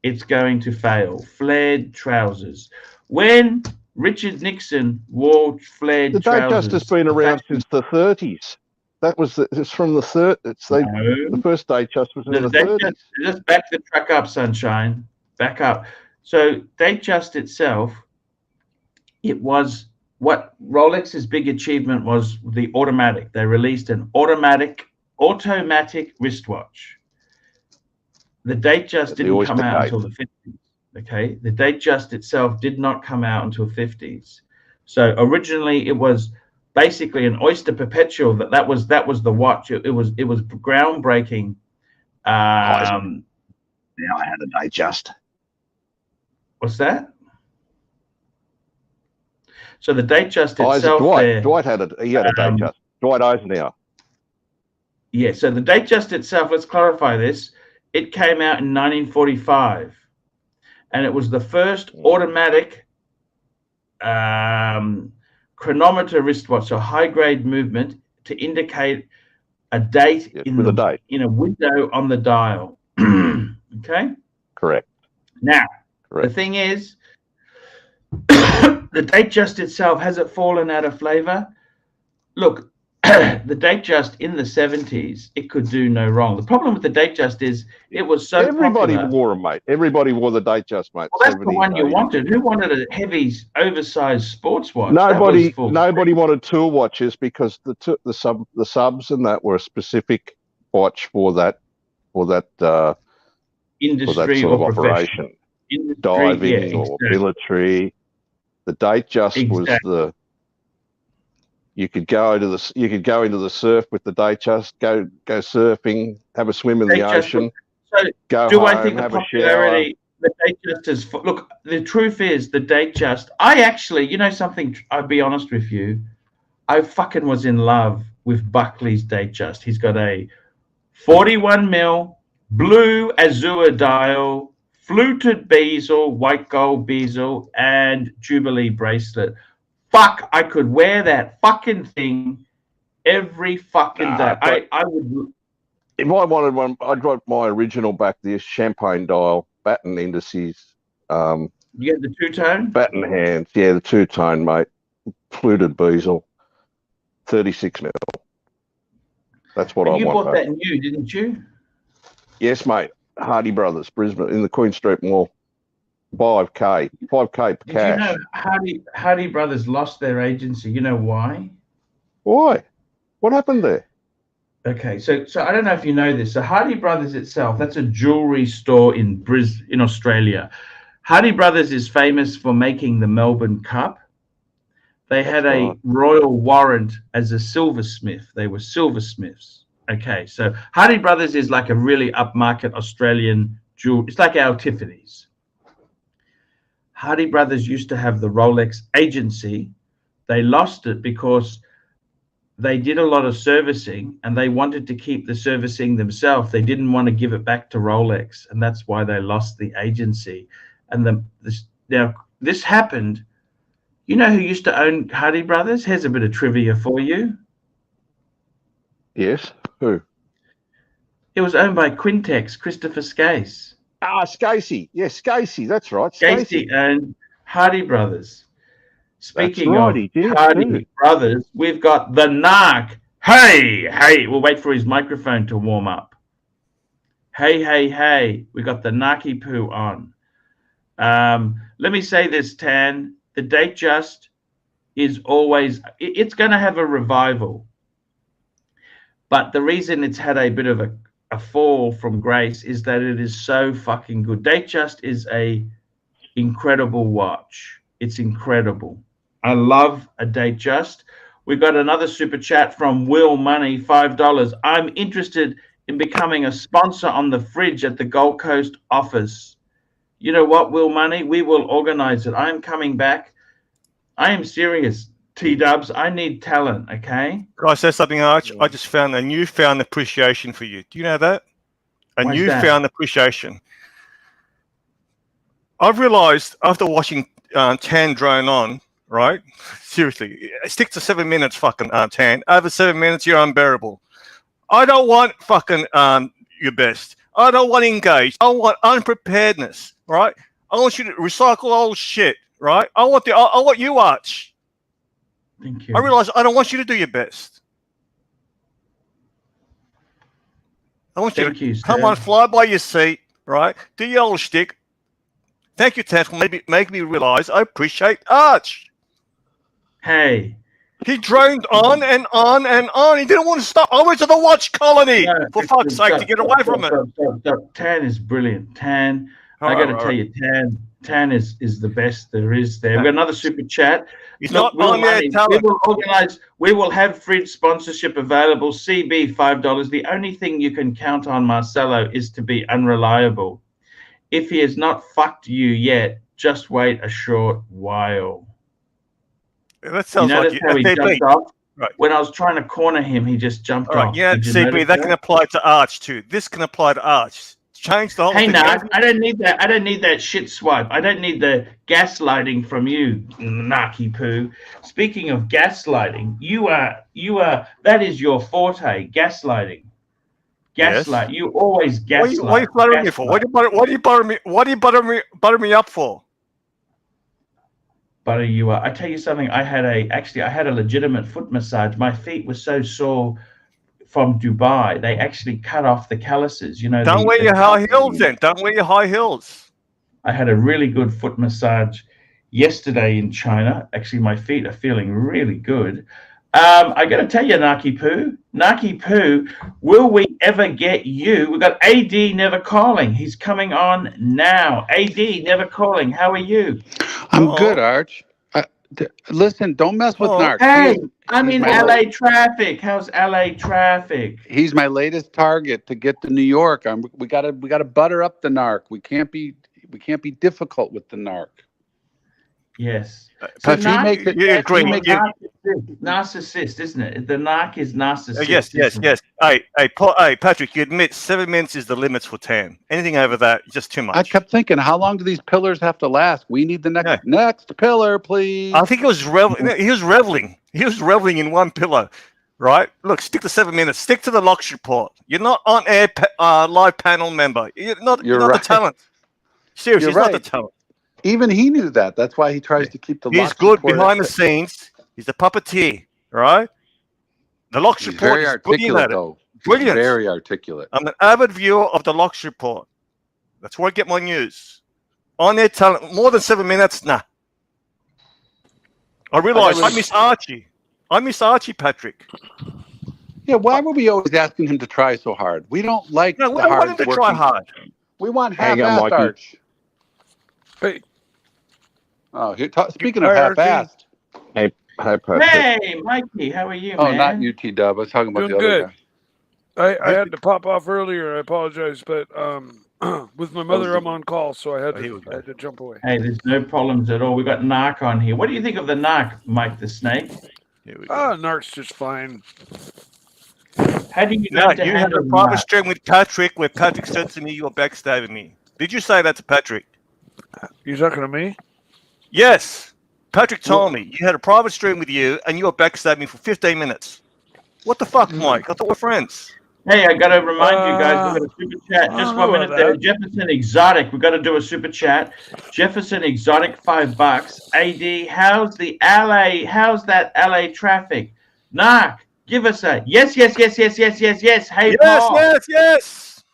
it's going to fail. Flared trousers. When Richard Nixon wore flared trousers, the date just has been around since the 30s. That was it's from the third. The first date just was in the 30s. Just back the truck up, sunshine. Back up. So date just itself, it was what Rolex's big achievement was. The automatic. They released an automatic wristwatch. The date just didn't come out until the 50s. Okay, the date just itself did not come out until 50s. So originally it was basically an Oyster Perpetual. That was the watch. It was groundbreaking. Now I had a date just. What's that? So the date just itself. Dwight had a date just. Dwight Eisenhower. Yeah. So the date just itself. Let's clarify this. It came out in 1945, and it was the first automatic chronometer wristwatch, so high-grade movement to indicate a date in a window on the dial. Okay? Correct. Now, the thing is, the date just itself, has it fallen out of flavor? Look, the date just in the 70s, it could do no wrong. The problem with the date just is it was so everybody popular. wore them, mate. Everybody wore the date just, mate. Well, that's 70s, the one you wanted. Who wanted a heavy, oversized sports watch? Nobody wanted tour watches because the subs and that were a specific watch for that industry for that sort of operation, diving or military. The date just was the. You could go into the surf with the date just, go surfing, have a swim in the ocean, go home, I think the popularity, the date just is, look, the truth is the date just, I actually, you know something, I'll be honest with you, I fucking was in love with Buckley's date just. He's got a 41 mil blue azure dial, fluted bezel, white gold bezel, and Jubilee bracelet. Fuck, I could wear that fucking thing every fucking day. I would. If I wanted one, I'd got my original back there, champagne dial, batten indices. You get the two-tone? Batten hands, yeah, the two-tone, mate. Fluted bezel, 36 mil. That's what I want. You bought mate. That new, didn't you? Yes, mate. Hardy Brothers, Brisbane, in the Queen Street Mall. 5K cash. Did you know Hardy Brothers lost their agency? You know why? Why? What happened there? Okay, so I don't know if you know this. So Hardy Brothers itself, that's a jewelry store in Australia. Hardy Brothers is famous for making the Melbourne Cup. They had a royal warrant as a silversmith. They were silversmiths. Okay, so Hardy Brothers is like a really upmarket Australian jewel. It's like our Tiffany's. Hardy Brothers used to have the Rolex agency. They lost it because they did a lot of servicing and they wanted to keep the servicing themselves. They didn't want to give it back to Rolex, and that's why they lost the agency. And this happened. You know who used to own Hardy Brothers? Here's a bit of trivia for you. Yes, who? It was owned by Quintex, Christopher Skase. Ah, Scasey. Yes, Scasey. That's right. Scasey owned Hardy Brothers. Speaking right, of he did, Hardy too. Brothers, we've got the Narc. Hey. We'll wait for his microphone to warm up. Hey. We got the Narky Poo on. Let me say this, Tan. The Date Just is always, it's going to have a revival. But the reason it's had a bit of a fall from grace is that it is so fucking good. Date Just is a incredible watch. It's incredible. I love a Date Just. We got another super chat from Will Money, $5. I'm interested in becoming a sponsor on the fridge at the Gold Coast office. You know what, Will Money? We will organize it. I'm coming back. I am serious, T-Dubs. I need talent, okay? Can I say something, Arch? I just found a newfound appreciation for you. Do you know that? A What's newfound appreciation. I've realized after watching Tan drone on, right? Seriously, stick to 7 minutes, fucking Tan. Over 7 minutes, you're unbearable. I don't want fucking your best. I don't want engaged. I want unpreparedness, right? I want you to recycle old shit, right? I want you, Arch. Thank you. I realize I don't want you to do your best. I want you to come on, fly by your seat, right? Do your old shtick. Thank you, Ted, for make me realize I appreciate Arch. Hey. He droned on and on and on. He didn't want to stop. I went to the watch colony, for fuck's sake, to get away from it. Tan is brilliant. Tan, I got to tell you, Tan is the best there is there. We've got another super chat. He's not on there. We will have fridge sponsorship available. CB, $5. The only thing you can count on Marcelo is to be unreliable. If he has not fucked you yet, just wait a short while. That sounds you notice like how he jumped off? Right. When I was trying to corner him, he just jumped off. Yeah, CB, that can apply to Arch too. This can apply to Arch. Change the whole thing. Hey, I don't need that. I don't need that shit swipe. I don't need the gaslighting from you, Narky Poo. Speaking of gaslighting, you are. That is your forte, gaslighting. Gaslight. Yes. You always gaslight. What are you flattering me for? What do you butter me up for? Butter you up. I tell you something. I had a legitimate foot massage. My feet were so sore from Dubai. They actually cut off the calluses. You know. Don't wear your high heels then. Don't wear your high heels. I had a really good foot massage yesterday in China. Actually, my feet are feeling really good. I got to tell you, Narky Poo, will we ever get you? We got AD Never Calling. He's coming on now. AD Never Calling. How are you? I'm good, Arch. Listen, don't mess with Narc. Hey, I'm in LA traffic. How's LA traffic? He's my latest target to get to New York. We gotta butter up the Narc. We can't be difficult with the Narc. Yes. So narcissist, isn't it? The Narc is narcissist. Yes. Hey, Patrick, you admit 7 minutes is the limits for Tan. Anything over that, just too much. I kept thinking, how long do these pillars have to last? We need the next pillar, please. I think he was reveling. He was reveling in one pillar, right? Look, stick to 7 minutes. Stick to the Luxury Report. You're not on air live panel member. You're not the talent. Seriously, he's not the talent. Even he knew that. That's why he tries to keep the. He's good behind the scenes. He's a puppeteer, right? The Lux Report very articulate, though. Brilliant. Very articulate. I'm an avid viewer of the Lux Report. That's where I get my news. On their talent, more than 7 minutes, nah. I realize I miss Archie. I miss Archie, Patrick. Yeah, why were we always asking him to try so hard? We don't like we don't want him to try hard. We want half-assed Arch. Hey. Oh, speaking of half-assed. Hey, Hi, Patrick. Hey, Mikey, how are you, Oh, man? not UT Dub. I was talking about Doing the other good. guy. I had to pop off earlier. I apologize, but with my mother, I'm on call, so I had to jump away. Hey, there's no problems at all. We got Narc on here. What do you think of the Narc, Mike the Snake? Narc's just fine. How do you No, learn to you had handle a private Narc? stream with Patrick where Patrick said to me, "You're backstabbing me." Did you say that to Patrick? You talking to me? Yes. Patrick told me you had a private stream with you and you were backstabbing me for 15 minutes. What the fuck, Mike? I thought we're friends. Hey, I got to remind you guys, we got a super chat. I Just don't 1 know minute about there. that. Jefferson Exotic, we got to do a super chat. Jefferson Exotic, $5. AD, how's that LA traffic? Narc, give us a yes. Hey, Paul. Yes.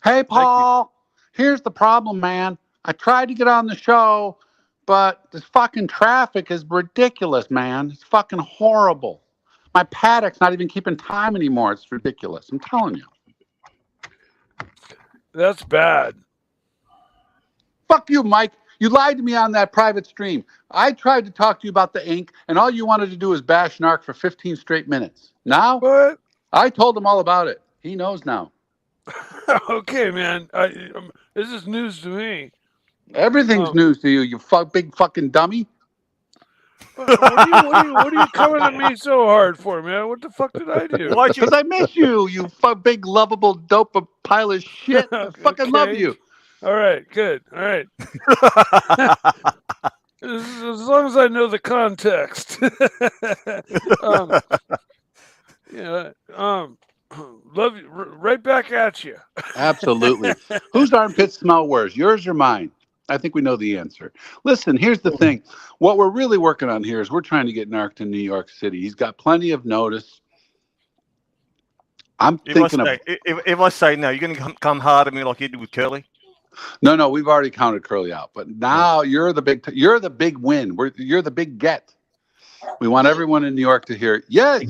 Hey, Paul. Here's the problem, man. I tried to get on the show, but this fucking traffic is ridiculous, man. It's fucking horrible. My paddock's not even keeping time anymore. It's ridiculous. I'm telling you. That's bad. Fuck you, Mike. You lied to me on that private stream. I tried to talk to you about the ink, and all you wanted to do was bash Narc for 15 straight minutes. Now, What? I told him all about it. He knows now. Okay, man. This is news to me. Everything's news to you, you big fucking dummy. What are you coming at me so hard for, man? What the fuck did I do? Because I miss you, you big lovable dope pile of shit. I fucking love you. All right, good. All right. As long as I know the context. Love you. Right back at you. Absolutely. Whose armpits smell worse, yours or mine? I think we know the answer. Listen, here's the thing. What we're really working on here is we're trying to get Narc to New York City. He's got plenty of notice. If I say no, you're going to come hard at me like you did with Curly? No, we've already counted Curly out. But now you're the big win. You're the big get. We want everyone in New York to hear, yes.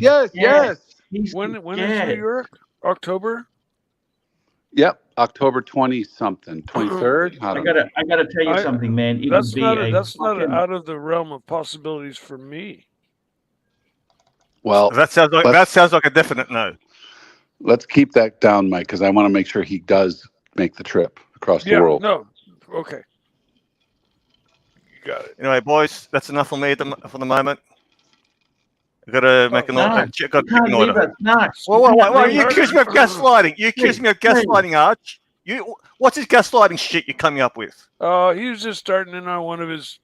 When is New York? October? Yep, October 20-something, 23rd. I gotta tell you something, man. That's not out of the realm of possibilities for me. Well, that sounds like a definite no. Let's keep that down, Mike, because I want to make sure he does make the trip across the world. No, okay, you got it. Anyway, boys, that's enough for me for the moment. I've got to make an order. Well, you accuse me of gaslighting. You accuse me of gaslighting, Arch. What's this gaslighting shit you're coming up with? He was just starting in on one of his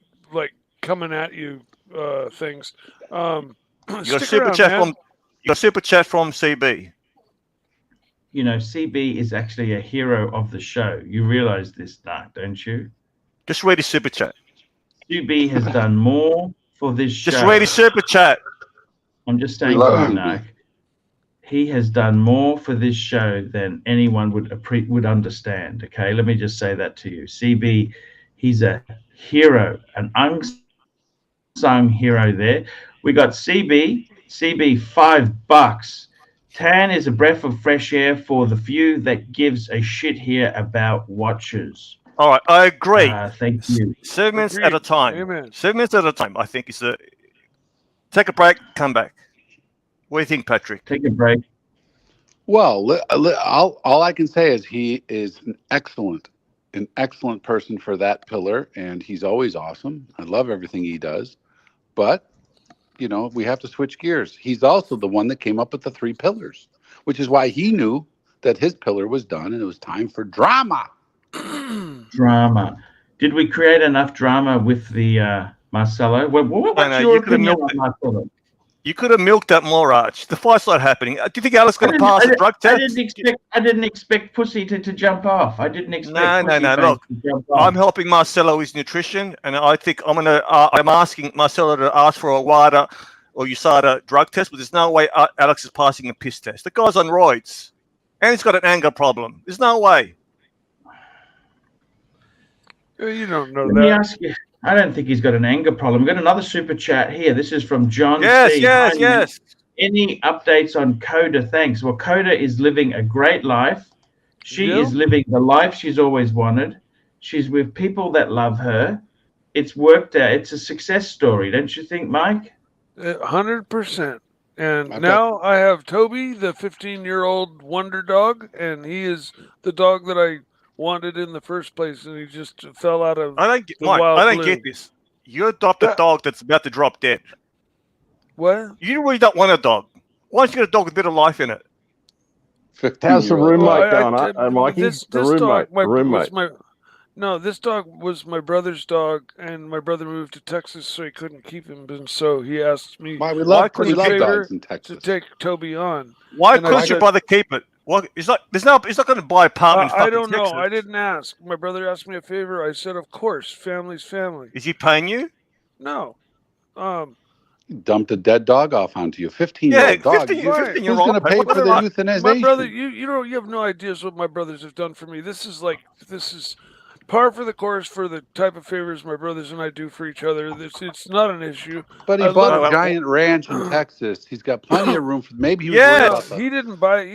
coming at you things. You got super chat from CB. You know, CB is actually a hero of the show. You realize this, Narc, don't you? Just read his super chat. CB has done more for this show. Just read his super chat. I'm just saying, Narc, he has done more for this show than anyone would understand. Okay, let me just say that to you. CB, he's a hero, an unsung hero there. We got CB $5. Tan is a breath of fresh air for the few that gives a shit here about watchers. All right, I agree. Thank you. 7 minutes at a time. Amen. 7 minutes at a time, I think, is take a break, come back. What do you think, Patrick? Take a break. Well, all I can say is he is an excellent person for that pillar, and he's always awesome. I love everything he does. But, we have to switch gears. He's also the one that came up with the 3 pillars, which is why he knew that his pillar was done and it was time for drama. Drama. Did we create enough drama with the Marcelo? What's your opinion on Marcelo? You could have milked that more, Arch. The fight's not happening. Do you think Alice is going to pass the drug test? I didn't expect Pussy to jump off. I didn't expect No. Look, to jump off. I'm helping Marcelo with his nutrition, and I think I'm asking Marcelo to ask for a WADA or USADA drug test, but there's no way Alex is passing a piss test. The guy's on roids, and he's got an anger problem. There's no way. You don't know Let me ask you. I don't think he's got an anger problem. We've got another super chat here. This is from John C. Yes. Any updates on Coda? Thanks. Well, Coda is living a great life. She is living the life she's always wanted. She's with people that love her. It's worked out. It's a success story, don't you think, Mike? 100%. And I've now I have Toby, the 15-year-old wonder dog, and he is the dog that I wanted in the first place, and he just fell out of I don't get, the Mike, wild I don't blue. get this. You adopt a dog that's about to drop dead. What? You really don't want a dog. Why don't you get a dog with a bit of life in it? How's the 15-year-old roommate dog. going, Mikey? This The roommate. dog, roommate. this dog was my brother's dog, and my brother moved to Texas, so he couldn't keep him, and so he asked me Why we love favor dogs in to Texas. take Toby on. Why And I couldn't your said- brother keep it? What? He's not going to buy an apartment in I fucking don't know. Texas. I didn't ask. My brother asked me a favor. I said, of course. Family's family. Is he paying you? No. Dumped a dead dog off onto you. 15-year-old dog. 15-year-old. Who's going to pay for the euthanization? My brother, you have no ideas what my brothers have done for me. This is par for the course for the type of favors my brothers and I do for each other. It's not an issue. But he bought a giant ranch in Texas. He's got plenty of room for. Maybe he was worried about that. He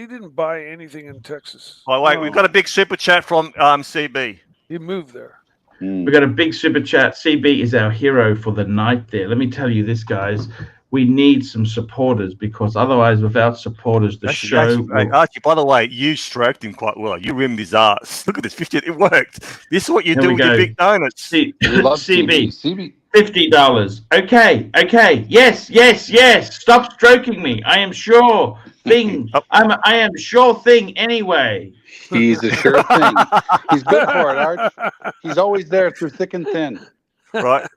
didn't buy anything in Texas. Oh wait, we've got a big super chat from CB. He moved there. We got a big super chat. CB is our hero for the night there. Let me tell you this, guys. We need some supporters because otherwise, without supporters, the show. Archie, by the way, you stroked him quite well. You rimmed his ass. Look at this, 50. It worked. This is what you do with your big donuts. CB. $50. Okay. Yes. Stop stroking me. I am sure thing. I am sure thing anyway. He's a sure thing. He's good for it, Arch. He's always there through thick and thin. Right.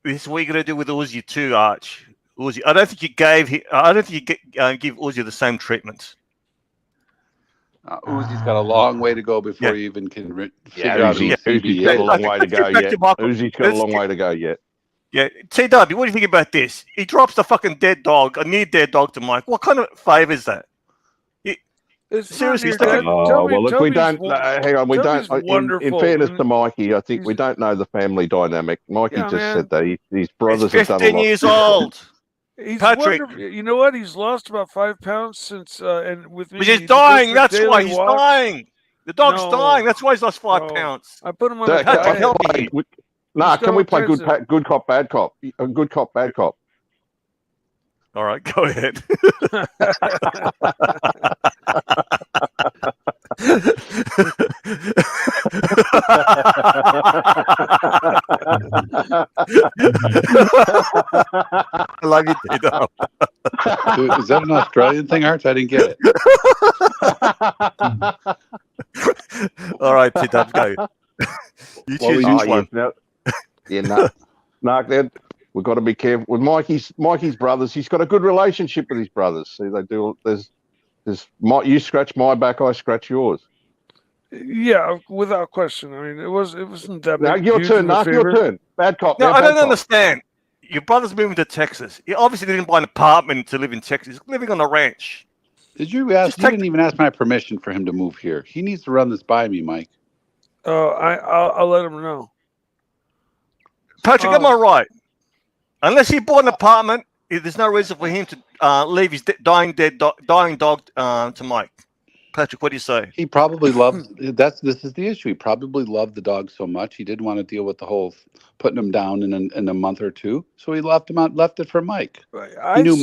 This is what you're gonna do with Uzi too, Arch. Uzi, I don't think you give Uzi the same treatment. Uzi's got a long way to go before he even can figure out who Uzi's got a long way to go yet. Uzi's got a long way to go yet. Yeah, TW, what do you think about this? He drops the fucking dead dog, a near dead dog to Mike. What kind of favour is that? Seriously, well, look, we don't. Hang on, we don't. Wonderful. In fairness to Mikey, I think we don't know the family dynamic. Mikey just said that his brothers He's have done 15 a lot. years old. He's Patrick, wonderful. You know what? He's lost about 5 pounds since, and with me. But he's dying. That's why he's dying. The dog's dying. That's why he's lost 5 pounds. I put him on a Patrick, help me. Can we play good cop, bad cop? Good cop, bad cop. All right, go ahead. I love you, Tito. Is that an Australian thing, Arch? I didn't get it. All right, Tito, go. You choose which one. We've got to be careful with Mikey's brothers. He's got a good relationship with his brothers. See, they do. There's you scratch my back, I scratch yours. Yeah, without question. I mean, it wasn't that. Now your turn, Mark. Your turn. Bad cop. No, I don't understand. Your brother's moving to Texas. He obviously didn't buy an apartment to live in Texas. He's living on a ranch. Did you ask? You didn't even ask my permission for him to move here. He needs to run this by me, Mike. I'll let him know. Patrick, am I right? Unless he bought an apartment, there's no reason for him to leave his dying dog to Mike. Patrick, what do you say? He probably loved this is the issue. He probably loved the dog so much he didn't want to deal with the whole putting him down in a month or two. So he left it for Mike. He knew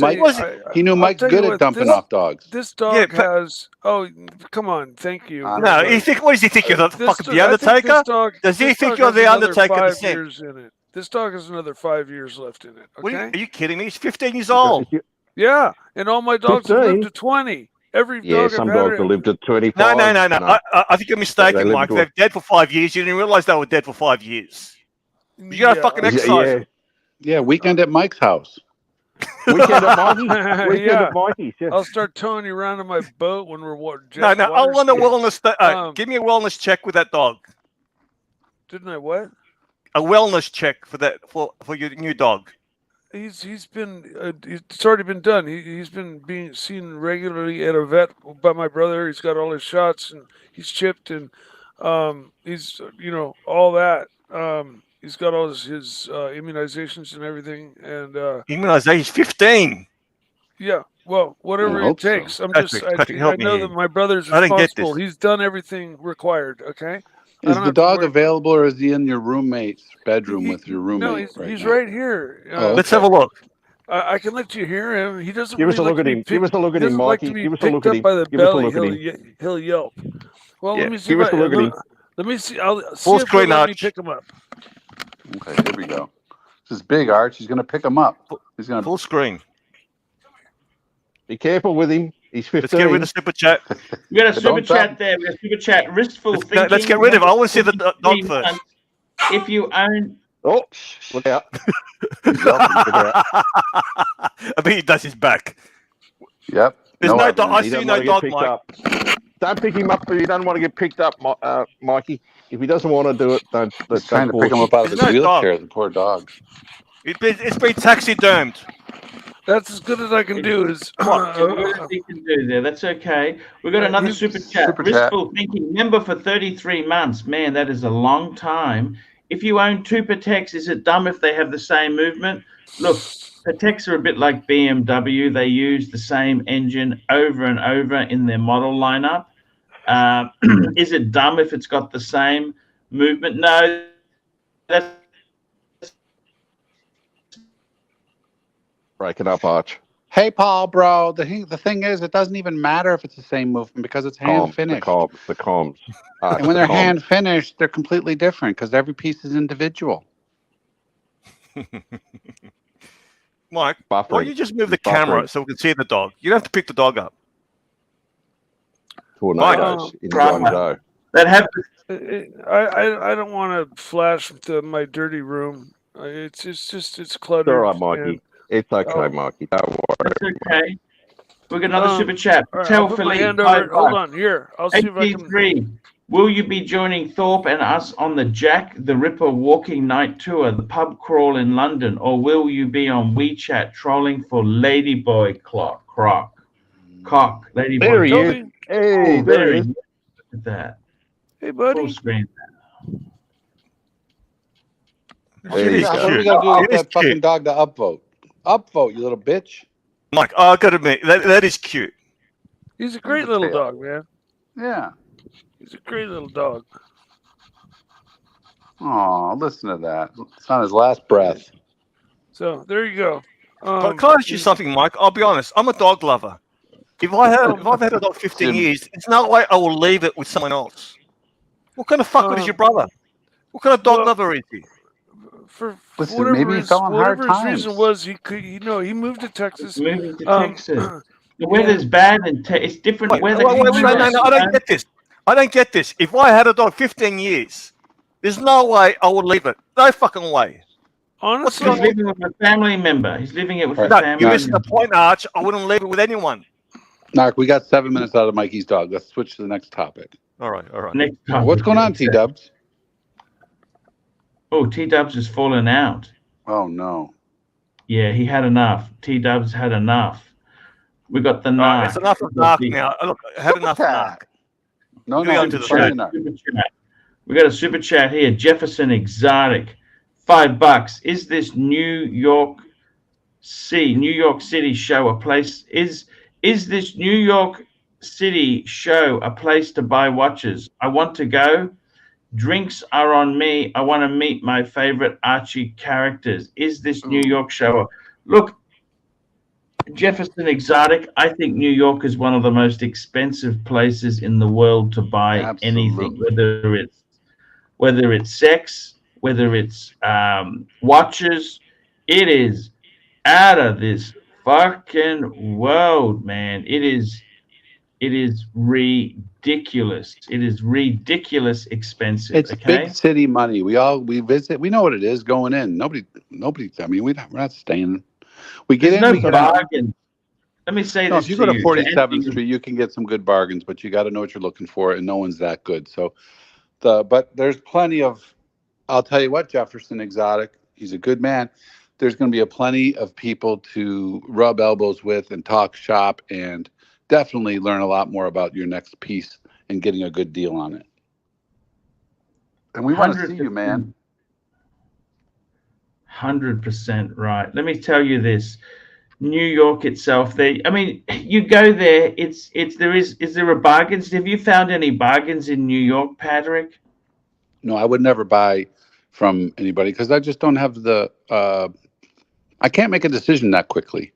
Mike's good at dumping off dogs. This dog has. Oh, come on! Thank you. No, what does he think you're the Undertaker? Does he think you're the Undertaker? This dog has another 5 years left in it. Okay? Are you kidding me? He's 15 years old. Yeah, and all my dogs have lived to 20. Some dogs have lived to 25. No. I think you're mistaken, Mike. They're dead for 5 years. You didn't realize they were dead for 5 years. You got to fucking exercise. Yeah, weekend at Mike's house. Weekend at Mikey's. Yeah. I'll start towing you around in my boat when we're No. I want a wellness. Give me a wellness check with that dog. Didn't I what? A wellness check for your new dog. He's been it's already been done. He's been being seen regularly at a vet by my brother. He's got all his shots and he's chipped and he's all that. He's got all his immunizations and everything and immunization. He's 15. Yeah, well, whatever it takes. So. I know that my brother's responsible. He's done everything required. Okay. Is the dog available, or is he in your roommate's bedroom with your roommate? No, he's right here. Let's have a look. I can let you hear him. He doesn't Give really us a like look to at be him. Give us a look he at him, doesn't like to Mikey. be Give us a look picked at up him. by the Give us a belly. look at him. He'll yelp. Well, Yeah, let me see give if us a look at him. let me see. I'll see Full if he'll screen, let me Arch. pick him up. Okay, here we go. This is big, Arch. He's going to pick him up. He's going to. Full screen. Be careful with him. He's 15. Let's get rid of the super chat. We got a super Don't tell chat him. there. We got a super chat. Ristful thinking. Let's get rid of it. I want to see the dog 33 first. months. If you own, Oh, look out. He's yelping. I bet he does his back. Yep. There's no dog. I He see doesn't no want to get dog, picked Mike. up. Don't pick him up if he doesn't want to get picked up, Mikey. If he doesn't want to do it, don't. He's trying to pick him force up out of his There's no dog. wheelchair. The poor dog. It's been taxidermed. That's as good as I can do. Is whatever you can do there. That's okay. We got another super chat. Super chat. Ristful thinking. Member for 33 months. Man, that is a long time. If you own two Pateks, is it dumb if they have the same movement? Look, Pateks are a bit like BMW. They use the same engine over and over in their model lineup. Is it dumb if it's got the same movement? No. That's Break it up, Arch. Hey, Paul, bro. The thing is, it doesn't even matter if it's the same movement because it's hand finished. The comms. Arch, And when the they're comms. hand finished, they're completely different because every piece is individual. Mike, why Buffering. don't you just move the Buffering. camera so we can see the dog? You don't have to pick the dog up. Tornadoes in Guangzhou. that have I don't want to flash to my dirty room. It's cluttered. It's all right, Mikey. and- It's okay, Oh. Mikey. Don't worry. That's okay. We got another super chat. All right, Tell I'll put my Philippe. hand over it. Hold on, here. I'll see if I can. 83. Will you be joining Thorpe and us on the Jack the Ripper walking night tour, the pub crawl in London, or will you be on WeChat trolling for Ladyboy Cock? Ladyboy. There he is. Toby? Hey, Oh, there he is. Look at that. Hey, Full buddy. screen. There you What go. are we going to do to It get is that fucking cute. dog to upvote? Upvote, you little bitch. Mike, I got to admit, that is cute. He's a great the little tail. dog, man. Yeah. He's a great little dog. Oh, listen to that. It's on his last breath. So there you go. Can I ask you something, Mike? I'll be honest. I'm a dog lover. If I've had a dog 15 years, it's no way I will leave it with someone else. What kind of fucker is your brother? What kind of dog lover is he? For Listen, whatever maybe he his, fell on hard whatever his reason times. was, he could, he moved to Texas. Moving to Texas. The yeah. weather's bad and it's different Wait, weather. no, I don't get this. I don't get this. If I had a dog 15 years, there's no way I would leave it. No fucking way. Honestly, He's living with a family member. He's living it with a No, family you're missing the member. point, Arch. I wouldn't leave it with anyone. Narc, we got 7 minutes out of Mikey's dog. Let's switch to the next topic. All right. Next time. What's going on, T-Dubs? Oh, T-Dubs has fallen out. Oh, no. Yeah, he had enough. T-Dubs had enough. We got the narc. It's enough of Narc now. Look, I had enough of Narc. No, Give me no. on to the Super chat. chat. We got a super chat here. Jefferson Exotic, $5. Is this New York City show a place? Is this New York City show a place to buy watches? I want to go. Drinks are on me. I want to meet my favorite Archie characters. Is this New York show? Look, Jefferson Exotic, I think New York is one of the most expensive places in the world to buy anything, whether it's sex, whether it's watches. It is out of this fucking world, man. It is ridiculous. It is ridiculous expensive. It's okay? big city money. We visit. We know what it is going in. Nobody. I mean, we're not staying. We get There's in. no We get out. bargain. Let me say No, this if you to go to you. 47th Street, you can get some good bargains, but you got to know what you're looking for, and no one's that good. So, but there's plenty of. I'll tell you what, Jefferson Exotic. He's a good man. There's going to be plenty of people to rub elbows with and talk shop, and definitely learn a lot more about your next piece and getting a good deal on it. And we want to see you, man. 100% right. Let me tell you this. New York itself, you go there, is there a bargains? Have you found any bargains in New York, Patrick? No, I would never buy from anybody because I just don't have the I can't make a decision that quickly.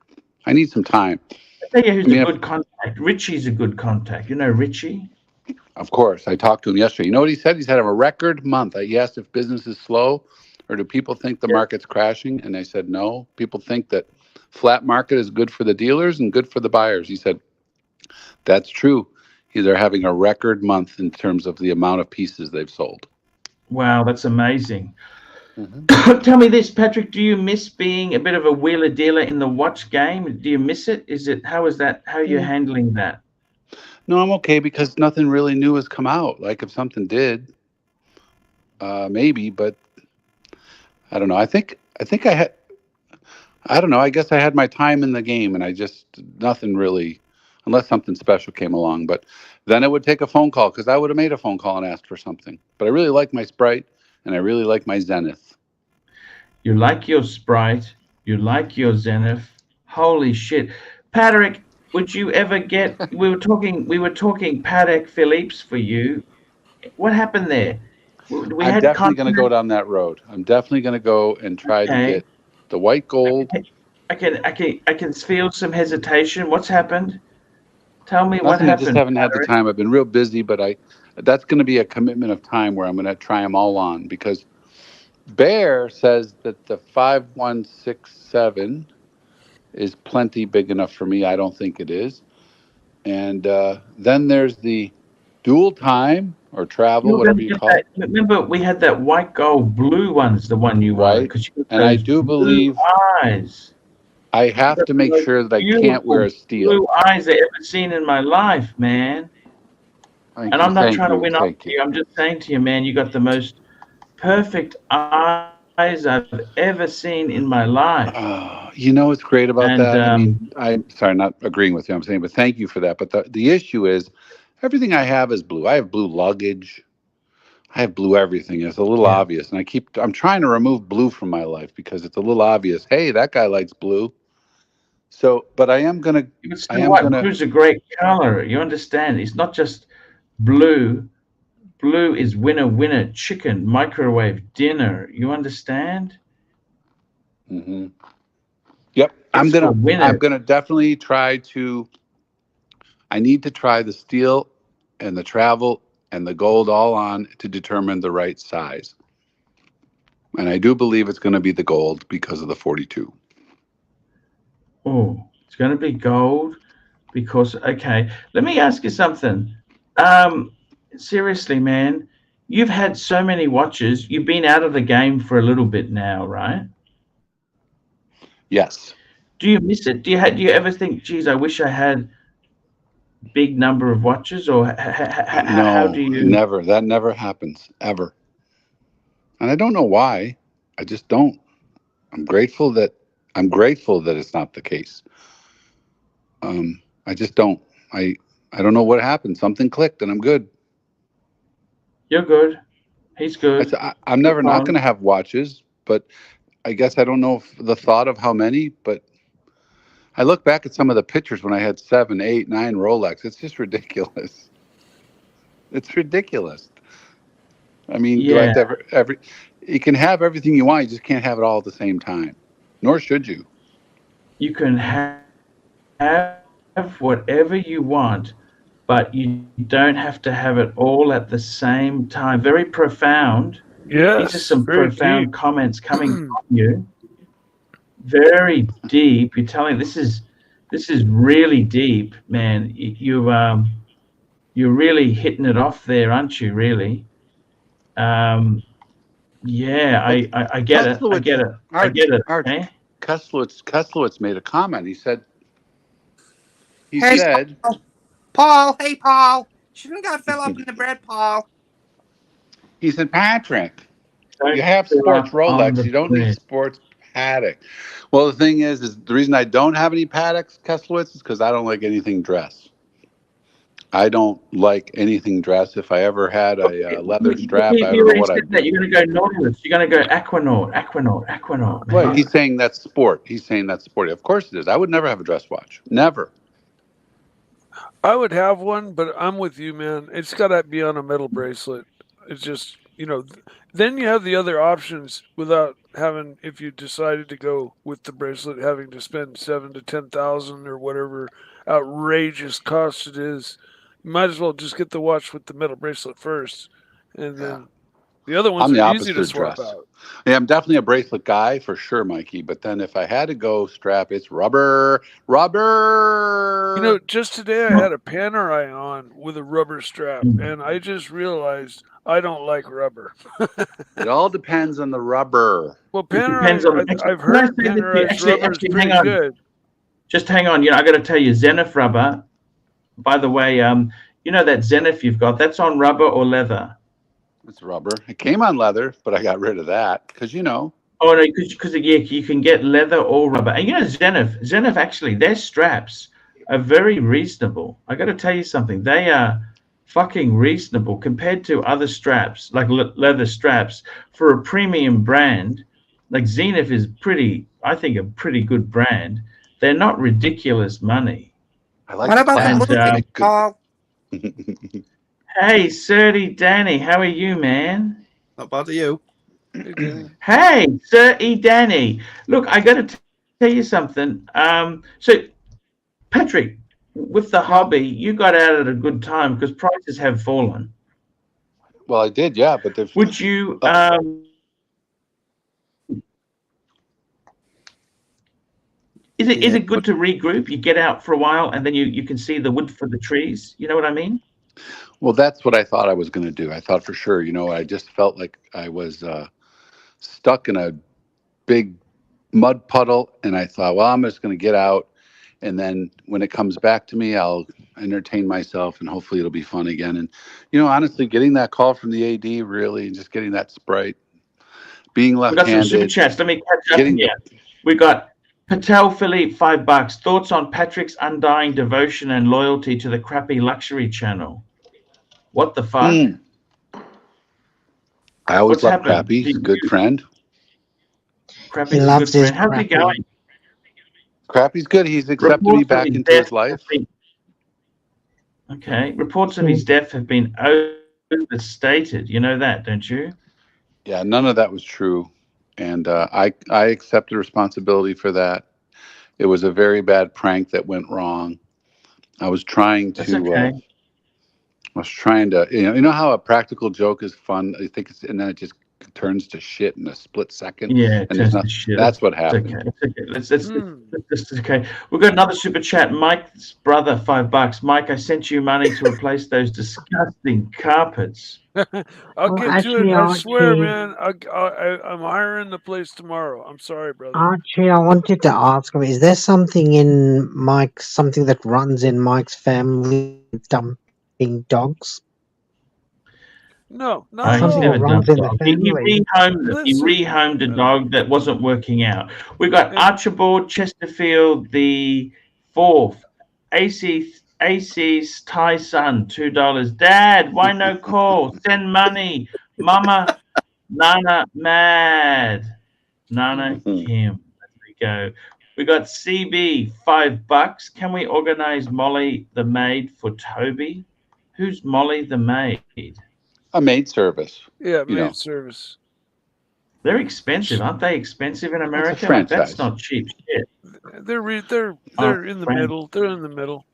I need some time. I tell you who's a good contact. Richie's a good contact. You know Richie? Of course. I talked to him yesterday. You know what he said? He said, I have a record month. He asked if business is slow or do people think the market's crashing? And I said, no. People think that flat market is good for the dealers and good for the buyers. He said, that's true. They're having a record month in terms of the amount of pieces they've sold. Wow, that's amazing. Mm-hmm. Tell me this, Patrick, do you miss being a bit of a wheeler dealer in the watch game? Do you miss it? How are you handling that? No, I'm okay because nothing really new has come out. Like if something did, maybe, but I don't know. I don't know. I guess I had my time in the game and nothing really, unless something special came along. But then it would take a phone call because I would have made a phone call and asked for something. But I really like my Sprite and I really like my Zenith. You like your Sprite. You like your Zenith. Holy shit. Patrick, would you ever get, we were talking Patek Philippe's for you. What happened there? I'm definitely going to go down that road. I'm definitely going to go and try to get the white gold. I can feel some hesitation. What's happened? Tell me what happened. I just haven't had the time. I've been real busy, but that's going to be a commitment of time where I'm going to try them all on because Bear says that the 5167 is plenty big enough for me. I don't think it is. And then there's the dual time or travel, whatever you call it. Remember, we had that white gold blue one's the one you wanted. Right. And I do believe eyes. I have to make sure that I can't wear a steel. Blue eyes I've ever seen in my life, man. And I'm not trying to win up to you. I'm just saying to you, man, you got the most perfect eyes I've ever seen in my life. You know what's great about that? I mean, I'm sorry, not agreeing with you. I'm saying, but thank you for that. But the issue is, everything I have is blue. I have blue luggage. I have blue everything. It's a little obvious, and I'm trying to remove blue from my life because it's a little obvious. Hey, that guy likes blue. So, but I am gonna. Blue's a great color. You understand? It's not just blue. Blue is winner, chicken, microwave, dinner. You understand? Mm-hmm. Yep. I'm gonna definitely try to. I need to try the steel and the travel and the gold all on to determine the right size. And I do believe it's going to be the gold because of the 42. Oh, it's going to be gold because, okay. Let me ask you something. Seriously, man, you've had so many watches. You've been out of the game for a little bit now, right? Yes. Do you miss it? Do you ever think, geez, I wish I had big number of watches, or how do you? Never. That never happens ever. And I don't know why. I just don't. I'm grateful that it's not the case. I just don't. I don't know what happened. Something clicked, and I'm good. You're good. He's good. I'm never not going to have watches, but I guess I don't know if the thought of how many, but I look back at some of the pictures when I had 7, 8, 9 Rolex. It's just ridiculous. It's ridiculous. I mean, do I have to have you can have everything you want. You just can't have it all at the same time. Nor should you. You can have whatever you want, but you don't have to have it all at the same time. Very profound. Yes. These are some profound comments coming from you. Very deep. You're telling this is really deep, man. You're really hitting it off there, aren't you? Really. I get it. I get it. I get it. Keslowitz made a comment. He said, Paul, hey, Paul. Shouldn't have got fell up in the bread, Paul. He said, Patrick, you have sports Rolex. You don't need sports Patek. Well, the thing is the reason I don't have any Pateks, Keslowitz, is because I don't like anything dress. I don't like anything dress. If I ever had a leather strap, I don't know what I'd do. You're going to go Nautilus. You're going to go Aquanaut. Right. He's saying that's sport. Of course it is. I would never have a dress watch. Never. I would have one, but I'm with you, man. It's got to be on a metal bracelet. It's just, then you have the other options without having, if you decided to go with the bracelet, having to spend 7 to 10,000 or whatever outrageous cost it is. You might as well just get the watch with the metal bracelet first, and then the other ones I'm the are easy opposite to swap address. out. Yeah, I'm definitely a bracelet guy for sure, Mikey. But then if I had to go strap, it's rubber. Just today I had a Panerai on with a rubber strap, and I just realized I don't like rubber. It all depends on the rubber. Well, It depends on. Panerai, I've heard Panerai's rubber is hang pretty on. good. Just hang on. I got to tell you, Zenith rubber. By the way, that Zenith you've got, that's on rubber or leather? It's rubber. It came on leather, but I got rid of that because Oh no, because you can get leather or rubber, and Zenith actually, their straps are very reasonable. I got to tell you something. They are fucking reasonable compared to other straps, like leather straps for a premium brand. Like Zenith is I think, a pretty good brand. They're not ridiculous money. I like What about and, the Paul? Hey, Surdy Danny, how are you, man? Not bad, are you? Hey, Surdy Danny. Look, I got to tell you something. So, Patrick, with the hobby, you got out at a good time because prices have fallen. Well, I did, yeah, but would you? Is it good to regroup? You get out for a while, and then you can see the wood for the trees. You know what I mean? Well, that's what I thought I was going to do. I thought for sure, I just felt like I was stuck in a big mud puddle, and I thought, well, I'm just going to get out, and then when it comes back to me, I'll entertain myself, and hopefully it'll be fun again. And honestly, getting that call from the AD, really, and just getting that Sprite, being left-handed. We got some super chats. Let me catch up here. We got Patel Philippe, $5. Thoughts on Patrick's undying devotion and loyalty to the crappy luxury channel? What the fuck? I always love Crappy. He's a good friend. Crappy's a good friend. How's he going? Crappy's good. He's accepted me back into his life. Okay. Reports of his death have been overstated. You know that, don't you? Yeah, none of that was true. And I accept the responsibility for that. It was a very bad prank that went wrong. I was trying to... you know how a practical joke is fun? I think and then it just turns to shit in a split second. Yeah, and there's not. That's what happened. It's okay. We've got another super chat. Mike's brother, $5. Mike, I sent you money to replace those disgusting carpets. I'll get to it. I swear, man. I'm hiring the place tomorrow. I'm sorry, brother. Archie, I wanted to ask him: is there something something that runs in Mike's family? Dogs? No, he's never done dog. He rehomed a dog that wasn't working out. We got Archibald Chesterfield the fourth, AC's Thai son, $2. Dad, why no call? Send money, Mama. Nana mad. Nana Kim. There we go. We got CB, $5. Can we organize Molly the maid for Toby? Who's Molly the maid? A maid service. Yeah, maid service. They're expensive, aren't they? Expensive in America? That's not cheap shit. They're in the middle. They're in the middle.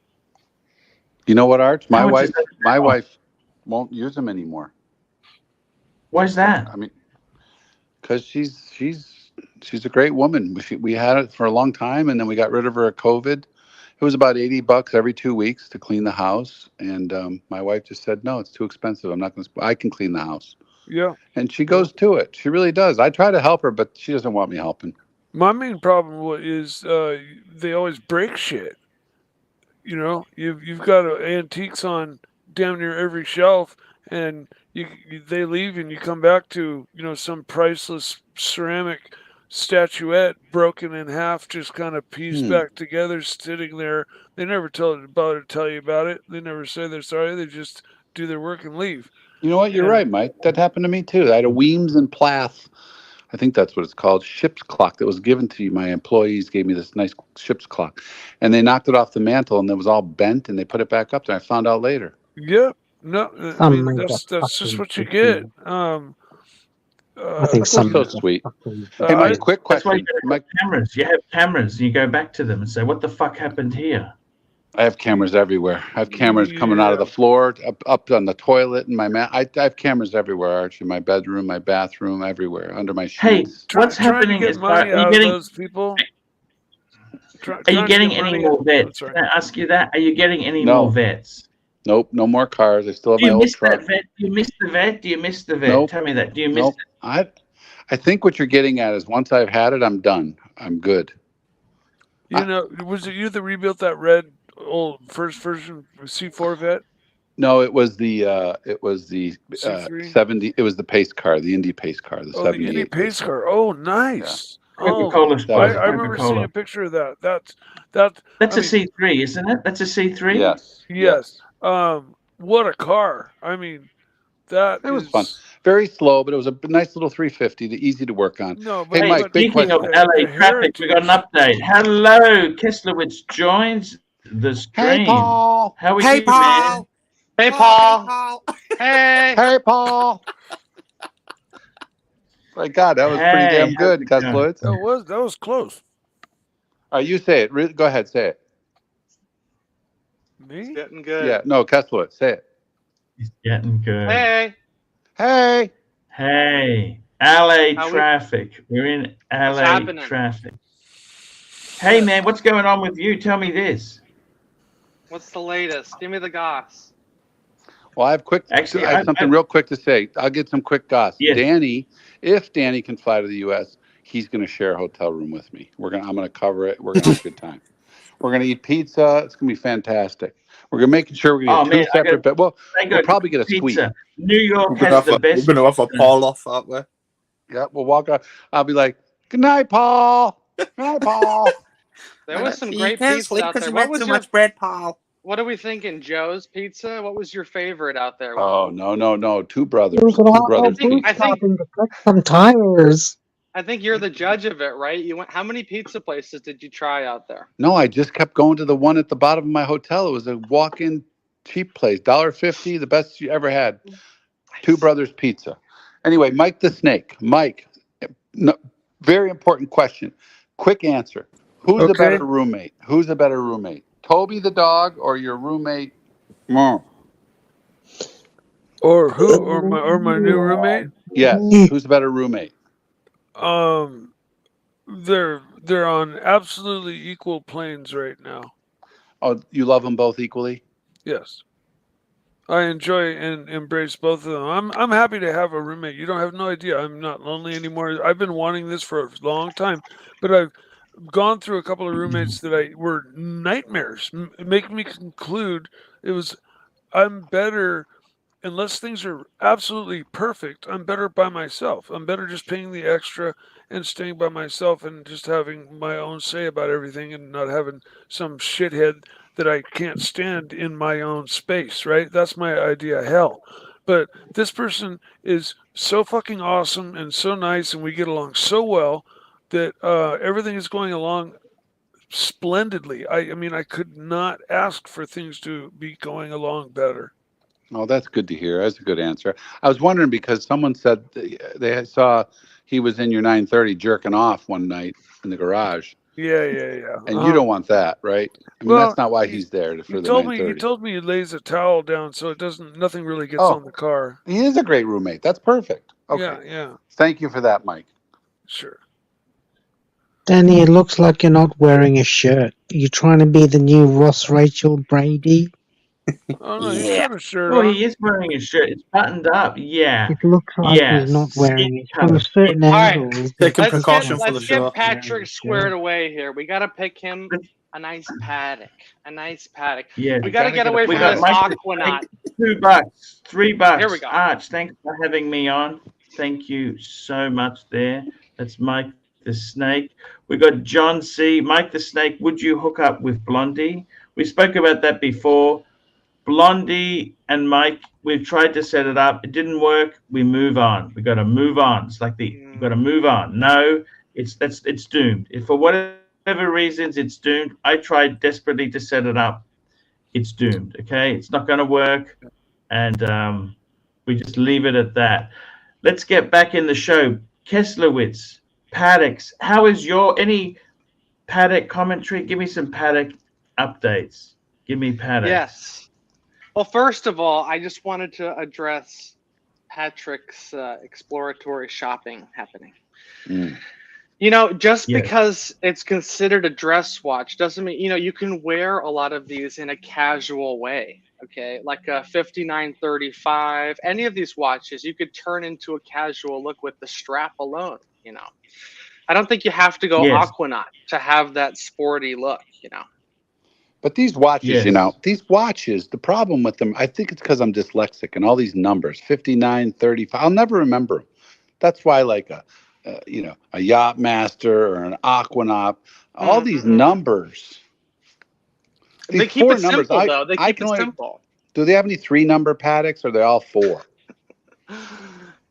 You know what, Arch? My wife won't use them anymore. Why is that? I mean, because she's a great woman. We had it for a long time, and then we got rid of her at COVID. It was about $80 every 2 weeks to clean the house, and my wife just said, "No, it's too expensive. I'm not going to. I can clean the house." Yeah. And she goes to it. She really does. I try to help her, but she doesn't want me helping. My main problem is they always break shit. You've got antiques on damn near every shelf, and they leave, and you come back to some priceless ceramic statuette broken in half, just kind of pieced back together, sitting there. They never tell you about it. They never say they're sorry. They just do their work and leave. You know what? You're right, Mike. That happened to me too. I had a Weems and Plath, I think that's what it's called, ship's clock that was given to you. My employees gave me this nice ship's clock, and they knocked it off the mantle, and it was all bent, and they put it back up there. I found out later. Yeah. No, I Some mean make that's that just fucking what you tricky. get. I think People are some so make that sweet. fucking Hey, Mike, I, tricky. quick That's why you question. gotta Mike, have cameras. You have cameras, and you go back to them and say, "What the fuck happened here?" I have cameras everywhere. I have cameras coming out of yeah. the floor, up on the toilet, and my mat. I have cameras everywhere, Archie. My bedroom, my bathroom, everywhere, under my Hey, sheets. what's Trying to happening get as far? money out of those people. Are you Trying to get getting any money. more Oh, vets? sorry. Can I ask you that? Are you getting any more No, vets? nope, no more cars. I still have Do my you old miss truck. that vet? Do you miss the vet? Do you miss the vet? Nope, Tell me that. Do you miss nope. I think what you're getting at is once I've had it, I'm done. I'm good. You know, was it you that rebuilt that red old first version C4 vet? No, it was the C3? 70. It was the pace car, the Indy pace car, the Oh, the Indy 78 pace car. Oh, nice. Oh, Coca-Cola That store? was I remember seeing Coca-Cola. a picture of that. That's That's I a mean, C3, isn't it? That's a C3. yes, yes. What a car. I mean, that it was fun. is Very slow, but it was a nice little 350, easy to work on. no, Hey, but Hey, Mike, big speaking of question. LA the traffic, we got an heritage. update. Hello, Keslowitz joins the stream. Hey, Paul. How are Hey, you, man? Paul. Hey, Paul. Paul. Hey, Paul. Hey. Hey, Paul. My God, that was pretty Hey, damn how's good, it going? Keslowitz. That was close. You say it. Go ahead, say it. Me? Getting good. Yeah, no, Keslowitz, say it. It's getting good. Hey. Hey. Hey, LA How we- traffic. We're in What's LA happening? traffic. Hey, man, what's going on with you? Tell me this. What's the latest? Give me the goss. Well, I have something real quick to say. I'll get some quick goss. Yes. If Danny can fly to the U.S., he's going to share a hotel room with me. I'm going to cover it. We're going to have a good time. We're going to eat pizza. It's going to be fantastic. We're going to make sure we're going to get two separate beds. Well, we'll probably get a pizza. suite. New York has the best. We're going to have a Paul off, aren't we? Yeah, we'll walk out. I'll be like, "Good night, Paul. Good night, Paul." There was some You great can't pizza sleep out because there. you What ate was too your? much bread, Paul. What are we thinking? Joe's Pizza. What was your favorite out there? Oh, no. Two brothers. You can Two have brothers a boot I pizza. think shopping to fix some tires. I think you're the judge of it, right? You went. How many pizza places did you try out there? No, I just kept going to the one at the bottom of my hotel. It was a walk-in cheap place, $1.50, the best you ever had. Nice. Two Brothers Pizza. Anyway, Mike the Snake. Mike, no, very important question. Quick answer. Who's the better roommate? Who's the better roommate? Toby the dog or your roommate? Mom? Or who? Or my new roommate? Yes. Who's the better roommate? They're on absolutely equal planes right now. Oh, you love them both equally? Yes. I enjoy and embrace both of them. I'm happy to have a roommate. You don't have no idea. I'm not lonely anymore. I've been wanting this for a long time, but I've gone through a couple of roommates that were nightmares. Make me conclude I'm better unless things are absolutely perfect. I'm better by myself. I'm better just paying the extra and staying by myself and just having my own say about everything and not having some shithead that I can't stand in my own space, right? That's my idea of hell. But this person is so fucking awesome and so nice, and we get along so well that everything is going along splendidly. I mean, I could not ask for things to be going along better. Oh, that's good to hear. That's a good answer. I was wondering because someone said they saw he was in your 930 jerking off one night in the garage. Yeah. And you don't want that, right? I mean, that's not why he's there for the 930. He told me he lays a towel down so nothing really gets on the car. He is a great roommate. That's perfect. Okay. Yeah. Thank you for that, Mike. Sure. Danny, it looks like you're not wearing a shirt. Are you trying to be the new Ross Rachel Brady? Oh no, he's got a shirt Oh, on. he is wearing a shirt. It's buttoned up. Yeah. It looks like Yeah. he's not wearing it. From a Skin certain All right. angles. Let's get Patrick squared away here. We got to pick him a nice paddock. Yeah. We got to get away from this Aquanaut. $2, $3. Here we go. Arch, thanks for having me on. Thank you so much there. That's Mike the Snake. We got John C. Mike the Snake, would you hook up with Blondie? We spoke about that before. Blondie and Mike, we've tried to set it up. It didn't work. We move on. We got to move on. It's like you got to move on. No, it's doomed. If for whatever reasons it's doomed. I tried desperately to set it up. It's doomed. Okay, it's not going to work. and we just leave it at that. Let's get back in the show. Kesslowitz, Paddocks. How is any paddock commentary? Give me some paddock updates. Give me paddock. Yes. Well, first of all, I just wanted to address Patrick's exploratory shopping happening. You know, just because it's considered a dress watch doesn't mean, you know, you can wear a lot of these in a casual way. Okay, like a 5935, any of these watches, you could turn into a casual look with the strap alone. You know, I don't think you have to go Aquanaut to have that sporty look. You know. But these watches, you know, the problem with them, I think it's because I'm dyslexic and all these numbers, 59, 35, I'll never remember them. That's why, like you know, a Yacht Master or an Aquanaut, all these numbers. These They keep it simple, though. They keep it simple. Do they have any 3-number Paddocks, or are they all 4?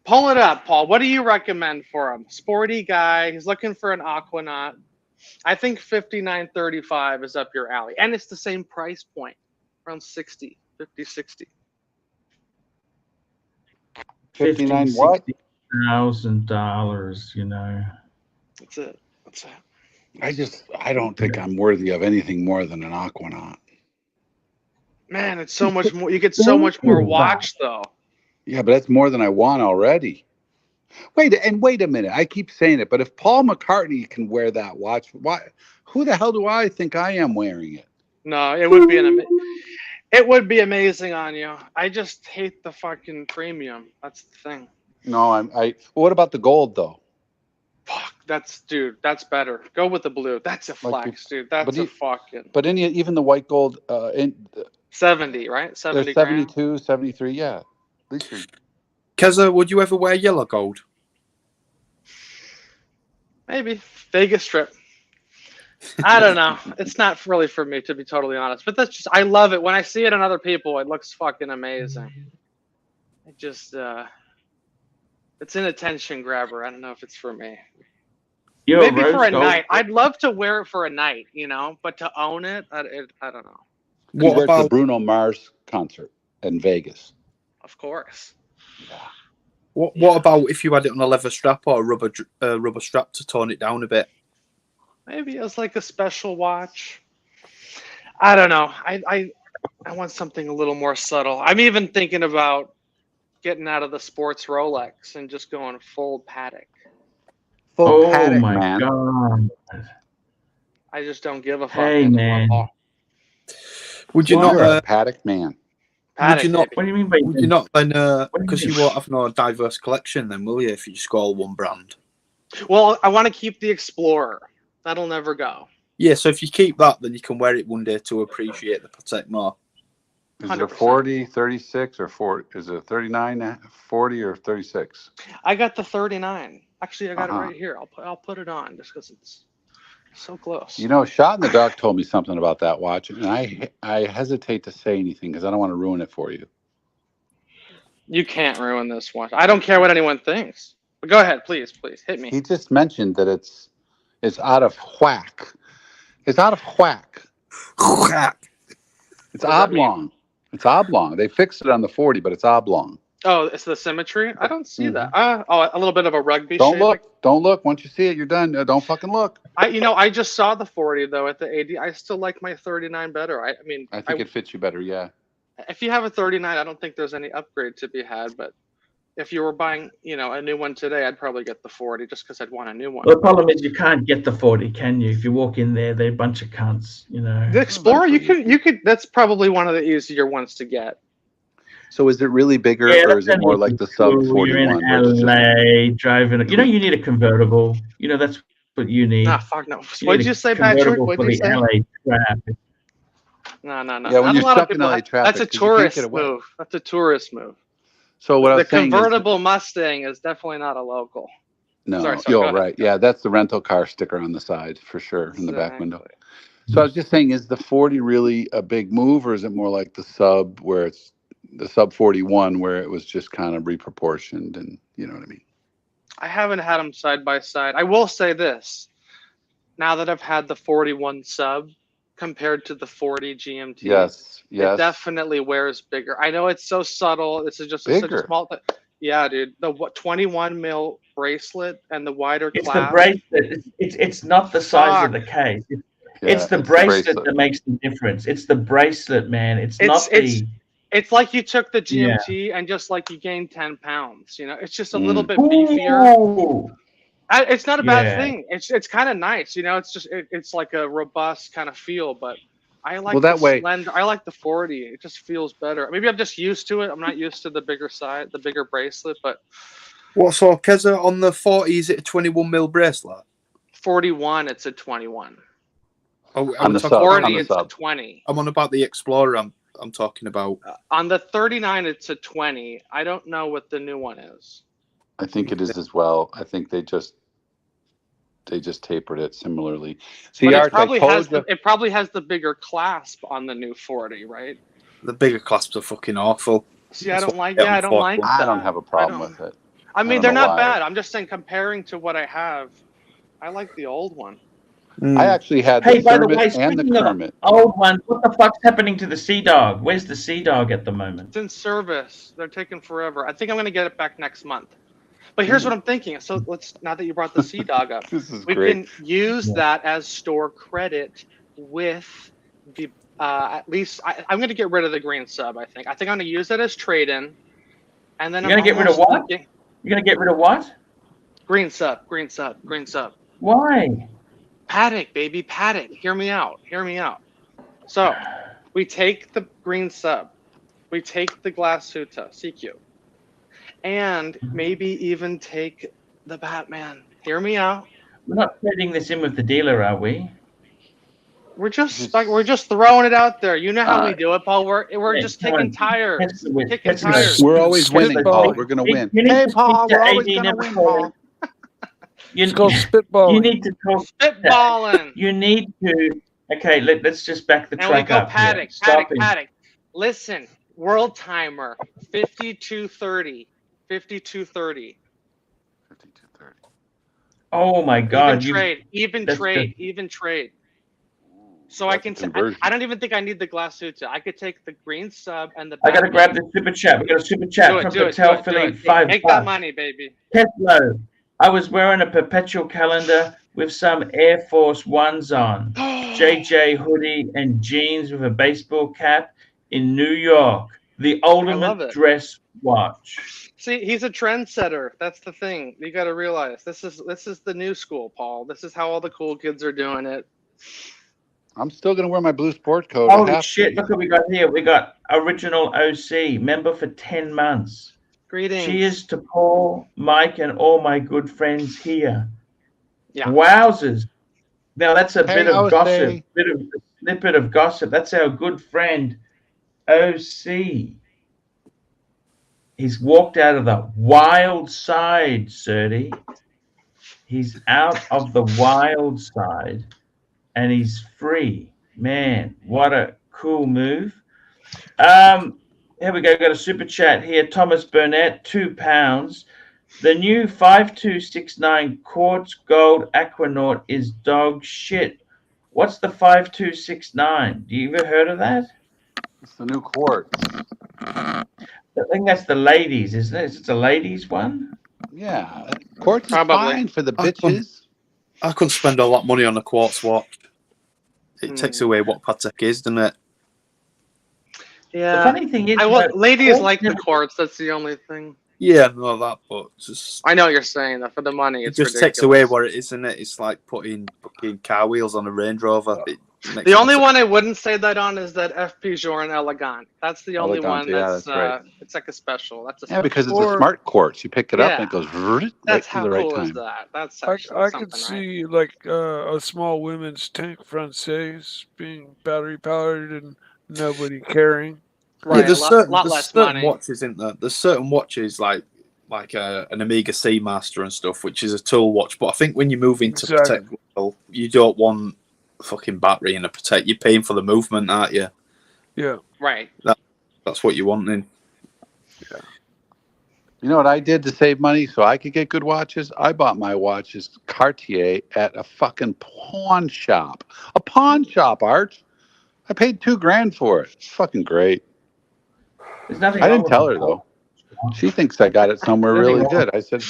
Pull it up, Paul. What do you recommend for him? Sporty guy. He's looking for an Aquanaut. I think 5935 is up your alley. And it's the same price point. Around 60, 50, 60. 59 what? $60,000, you know. That's it. That's it. I don't think I'm worthy of anything more than an Aquanaut. Man, it's so much more. You get so much more watch, though. Yeah, but that's more than I want already. Wait a minute. I keep saying it, but if Paul McCartney can wear that watch, who the hell do I think I am wearing it? No, it would be it would be amazing on you. I just hate the fucking premium. That's the thing. No, what about the gold though? Fuck, that's better. Go with the blue. That's a flex, dude. That's a fucking. But even the white gold, 70, right? 70. 72, 73, yeah. Keza, would you ever wear yellow gold? Maybe Vegas trip. I don't know. It's not really for me, to be totally honest. But that's just, I love it when I see it on other people. It looks fucking amazing. It just, it's an attention grabber. I don't know if it's for me. Maybe for a night. I'd love to wear it for a night, you know, but to own it, I don't know. What about the Bruno Mars concert in Vegas? Of course. Yeah. What about if you had it on a leather strap or a rubber strap to tone it down a bit? Maybe it's like a special watch. I don't know. I want something a little more subtle. I'm even thinking about getting out of the sports Rolex and just going full Patek. Full Patek, my man. God. I just don't give a fuck. Hey, man. Would you not a Patek man? Would you not? What do you mean by? Would you not then? Because you won't have no diverse collection, then, will you? If you just go all one brand. Well, I want to keep the Explorer. That'll never go. Yeah, so if you keep that, then you can wear it one day to appreciate the Patek more. Is it a 40, 36, or 40? Is it 39, 40, or 36? I got the 39. Actually, I got it right here. I'll put it on just because it's so close. You know, Shot in the Dark told me something about that watch, and I hesitate to say anything because I don't want to ruin it for you. You can't ruin this watch. I don't care what anyone thinks. But go ahead, please hit me. He just mentioned that it's out of whack. It's out of whack. Whack. It's oblong. It's oblong. They fixed it on the 40, but it's oblong. Oh, it's the symmetry? I don't see that. A little bit of a rugby Don't shape. look. Don't look. Once you see it, you're done. Don't fucking look. I just saw the 40 though at the AD. I still like my 39 better. I think it fits you better. Yeah. If you have a 39, I don't think there's any upgrade to be had. But if you were buying, a new one today, I'd probably get the 40 just because I'd want a new one. Well, the problem is you can't get the 40, can you? If you walk in there, they're a bunch of cunts. The Explorer, you could. That's probably one of the easier ones to get. So is it really bigger, or is it more like the sub 41? You're in LA driving. You need a convertible. That's what you need. Nah, fuck no. What did you say, Patrick? What did you say? LA traffic. No. Yeah, when you're stuck in LA traffic, that's a tourist move. That's a tourist move. So what I was the saying convertible Mustang is definitely not a local. No, sorry, you're right. Yeah, that's the rental car sticker on the side for sure in the back window. So I was just saying, is the 40 really a big move, or is it more like the sub where it's the sub 41 where it was just kind of reproportioned, and you know what I mean? I haven't had them side by side. I will say this: now that I've had the 41 sub, compared to the 40 GMT. Yes, yes. It definitely wears bigger. I know it's so subtle. This is just such a small thing. Yeah, dude. The 21 mil bracelet and the wider It's clasp. the bracelet. It's not the size of the case. It's the bracelet that makes the difference. It's the bracelet, man. It's not the. It's like you took the GMT and just like you gained 10 pounds. You know, it's just a little bit beefier. Ooh. It's not a bad thing. It's kind of nice. You know, it's just it's like a robust kind of feel, but. I like slender. I like the 40. It just feels better. Maybe I'm just used to it. I'm not used to the bigger side, the bigger bracelet. But so Keza, on the 40, is it a 21 mil bracelet? 41, it's a 21. Oh, on the 40, it's a 20. I'm on about the Explorer. I'm talking about. On the 39, it's a 20. I don't know what the new one is. I think it is as well. I think they just tapered it similarly. See, it probably has the bigger clasp on the new 40, right? The bigger clasps are fucking awful. See, I don't like that. I don't have a problem with it. I mean, they're not bad. I'm just saying, comparing to what I have, I like the old one. I actually had the Thermit and the Kermit. Old one. What the fuck's happening to the Sea Dog? Where's the Sea Dog at the moment? It's in service. They're taking forever. I think I'm going to get it back next month. But here's what I'm thinking. So now that you brought the Sea Dog up, we can use that as store credit with the at least I'm going to get rid of the green sub. I think I'm going to use it as trade-in, and then you're going to get rid of what? You're going to get rid of what? Green sub. Why? Paddock, baby, paddock. Hear me out. So we take the green sub, we take the glass Suta CQ. And maybe even take the Batman. Hear me out. We're not trading this in with the dealer, are we? We're just throwing it out there. You know how we do it, Paul. We're just kicking tires. We're always winning, Paul. We're going to win. Hey, Paul. We're always going to win, Paul. It's called spitballing. You need to talk spitballing. You need to. Okay, let's just back the track up. Paddock. Listen, world timer 5230. 5230. Oh my God! Even trade. So I can. I don't even think I need the glass suit. I could take the green sub and the. I gotta grab the super chat. We got a super chat from Patel Philippe. Make that money, baby. Tesla. I was wearing a perpetual calendar with some Air Force Ones on, JJ hoodie and jeans with a baseball cap in New York. The ultimate dress watch. See, he's a trendsetter. That's the thing. You got to realize this is the new school, Paul. This is how all the cool kids are doing it. I'm still going to wear my blue sport coat. Holy shit, look what we got here. We got original OC, member for 10 months. Greetings. Cheers to Paul, Mike, and all my good friends here. Yeah. Wowzers. Now that's a bit of gossip, a snippet of gossip. That's our good friend, OC. He's walked out of the wild side, Serdy. He's out of the wild side, and he's free. Man, what a cool move. Here we go. Got a super chat here. Thomas Burnett, £2. The new 5269 quartz gold Aquanaut is dog shit. What's the 5269? Do you ever heard of that? It's the new quartz. I think that's the ladies, isn't it? Is it a ladies one? Yeah. Quartz is fine for the bitches. I couldn't spend all that money on a quartz watch. It takes away what Patek is, doesn't it? Yeah. The funny thing is, ladies like the quartz. That's the only thing. Yeah, no, that, but just. I know what you're saying that for the money. It just takes away what it is, isn't it? It's like putting fucking car wheels on a Range Rover. The only one I wouldn't say that on is that FP Journe Elegant. That's the only one that's right. It's like a special. That's a because it's a smart quartz. You pick it up and it goes right that's to the right cool time. Is that? That's I could see like a small women's tank française being battery powered and nobody caring. Right, yeah, there's certain money. watches, isn't there? There's certain watches like an Omega Seamaster and stuff, which is a tool watch. But I think when you move into Patek, you don't want a fucking battery in a Patek. You're paying for the movement, aren't you? Yeah. Right. That's what you're wanting. Yeah. You know what I did to save money so I could get good watches? I bought my watches Cartier at a fucking pawn shop. A pawn shop, Arch. I paid $2,000 for it. It's fucking great. There's nothing I wrong didn't with tell the her though. gold. She thinks I got it somewhere Nothing really wrong good. I said,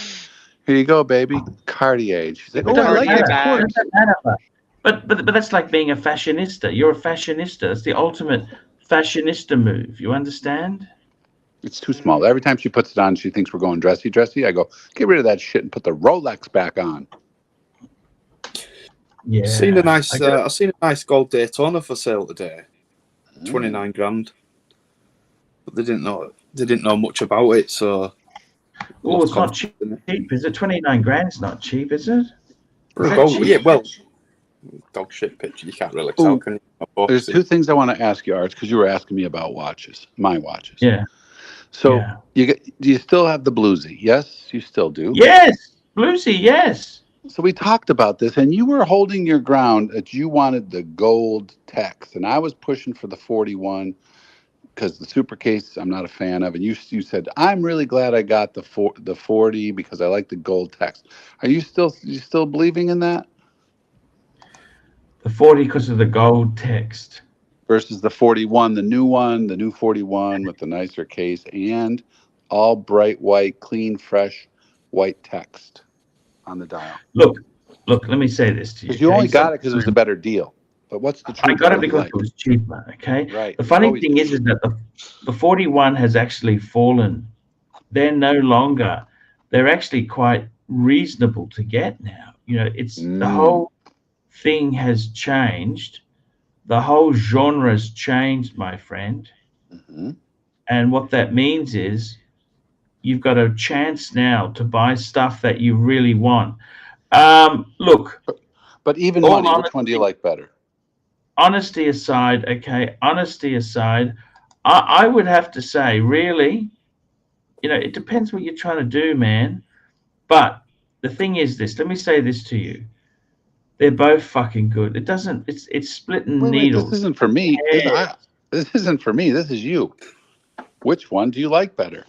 "Here you go, baby, Cartier." She's like, It "Oh, I doesn't like it. It's matter. It gorgeous." doesn't matter. But that's like being a fashionista. You're a fashionista. It's the ultimate fashionista move. You understand? It's too small. Every time she puts it on, she thinks we're going dressy. I go, "Get rid of that shit and put the Rolex back on." Yeah. I've seen a nice gold Daytona for sale today. 29 grand. But they didn't know much about it, so. Oh, it's not cheap, is it? 29 grand is not cheap, is it? For a gold, yeah, well, dog shit picture. You can't really tell, can you? There's two things I want to ask you, Arch, because you were asking me about watches, my watches. Yeah. So do you still have the Bluesy? Yes, you still do. Yes, Bluesy, yes. So we talked about this, and you were holding your ground that you wanted the gold text, and I was pushing for the 41 because the super case I'm not a fan of, and you said I'm really glad I got the 40 because I like the gold text. Are you still believing in that? The 40 because of the gold text versus the 41, the new 41 with the nicer case and all bright white, clean, fresh white text on the dial. Look, let me say this to you. Because you only got it because it was a better deal. But what's the truth? I got it because it was cheaper, okay? Right. The funny thing is that the 41 has actually fallen. They're no longer, they're actually quite reasonable to get now. You know, it's the whole thing has changed. The whole genre's changed, my friend. Mm-hmm. And what that means is you've got a chance now to buy stuff that you really want. Look. But even money, which one do you like better? Honesty aside, okay, I would have to say, really, you know, it depends what you're trying to do, man. But the thing is this, let me say this to you. They're both fucking good. It's splitting needles. This isn't for me. This isn't for me. This is you. Which one do you like better?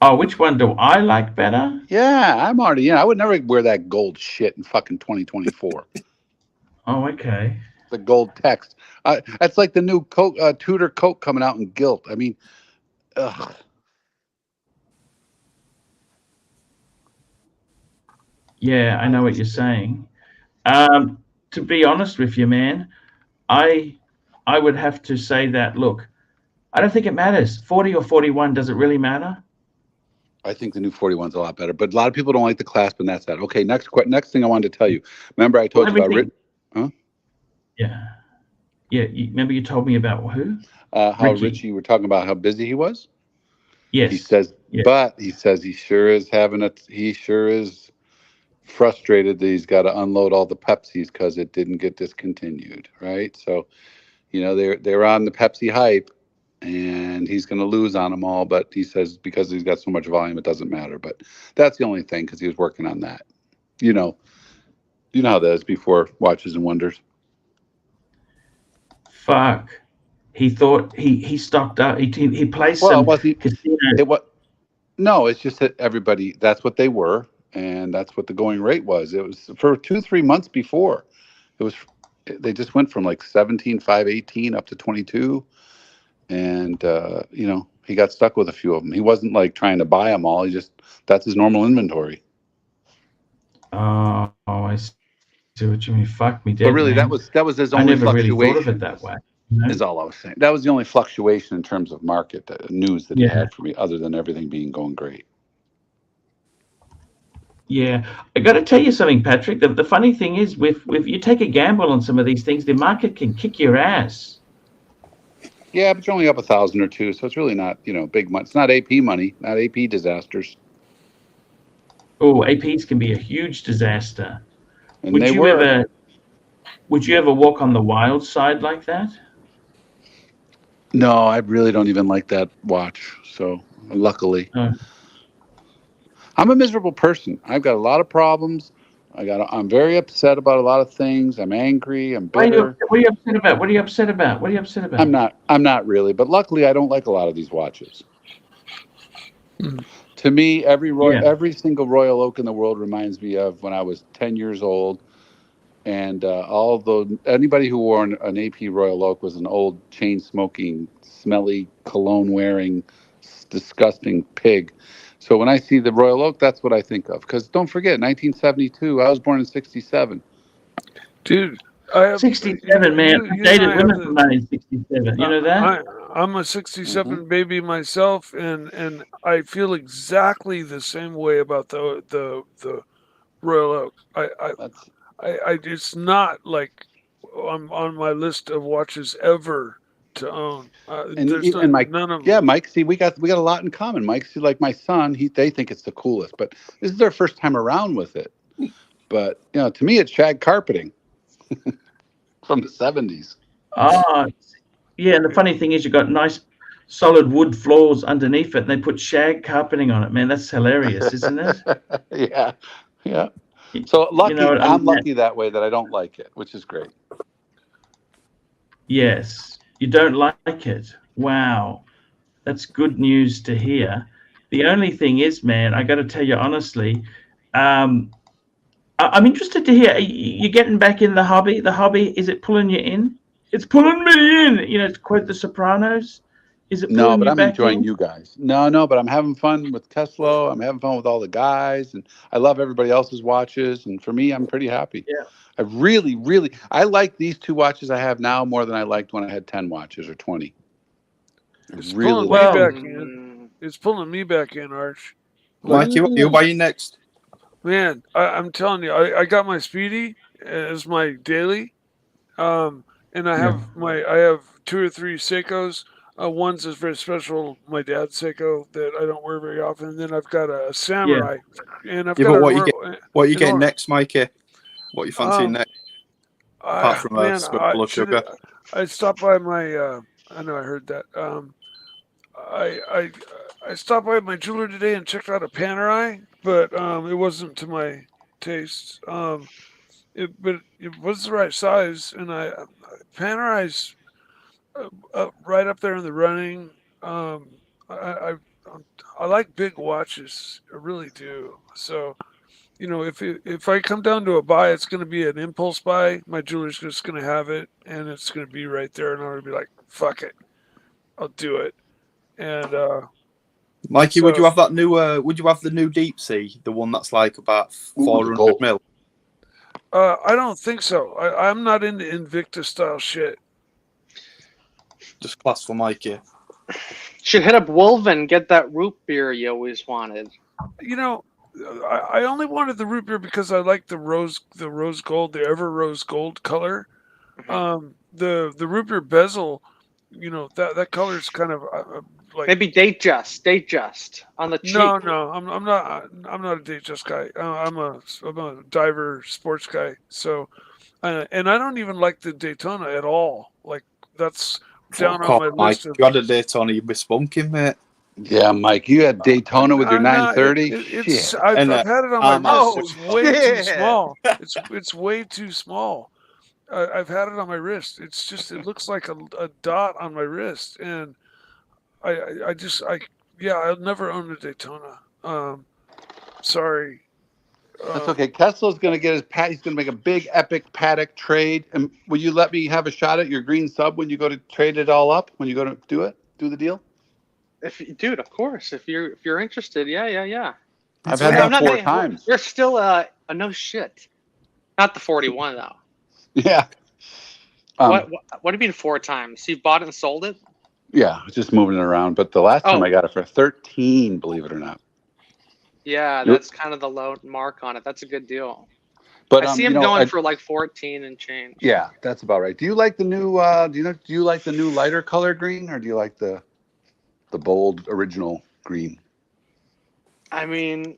Oh, which one do I like better? Yeah, I'm already I would never wear that gold shit in fucking 2024. Oh, okay. The gold text. That's like the new Tudor Coat coming out in gilt. I mean, ugh. Yeah, I know what you're saying. To be honest with you, man, I would have to say that, look, I don't think it matters. 40 or 41, does it really matter? I think the new 41's a lot better, but a lot of people don't like the clasp, and that's that. Okay, next thing I wanted to tell you. Remember I told you about huh? Yeah. Yeah, remember you told me about who? How Richie, you were talking about how busy he was? Yes. He says, but he says he sure is frustrated that he's got to unload all the Pepsis because it didn't get discontinued, right? So, you know, they're on the Pepsi hype, and he's going to lose on them all. But he says because he's got so much volume, it doesn't matter. But that's the only thing because he was working on that. You know how that is before Watches and Wonders. Fuck. He thought he stocked up. He placed some. No, it's just that everybody. That's what they were. And that's what the going rate was. It was for 2-3 months before. They just went from like 17,518 up to 22. And, you know, he got stuck with a few of them. He wasn't like trying to buy them all. That's his normal inventory. Oh, I see what you mean. Fuck me dead. But really, man. that was his only fluctuation. I never really thought of it that way. Is all I was saying. That was the only fluctuation in terms of market news that he had for me, other than everything going great. Yeah, I got to tell you something, Patrick. The funny thing is, with you take a gamble on some of these things, the market can kick your ass. Yeah, but you're only up 1,000 or 2, so it's really not big money. It's not AP money, not AP disasters. Oh, APs can be a huge disaster. And would you ever walk on the wild side like that? No, I really don't even like that watch. So luckily. I'm a miserable person. I've got a lot of problems. I'm very upset about a lot of things. I'm angry. I'm bitter. What are you upset about? I'm not really, but luckily I don't like a lot of these watches. To me, every single Royal Oak in the world reminds me of when I was 10 years old, And although anybody who wore an AP Royal Oak was an old chain smoking, smelly, cologne wearing, disgusting pig. So when I see the Royal Oak, that's what I think of. Because don't forget, 1972. I was born in '67. Dude, I have 67, man. I dated women from 1967. You know that? I'm a 67 baby myself, and I feel exactly the same way about the Royal Oak. I it's not like on my list of watches ever to own. There's Mike, none of yeah, Mike. See, we got a lot in common. Mike, see, like my son, they think it's the coolest, but this is their first time around with it. But to me, it's shag carpeting from the '70s. Oh, yeah. And the funny thing is, you got nice solid wood floors underneath it, and they put shag carpeting on it. Man, that's hilarious, isn't it? Yeah. So lucky, I'm mean, lucky that way that I don't like it, which is great. Yes, you don't like it. Wow, that's good news to hear. The only thing is, man, I got to tell you honestly, I'm interested to hear. You're getting back in the hobby. The hobby, is it pulling you in? It's pulling me in. To quote The Sopranos. Is it pulling but you I'm back enjoying in? you guys. No, but I'm having fun with Tesla. I'm having fun with all the guys, and I love everybody else's watches. And for me, I'm pretty happy. Yeah. I really, I like these 2 watches I have now more than I liked when I had 10 watches or 20. It's pulling me back in. It's pulling me back in, Arch. Mike, you buying next? Man, I'm telling you, I got my Speedy as my daily, and I have I have 2 or 3 Seikos. One's is very special, my dad's Seiko that I don't wear very often. And then I've got a Samurai, and I've got what you getting next, Mikey? What you fancying next? Apart from a spoonful of sugar. I stopped by my. I know I heard that. I stopped by my jeweler today and checked out a Panerai, but it wasn't to my taste. But it was the right size, and Panerai's right up there in the running. I like big watches, I really do. So, if I come down to a buy, it's going to be an impulse buy. My jeweler's just going to have it, and it's going to be right there, and I'm going to be like, "Fuck it, I'll do it." And Mikey, would you have that new? Would you have the new Deep Sea, the one that's like about 400 mil? I don't think so. I'm not into Invicta style shit. Just class for Mikey. Should hit up Wolven, get that root beer you always wanted. I only wanted the root beer because I like the rose gold, the ever rose gold color. The root beer bezel, that color is kind of like maybe date just on the cheap. No, I'm not a date just guy. I'm a diver sports guy. So, and I don't even like the Daytona at all. Like that's down on my list. If you had a Daytona, you'd be spunking, mate. Yeah, Mike, you had Daytona with your 930. Shit. I've had it on my wrist. It's way too small. It's way too small. I've had it on my wrist. It's just it looks like a dot on my wrist, and I'll never own a Daytona. Sorry. That's okay. Kessler's going to get his He's going to make a big epic paddock trade. And will you let me have a shot at your green sub when you go to trade it all up? When you go to do the deal? Dude, of course. If you're interested, yeah. I've had that 4 times. You're still a no shit. Not the 41 though. Yeah. What do you mean 4 times? You bought it and sold it? Yeah, just moving it around. But the last time I got it for 13, believe it or not. Yeah, that's kind of the low mark on it. That's a good deal. But I see him going for like 14 and change. Yeah, that's about right. Do you like the new? Do you like the new lighter color green, or do you like the bold original green? I mean,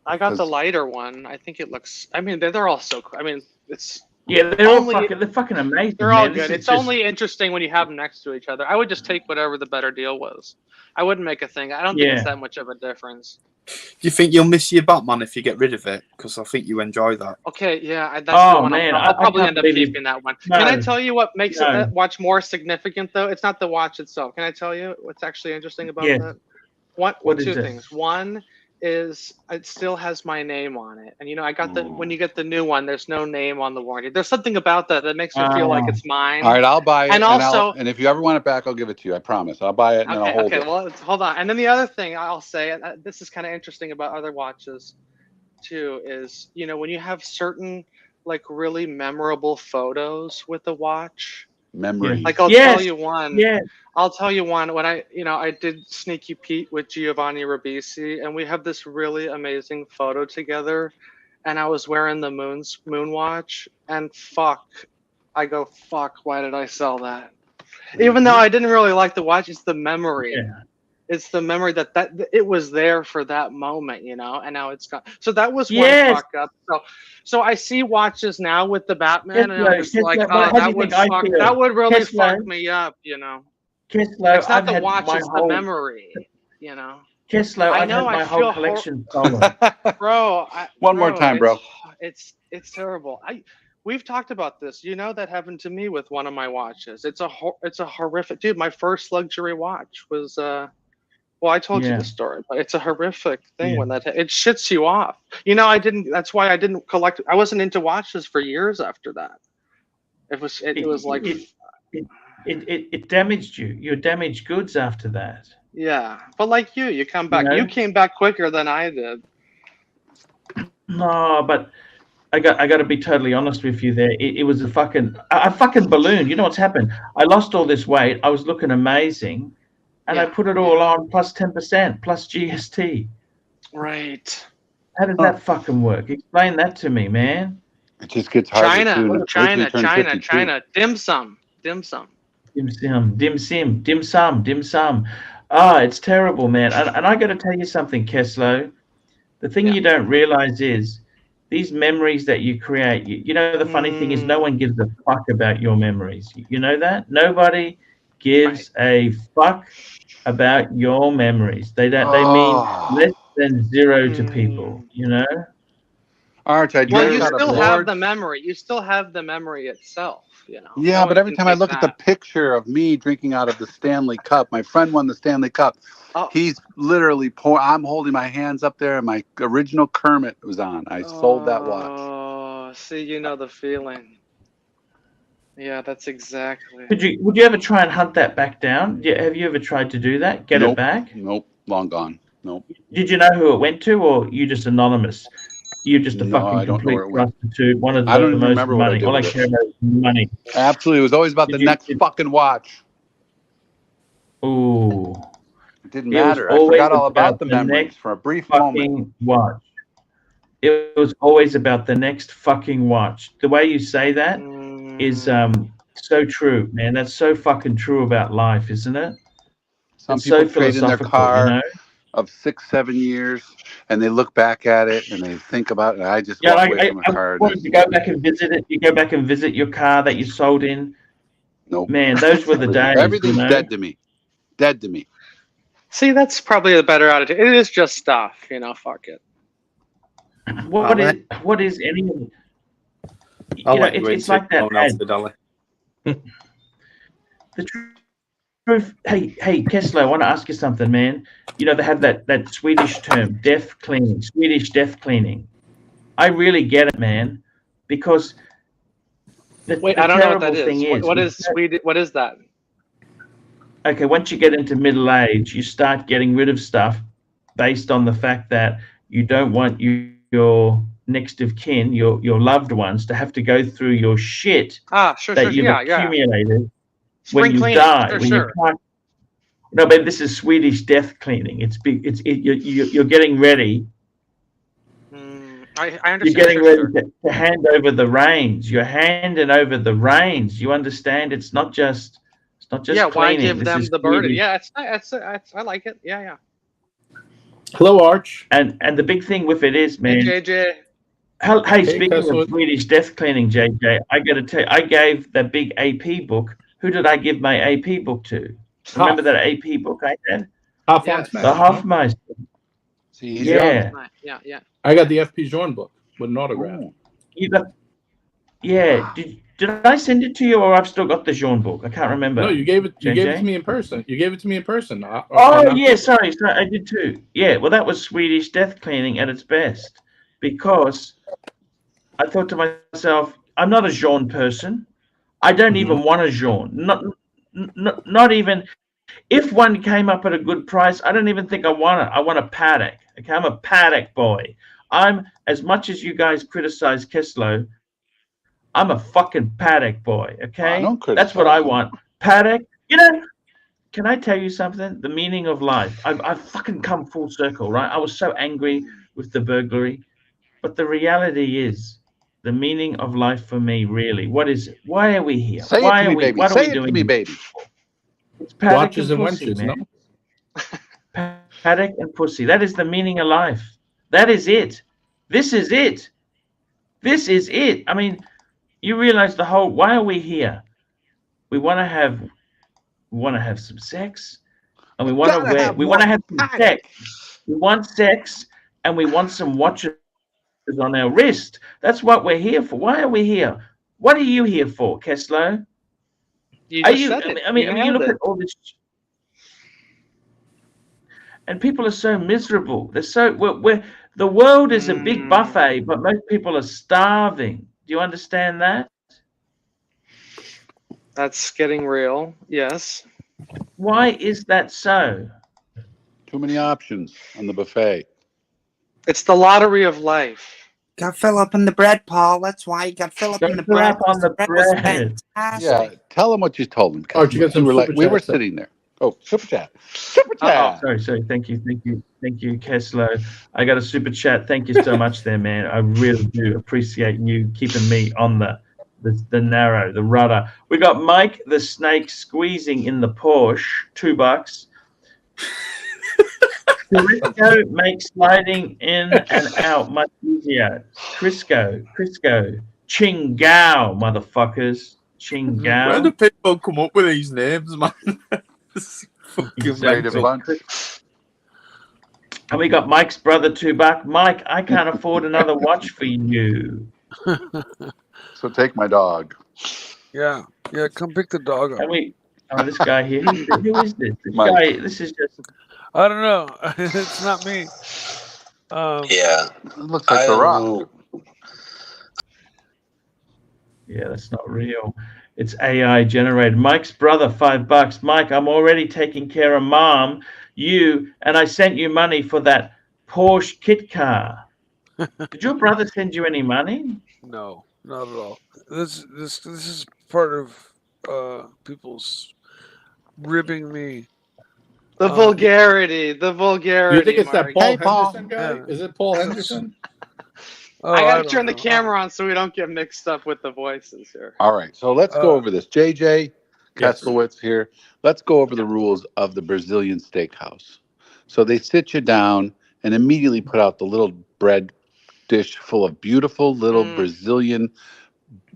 I got the lighter one. I think it looks. I mean, they're all so. I mean, it's. Yeah, they're fucking amazing. They're all good. It's only interesting when you have them next to each other. I would just take whatever the better deal was. I wouldn't make a thing. I don't think it's that much of a difference. Do you think you'll miss your Batman if you get rid of it? Because I think you enjoy that. Okay, yeah, that's the one. I'll probably end up keeping that one. No. Can I tell you what makes that watch more significant, though? It's not the watch itself. Can I tell you what's actually interesting about that? Two things. One, is it still has my name on it, and I got when you get the new one, there's no name on the warranty. There's something about that makes it feel like it's mine. All right, I'll buy it, and also, and if you ever want it back, I'll give it to you. I promise. I'll buy it and then I'll hold it. Okay, well, hold on. And then the other thing I'll say, and this is kind of interesting about other watches, too, is when you have certain like really memorable photos with the watch. Memory. Like I'll tell you one. Yeah. I'll tell you one. When I did Sneaky Pete with Giovanni Ribisi, and we have this really amazing photo together, and I was wearing the moon watch, and fuck, why did I sell that? Even though I didn't really like the watch, it's the memory. Yeah. It's the memory that it was there for that moment, and now it's gone. So that was one fuck up. So I see watches now with the Batman, and I'm just like, oh, that would really fuck me up, Kessler, it's not the watch, it's the memory, Kessler, I I've know had my whole collection stolen. Bro, One more time, bro. It's terrible. We've talked about this. That happened to me with one of my watches. It's a horrific, dude. My first luxury watch was well, I told you the story, but it's a horrific thing when it shits you off. That's why I didn't collect. I wasn't into watches for years after that. It was like it damaged you. You're damaged goods after that. Yeah, but like you come back. You came back quicker than I did. No, but I got to be totally honest with you there. It was a fucking ballooned. You know what's happened? I lost all this weight. I was looking amazing, and I put it all on plus 10% plus GST. Right. How does that fucking work? Explain that to me, man. It just gets harder. China. Dim sum. Ah, it's terrible, man. And I got to tell you something, Kessler. The thing you don't realize is these memories that you create. The funny thing is no one gives a fuck about your memories. You know that? Nobody gives a fuck about your memories. They don't. They mean less than zero to people. Arch, well, you still have the memory. You still have the memory itself. Yeah, but every time I look at the picture of me drinking out of the Stanley Cup, my friend won the Stanley Cup. Oh. He's literally I'm holding my hands up there, and my original Kermit was on. I sold that watch. Oh, see, the feeling. Yeah, that's exactly. Would you ever try and hunt that back down? Have you ever tried to do that? Get it back? Nope, long gone. Nope. Did you know who it went to, or you just anonymous? You're just a fucking complete prostitute. One of the most money. All I care about is money. Absolutely, it was always about the next fucking watch. Ooh. It didn't matter. I forgot all about the memories for a brief moment. Watch. It was always about the next fucking watch. The way you say that is so true, man. That's so fucking true about life, isn't it? Some people trade in their car of 6-7 years, and they look back at it and they think about it. And I just walk away from a car. You go back and visit it. You go back and visit your car that you sold in. Nope. Man, those were the days. Everything's dead to me. Dead to me. See, that's probably the better attitude. It is just stuff, fuck it. What is any of it? It's like that. The truth. Hey, Kessler, I want to ask you something, man. They have that Swedish term, Swedish death cleaning. I really get it, man, because I don't know what that is. What is that? Okay, once you get into middle age, you start getting rid of stuff based on the fact that you don't want your next of kin, your loved ones, to have to go through your shit that you've accumulated when you die. No, but this is Swedish death cleaning. You're getting ready. I understand. You're getting ready to hand over the reins. You're handing over the reins. You understand? It's not just cleaning. Why give them the burden? Yeah, I like it. Yeah. Hello, Arch. And the big thing with it is, man. Hey, JJ. Hey, speaking of Swedish death cleaning, JJ, I got to tell you, I gave that big AP book. Who did I give my AP book to? Remember that AP book I had? The Hofmeister. Yeah. I got the FP Jorn book with an autograph. You got, yeah. Did I send it to you, or I've still got the Jean book? I can't remember. No, you gave it. You JJ? gave it to me in person. You gave it to me in person. Oh yeah, sorry, I did too. Yeah, well, that was Swedish death cleaning at its best, because I thought to myself, I'm not a Jean person. I don't even want a Jean. Not even if one came up at a good price. I don't even think I want it. I want a paddock. Okay, I'm a paddock boy. I'm, as much as you guys criticize Keslow, I'm a fucking paddock boy. Okay, that's what I want. Paddock. You know, can I tell you something? The meaning of life. I've fucking come full circle, right? I was so angry with the burglary, but the reality is, the meaning of life for me, really, what is it? Why are we here? Say Why it to are me, we? baby. What are Say we it doing? to me, baby. It's paddock Watches and and pussy, wenches, man. no? Paddock and pussy. That is the meaning of life. That is it. This is it. This is it. I mean, you realize the whole. Why are we here? We want to have. We want to have some sex, and we want to wear. We want to have some sex. We want sex, and we want some watches on our wrist. That's what we're here for. Why are we here? What are you here for, Keslow? You Are just you? said it. I mean, you nailed look it. at all this, and people are so miserable. They're so. We're the world is a big buffet, but most people are starving. Do you understand that? That's getting real. Yes. Why is that so? Too many options on the buffet. It's the lottery of life. Got Philip in the bread, Paul. That's why you got Philip in the Fill bread. up on the bread was bread. fantastic. Yeah, tell them what you told them. Archie, got some we super were chats. sitting there. Oh, super chat. Super chat. Sorry. Thank you, Keslow. I got a super chat. Thank you so much, there, man. I really do appreciate you keeping me on the narrow, the rudder. We got Mike the Snake squeezing in the Porsche, $2. Crisco makes sliding in and out much easier. Crisco, Chingao, motherfuckers, Chingao. Where do people come up with these names, man? Exactly. And we got Mike's brother, $2. Mike, I can't afford another watch for you. So take my dog. Yeah, come pick the dog up. And this guy here, who is this? This guy, this is just. I don't know. It's not me. Yeah. It looks like The Rock. Yeah, that's not real. It's AI generated. Mike's brother, $5. Mike, I'm already taking care of Mom, you, and I sent you money for that Porsche kit car. Did your brother send you any money? No, not at all. This is part of people's ribbing me. The vulgarity. You think it's Mark. that Paul Henderson guy? Yeah. Is it Paul Henderson? I gotta turn the camera on so we don't get mixed up with the voices here. All right, so let's go over this. JJ Keslowitz here. Let's go over the rules of the Brazilian steakhouse. So they sit you down and immediately put out the little bread dish full of beautiful little Brazilian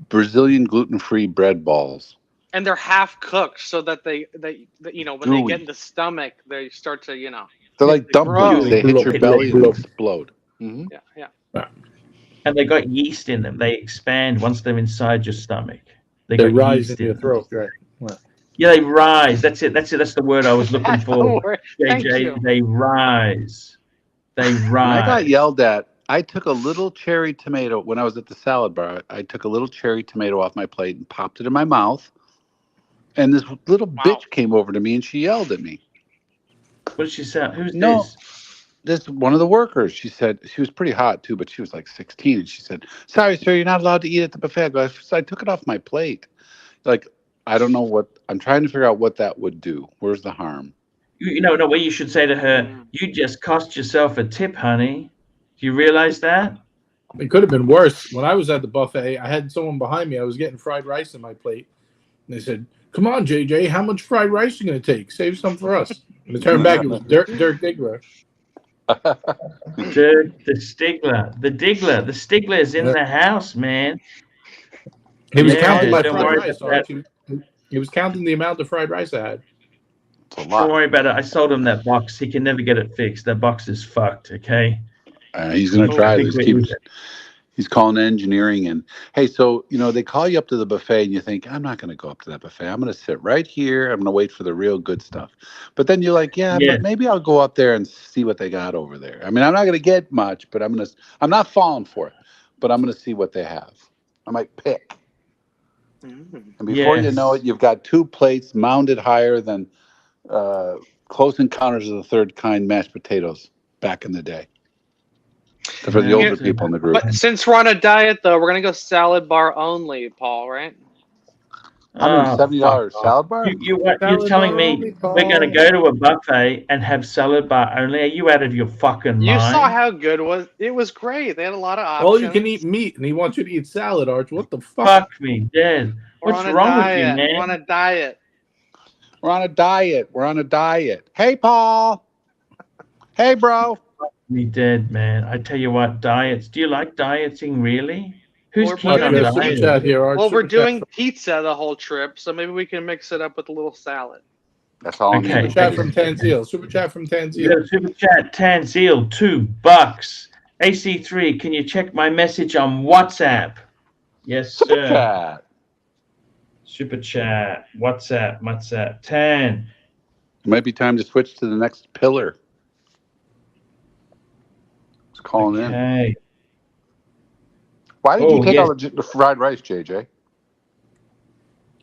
gluten-free bread balls. And they're half cooked so that they when they get in the stomach, they start to, They're like dumplings. They hit your belly and explode. Mm-hmm. Yeah. And they got yeast in them. They expand once they're inside your stomach. They rise in your throat, right? Well. Yeah, they rise. That's it. That's the word I was looking for. Thank JJ, you. they rise. They rise. When I got yelled at, I took a little cherry tomato when I was at the salad bar. I took a little cherry tomato off my plate and popped it in my mouth. And this little bitch came over to me and she yelled at me. What did she say? Who's this? This one of the workers. She said she was pretty hot too, but she was like 16. And she said, "Sorry, sir, you're not allowed to eat at the buffet." So I took it off my plate. Like, I don't know what I'm trying to figure out what that would do. Where's the harm? No way. You should say to her, "You just cost yourself a tip, honey." Do you realize that? It could have been worse. When I was at the buffet, I had someone behind me. I was getting fried rice in my plate. And they said, "Come on, JJ, how much fried rice are you going to take? Save some for us." And I turned back, it was Dirk Diggler. The Diggler. The Stigler is in the house, man. He was counting my fried rice. Archie. He was counting the amount of fried rice I had. Don't worry about it. I sold him that box. He can never get it fixed. That box is fucked, okay? He's going to try this. He's calling engineering and, hey, so, they call you up to the buffet and you think, I'm not going to go up to that buffet. I'm going to sit right here. I'm going to wait for the real good stuff. But then you're like, but maybe I'll go up there and see what they got over there. I mean, I'm not going to get much, but I'm not falling for it, but I'm going to see what they have. I might pick. And before you know it, you've got 2 plates mounted higher than Close Encounters of the Third Kind mashed potatoes back in the day. For the older people in the group. But since we're on a diet, though, we're going to go salad bar only, Paul, right? $170 salad bar? You're telling me we're going to go to a buffet and have salad bar only? Are you out of your fucking mind? You saw how good it was great. They had a lot of options. Well, you can eat meat, and he wants you to eat salad, Arch. What the fuck? Fuck me, dead. What's wrong with you, man? We're on a diet. We're on a diet. We're on a diet. Hey, Paul. Hey, bro. Fuck me dead, man. I tell you what, diets. Do you like dieting, really? Who's keen on diet? Well, we're doing pizza the whole trip, so maybe we can mix it up with a little salad. That's all. Okay. Super chat from Tanzil. Super chat from Tanzil. Super chat Tanzil, $2. AC3, can you check my message on WhatsApp? Yes, sir. Super chat. Super chat. WhatsApp. 10. It might be time to switch to the next pillar. It's calling in. Why did you take all the fried rice, JJ?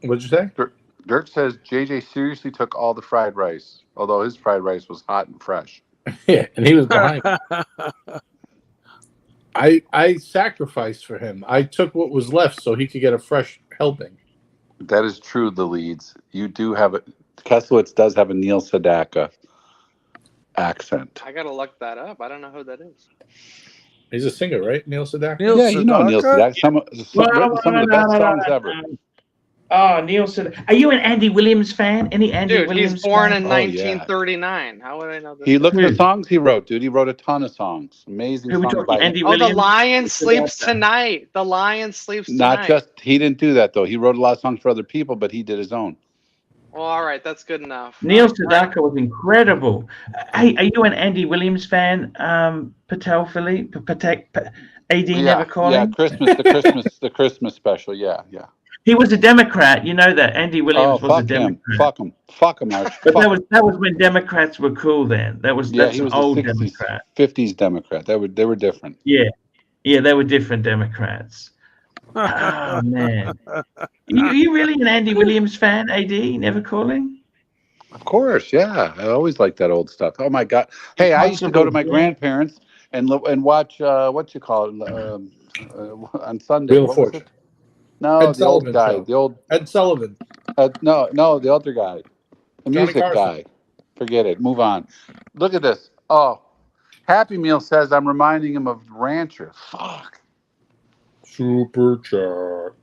What'd you say? Dirk says JJ seriously took all the fried rice, although his fried rice was hot and fresh. Yeah, and he was behind. I sacrificed for him. I took what was left so he could get a fresh helping. That is true, the Leeds. You do have it. Keslowitz does have a Neil Sedaka accent. I got to look that up. I don't know who that is. He's a singer, right? Neil Sedaka? You know Neil Sedaka. Some of the best songs ever. Oh, Neil Sedaka. Are you an Andy Williams fan? Any Andy Williams he's born fan? in 1939. How would I know this? Look at the songs he wrote, dude. He wrote a ton of songs. Amazing songs by Andy Williams? The Lion Sleeps Tonight. The Lion Sleeps Tonight. He didn't do that, though. He wrote a lot of songs for other people, but he did his own. Well, all right. That's good enough. Neil Sedaka was incredible. Hey, are you an Andy Williams fan, Patel Philippe? AD Never Calling? Yeah, the Christmas special. Yeah. He was a Democrat. You know that. Andy Williams was a Democrat. Fuck him, Arch. But that was when Democrats were cool then. That's he was an old 60s, Democrat. 50s Democrat. They were different. Yeah, they were different Democrats. Oh, man. You really an Andy Williams fan, AD? Never Calling? Of course, yeah. I always liked that old stuff. Oh, my God. Hey, I used to go to my grandparents and watch, what you call it, on Sunday. Wheel of Fortune. No, Ed the old guy. The old Ed Sullivan. No, the other guy. The music guy. Forget it. Move on. Look at this. Oh, Happy Meal says I'm reminding him of Rancher. Fuck. Super chat.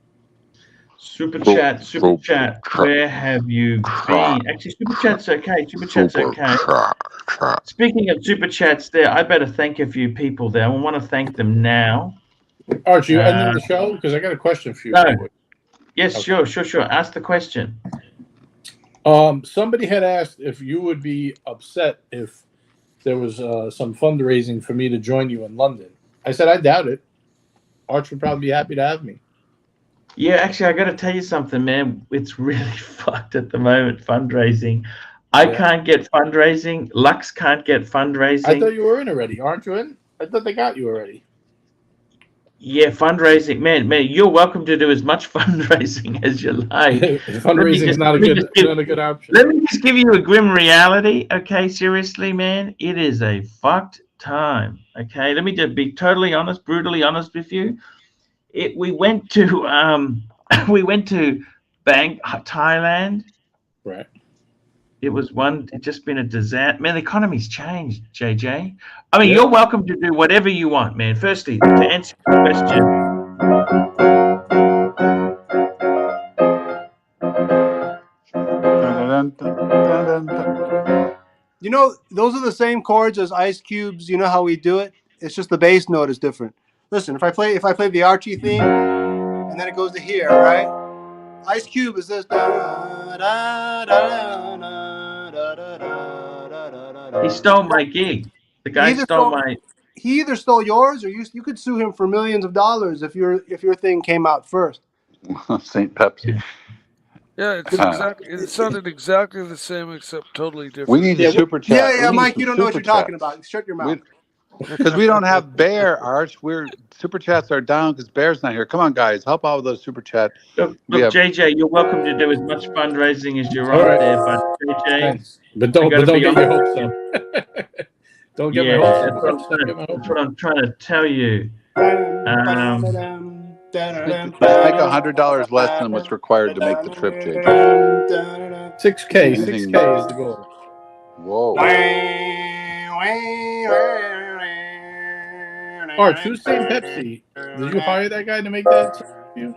Super chat. Where have you been? Actually, super chat's okay. Super chat's okay. Speaking of super chats, there, I better thank a few people there. I want to thank them now. Archie, you ending the show? Because I got a question for you. No. Yes, sure. Ask the question. Somebody had asked if you would be upset if there was some fundraising for me to join you in London. I said I doubt it. Arch would probably be happy to have me. Yeah, actually, I got to tell you something, man. It's really fucked at the moment, fundraising. I can't get fundraising. Lux can't get fundraising. I thought you were in already. Aren't you in? I thought they got you already. Yeah, fundraising, man, you're welcome to do as much fundraising as you like. Fundraising is not a good option. Let me just give you a grim reality, okay? Seriously, man, it is a fucked time, okay? Let me just be totally honest, brutally honest with you. We went to Thailand. Right. It's just been a disaster. Man, the economy's changed, JJ. I mean, you're welcome to do whatever you want, man. Firstly, to answer your question. You know, those are the same chords as Ice Cube's. You know how we do it? It's just the bass note is different. Listen, if I play the Archie theme, and then it goes to here, right? Ice Cube is this. He stole my gig. The guy stole my. he either stole yours or you could sue him for millions of dollars if your thing came out first. St. Pepsi. Yeah, it sounded exactly the same except totally different. We need a super chat. Yeah, Mike, you don't know what you're talking about. Shut your mouth. Because we don't have Bear, Arch. Super chats are down because Bear's not here. Come on, guys, help out with those super chat. Look, JJ, you're welcome to do as much fundraising as you're on there, but JJ, thanks. But don't get your hopes up. Don't get my hopes up. That's what I'm trying to tell you. Let's make $100 less than what's required to make the trip, JJ. 6K is the goal. Whoa. Arch, who's St. Pepsi? Did you hire that guy to make that song for you?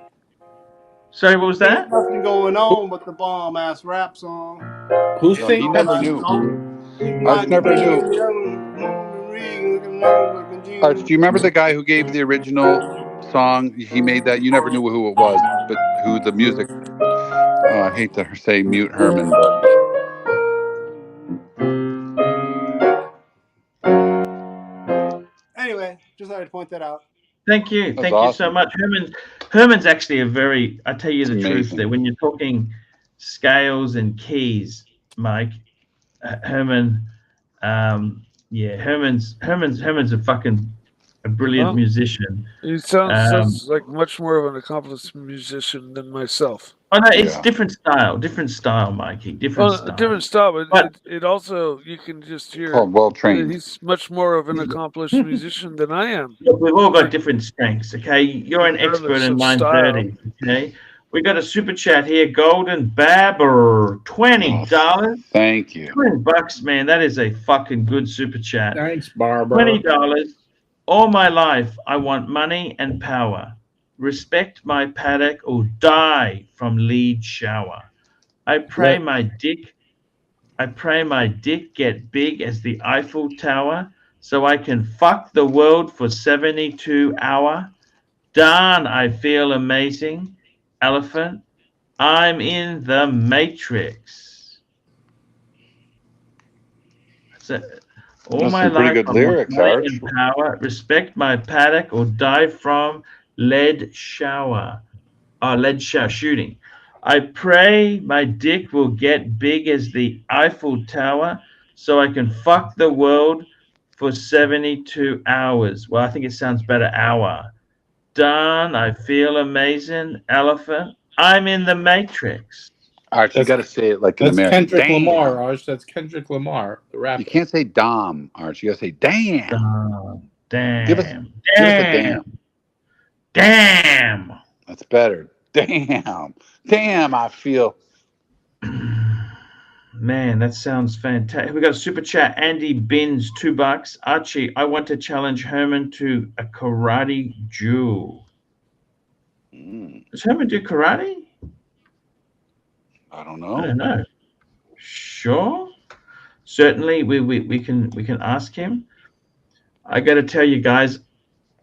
Sorry, what was that? There's nothing going on but the bomb ass rap song. Who's He St. never Pepsi? knew. Arch never knew. Arch, do you remember the guy who gave the original song? He made that. You never knew who it was, but who the music. I hate to say mute Herman, but. Anyway, just thought I'd point that out. Thank you. That's Thank awesome. you so much. Herman's actually I tell you the truth there, when you're talking scales and keys, Mike, Herman's a brilliant musician. He sounds like much more of an accomplished musician than myself. Oh no, it's different style, Mikey. Different style, but it also, you can just hear. Oh, well trained. He's much more of an accomplished musician than I am. Look, we've all got different strengths. Okay, you're an expert in 930. Okay, we got a super chat here. Golden Babber, $20. Thank you. $20, man. That is a fucking good super chat. Thanks, Barbara. $20. All my life, I want money and power. Respect my paddock or die from lead shower. I pray my dick get big as the Eiffel Tower so I can fuck the world for 72 hours. Darn, I feel amazing. Elephant, I'm in the Matrix. All my life, pretty good lyrics, Arch. And power, respect my paddock or die from lead shower shooting. I pray my dick will get big as the Eiffel Tower so I can fuck the world for 72 hours. Well, I think it sounds better, hour. Darn, I feel amazing. Elephant, I'm in the Matrix. Arch, you got to say it like an That's American. Kendrick Lamar, Arch. That's Kendrick Lamar, the rapper. You can't say Dom, Arch. You got to say damn. Damn. Give us a damn. Damn. That's better. Damn. Damn, I feel. Man, that sounds fantastic. We got a super chat. Andy Bins, $2. Archie, I want to challenge Herman to a karate duel. Does Herman do karate? I don't know. I don't know. Sure. Certainly, we can ask him. I got to tell you guys,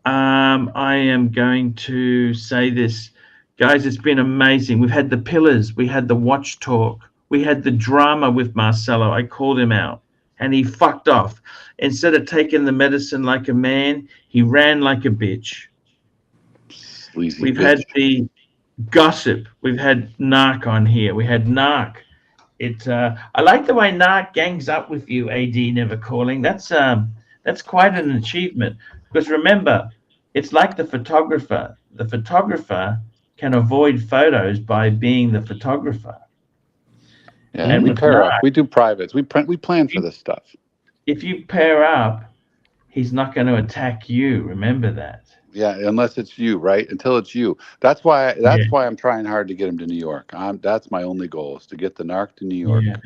I am going to say this. Guys, it's been amazing. We've had the pillars. We had the watch talk. We had the drama with Marcelo. I called him out, and he fucked off. Instead of taking the medicine like a man, he ran like a bitch. We've had the gossip. We've had Narc on here. We had Narc. I like the way Narc gangs up with you, AD never calling. That's quite an achievement. Because remember, it's like the photographer. The photographer can avoid photos by being the photographer. Yeah, and we pair up. We do privates. We plan for this stuff. If you pair up, he's not going to attack you. Remember that. Yeah, unless it's you, right? Until it's you. That's why I'm trying hard to get him to New York. That's my only goal, is to get the Narc to New York. Yeah.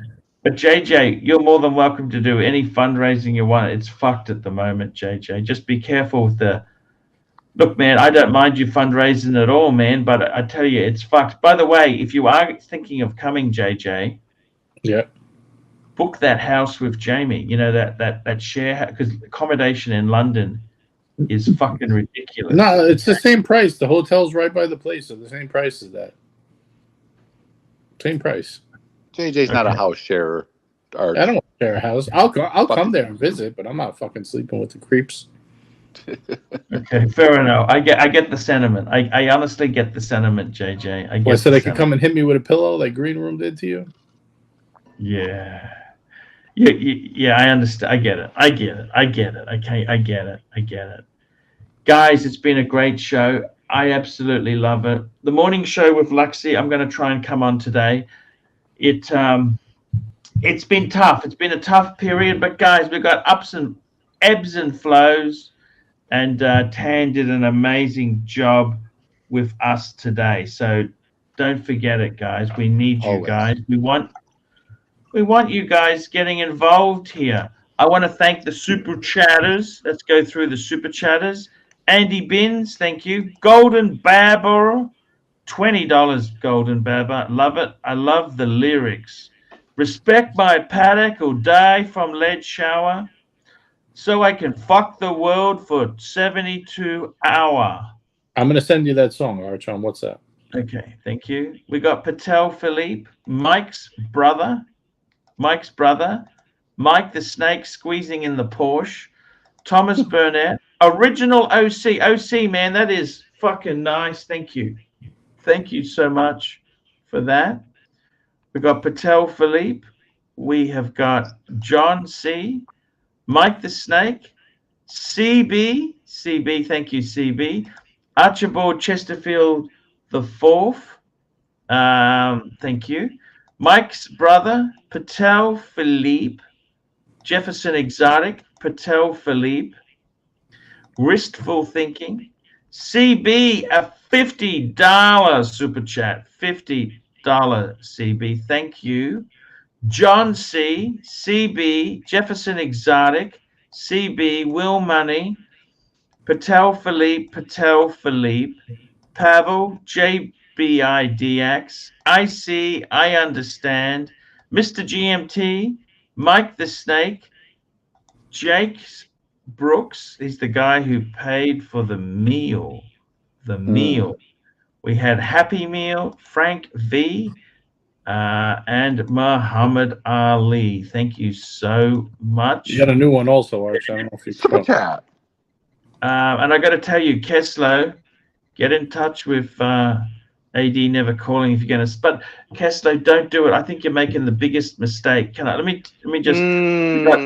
But JJ, you're more than welcome to do any fundraising you want. It's fucked at the moment, JJ. Just be careful with the. Look, man, I don't mind you fundraising at all, man. But I tell you, it's fucked. By the way, if you are thinking of coming, JJ, book that house with Jamie. You know that share, because accommodation in London is fucking ridiculous. No, it's the same price. The hotel's right by the place, so the same price as that. Same price. JJ's not a house sharer. I don't want to share a house. I'll come there and visit, but I'm not fucking sleeping with the creeps. Okay, fair enough. I get the sentiment. I honestly get the sentiment, JJ. I get. Well, so the they could sentiment. come and hit me with a pillow like Green Room did to you. Yeah. Yeah, I understand. I get it. Okay, I get it. Guys, it's been a great show. I absolutely love it. The morning show with Luxy, I'm going to try and come on today. It's been tough. It's been a tough period, but guys, we've got ebbs and flows, and Tan did an amazing job with us today. So don't forget it, guys. We need you guys. We want you guys getting involved here. I want to thank the super chatters. Let's go through the super chatters. Andy Binns, thank you. Golden Barber, $20. Golden Barber, love it. I love the lyrics. Respect my paddock or die from lead shower, so I can fuck the world for 72 hours. I'm gonna send you that song, Arch, on WhatsApp. Okay, thank you. We got Patel Philippe, Mike's brother, Mike the Snake squeezing in the Porsche, Thomas Burnett, original OC, man, that is fucking nice. Thank you so much for that. We got Patel Philippe, we have got John C, Mike the Snake, CB, thank you, CB, Archibald Chesterfield the fourth, thank you. Mike's brother, Patel Philippe, Jefferson Exotic, Patel Philippe, Wistful Thinking, CB, a $50 super chat, $50 CB, thank you. John C, CB, Jefferson Exotic, CB, Will Money, Patel Philippe, Pavel, JBIDX, I see, I understand, Mr. GMT, Mike the Snake, Jake Brooks, he's the guy who paid for the meal. We had Happy Meal, Frank V, and Muhammad Ali. Thank you so much. You got a new one also, Arch. I don't know if you Super chat. And I got to tell you, Kessler, get in touch with AD never calling if you're going to. But Kessler, don't do it. I think you're making the biggest mistake. Let me just. We got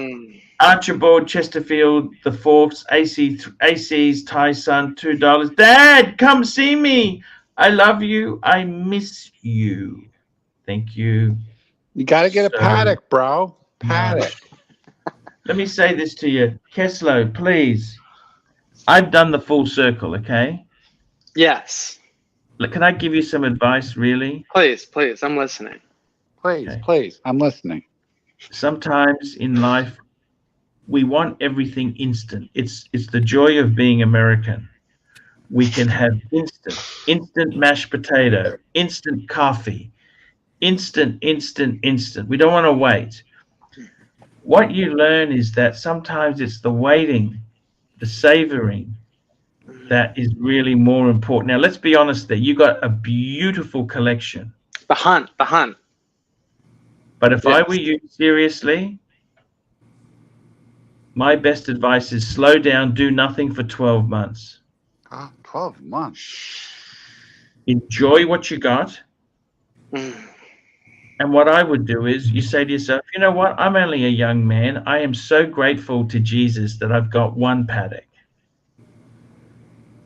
Archibald Chesterfield, the Fourths, AC's Thai son, $2. Dad, come see me. I love you. I miss you. Thank you. You got to get a paddock, bro. Paddock. Let me say this to you, Kessler, please. I've done the full circle, okay? Yes. Look, can I give you some advice, really? Please, I'm listening. Please, I'm listening. Sometimes in life, we want everything instant. It's the joy of being American. We can have instant mashed potato, instant coffee, instant. We don't want to wait. What you learn is that sometimes it's the waiting, the savoring, that is really more important. Now, let's be honest there. You got a beautiful collection. The hunt. But if I were you, seriously, my best advice is slow down, do nothing for 12 months. 12 months. Enjoy what you got. And what I would do is you say to yourself, you know what? I'm only a young man. I am so grateful to Jesus that I've got one paddock.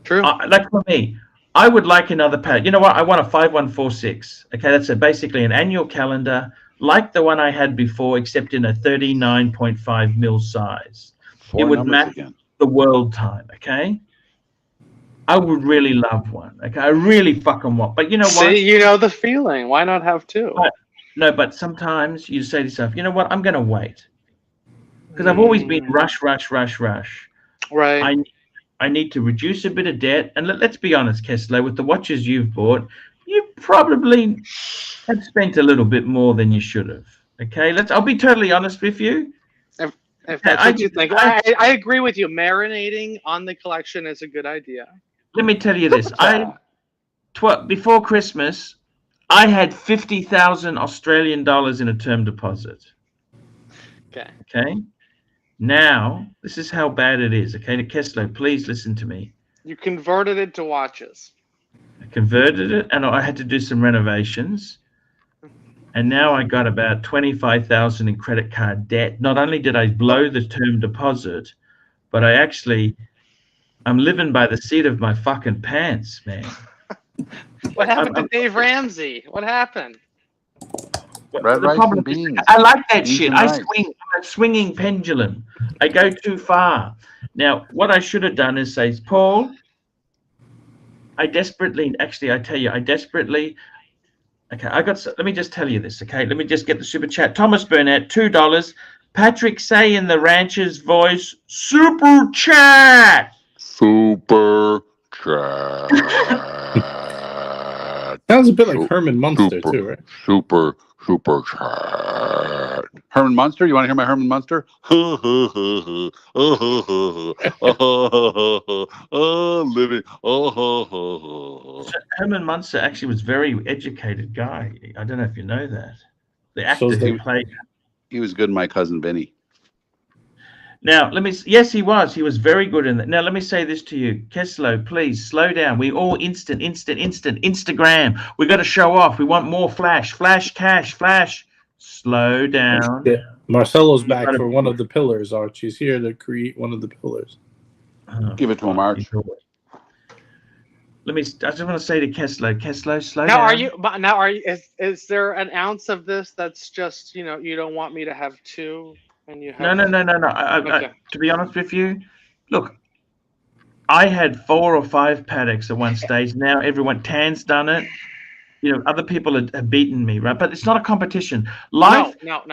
True. Like for me, I would like another paddock. You know what? I want a 5146. Okay, that's basically an annual calendar like the one I had before, except in a 39.5 mil size. It would match the world time, okay? I would really love one. Okay, I really fucking want. But you know what? See, you know the feeling. Why not have two? No, but sometimes you say to yourself, you know what? I'm going to wait. Because I've always been rush. Right. I need to reduce a bit of debt. And let's be honest, Kessler, with the watches you've bought, you probably have spent a little bit more than you should have. Okay, I'll be totally honest with you. If that's what you think. I agree with you. Marinating on the collection is a good idea. Let me tell you this. Before Christmas, I had 50,000 Australian dollars in a term deposit. Okay. Okay. Now, this is how bad it is. Okay, Kessler, please listen to me. You converted it to watches. I converted it, and I had to do some renovations. And now I got about 25,000 in credit card debt. Not only did I blow the term deposit, but I'm living by the seat of my fucking pants, man. What happened to Dave Ramsey? What happened? Red The rice problem and is, beans. I like that Beans shit. and I rice. swing. I'm a swinging pendulum. I go too far. Now, what I should have done is say, Paul, I tell you, okay, let me just tell you this, okay? Let me just get the super chat. Thomas Burnett, $2. Patrick Say in the rancher's voice, super chat. Super chat. Sounds a bit like Herman Munster too, right? Super chat. Herman Munster? You want to hear my Herman Munster? Living. Herman Munster actually was a very educated guy. I don't know if you know that. The actor who played. He was good, my cousin Vinny. Now, yes, he was. He was very good in that. Now, let me say this to you. Kessler, please slow down. We all instant. Instagram. We got to show off. We want more flash, cash, flash. Slow down. Yeah. Marcelo's back for one of the pillars, Archie. He's here to create one of the pillars. Give it to him, Arch. I just want to say to Kessler, slow down. Is there an ounce of this that's just, you don't want me to have two? And you have... No. Okay. To be honest with you, look, I had 4 or 5 paddocks at one stage. Now Tan's done it. Other people have beaten me, right? But it's not a competition. Life, No.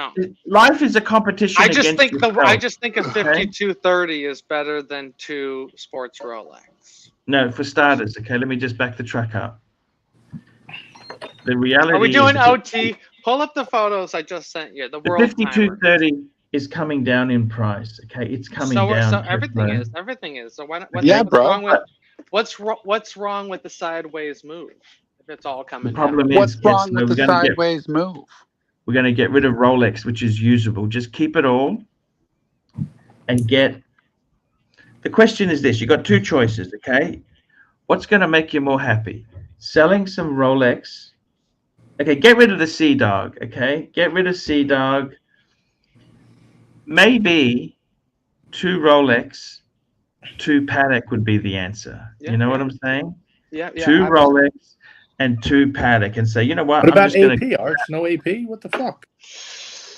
Life is a competition. I just think yourself, a 5230 is better than 2 sports Rolex. No, for starters, okay. Let me just back the truck up. The reality. Are we doing OT? Pull up the photos I just sent you. The 5230 is coming down in price. Okay, it's coming down. So everything is. So what's wrong with the sideways move? If it's all coming down. What's wrong with the sideways move? We're going to get rid of Rolex, which is usable. Just keep it all and get. The question is this: you got 2 choices. Okay, what's going to make you more happy? Selling some Rolex. Okay, get rid of the Sea Dog. Okay, get rid of Sea Dog. Maybe 2 Rolex, 2 Patek would be the answer. You know what I'm saying? Yeah. 2 Rolex and 2 Patek, and say, you know what? What about AP, Arch? No AP? What the fuck?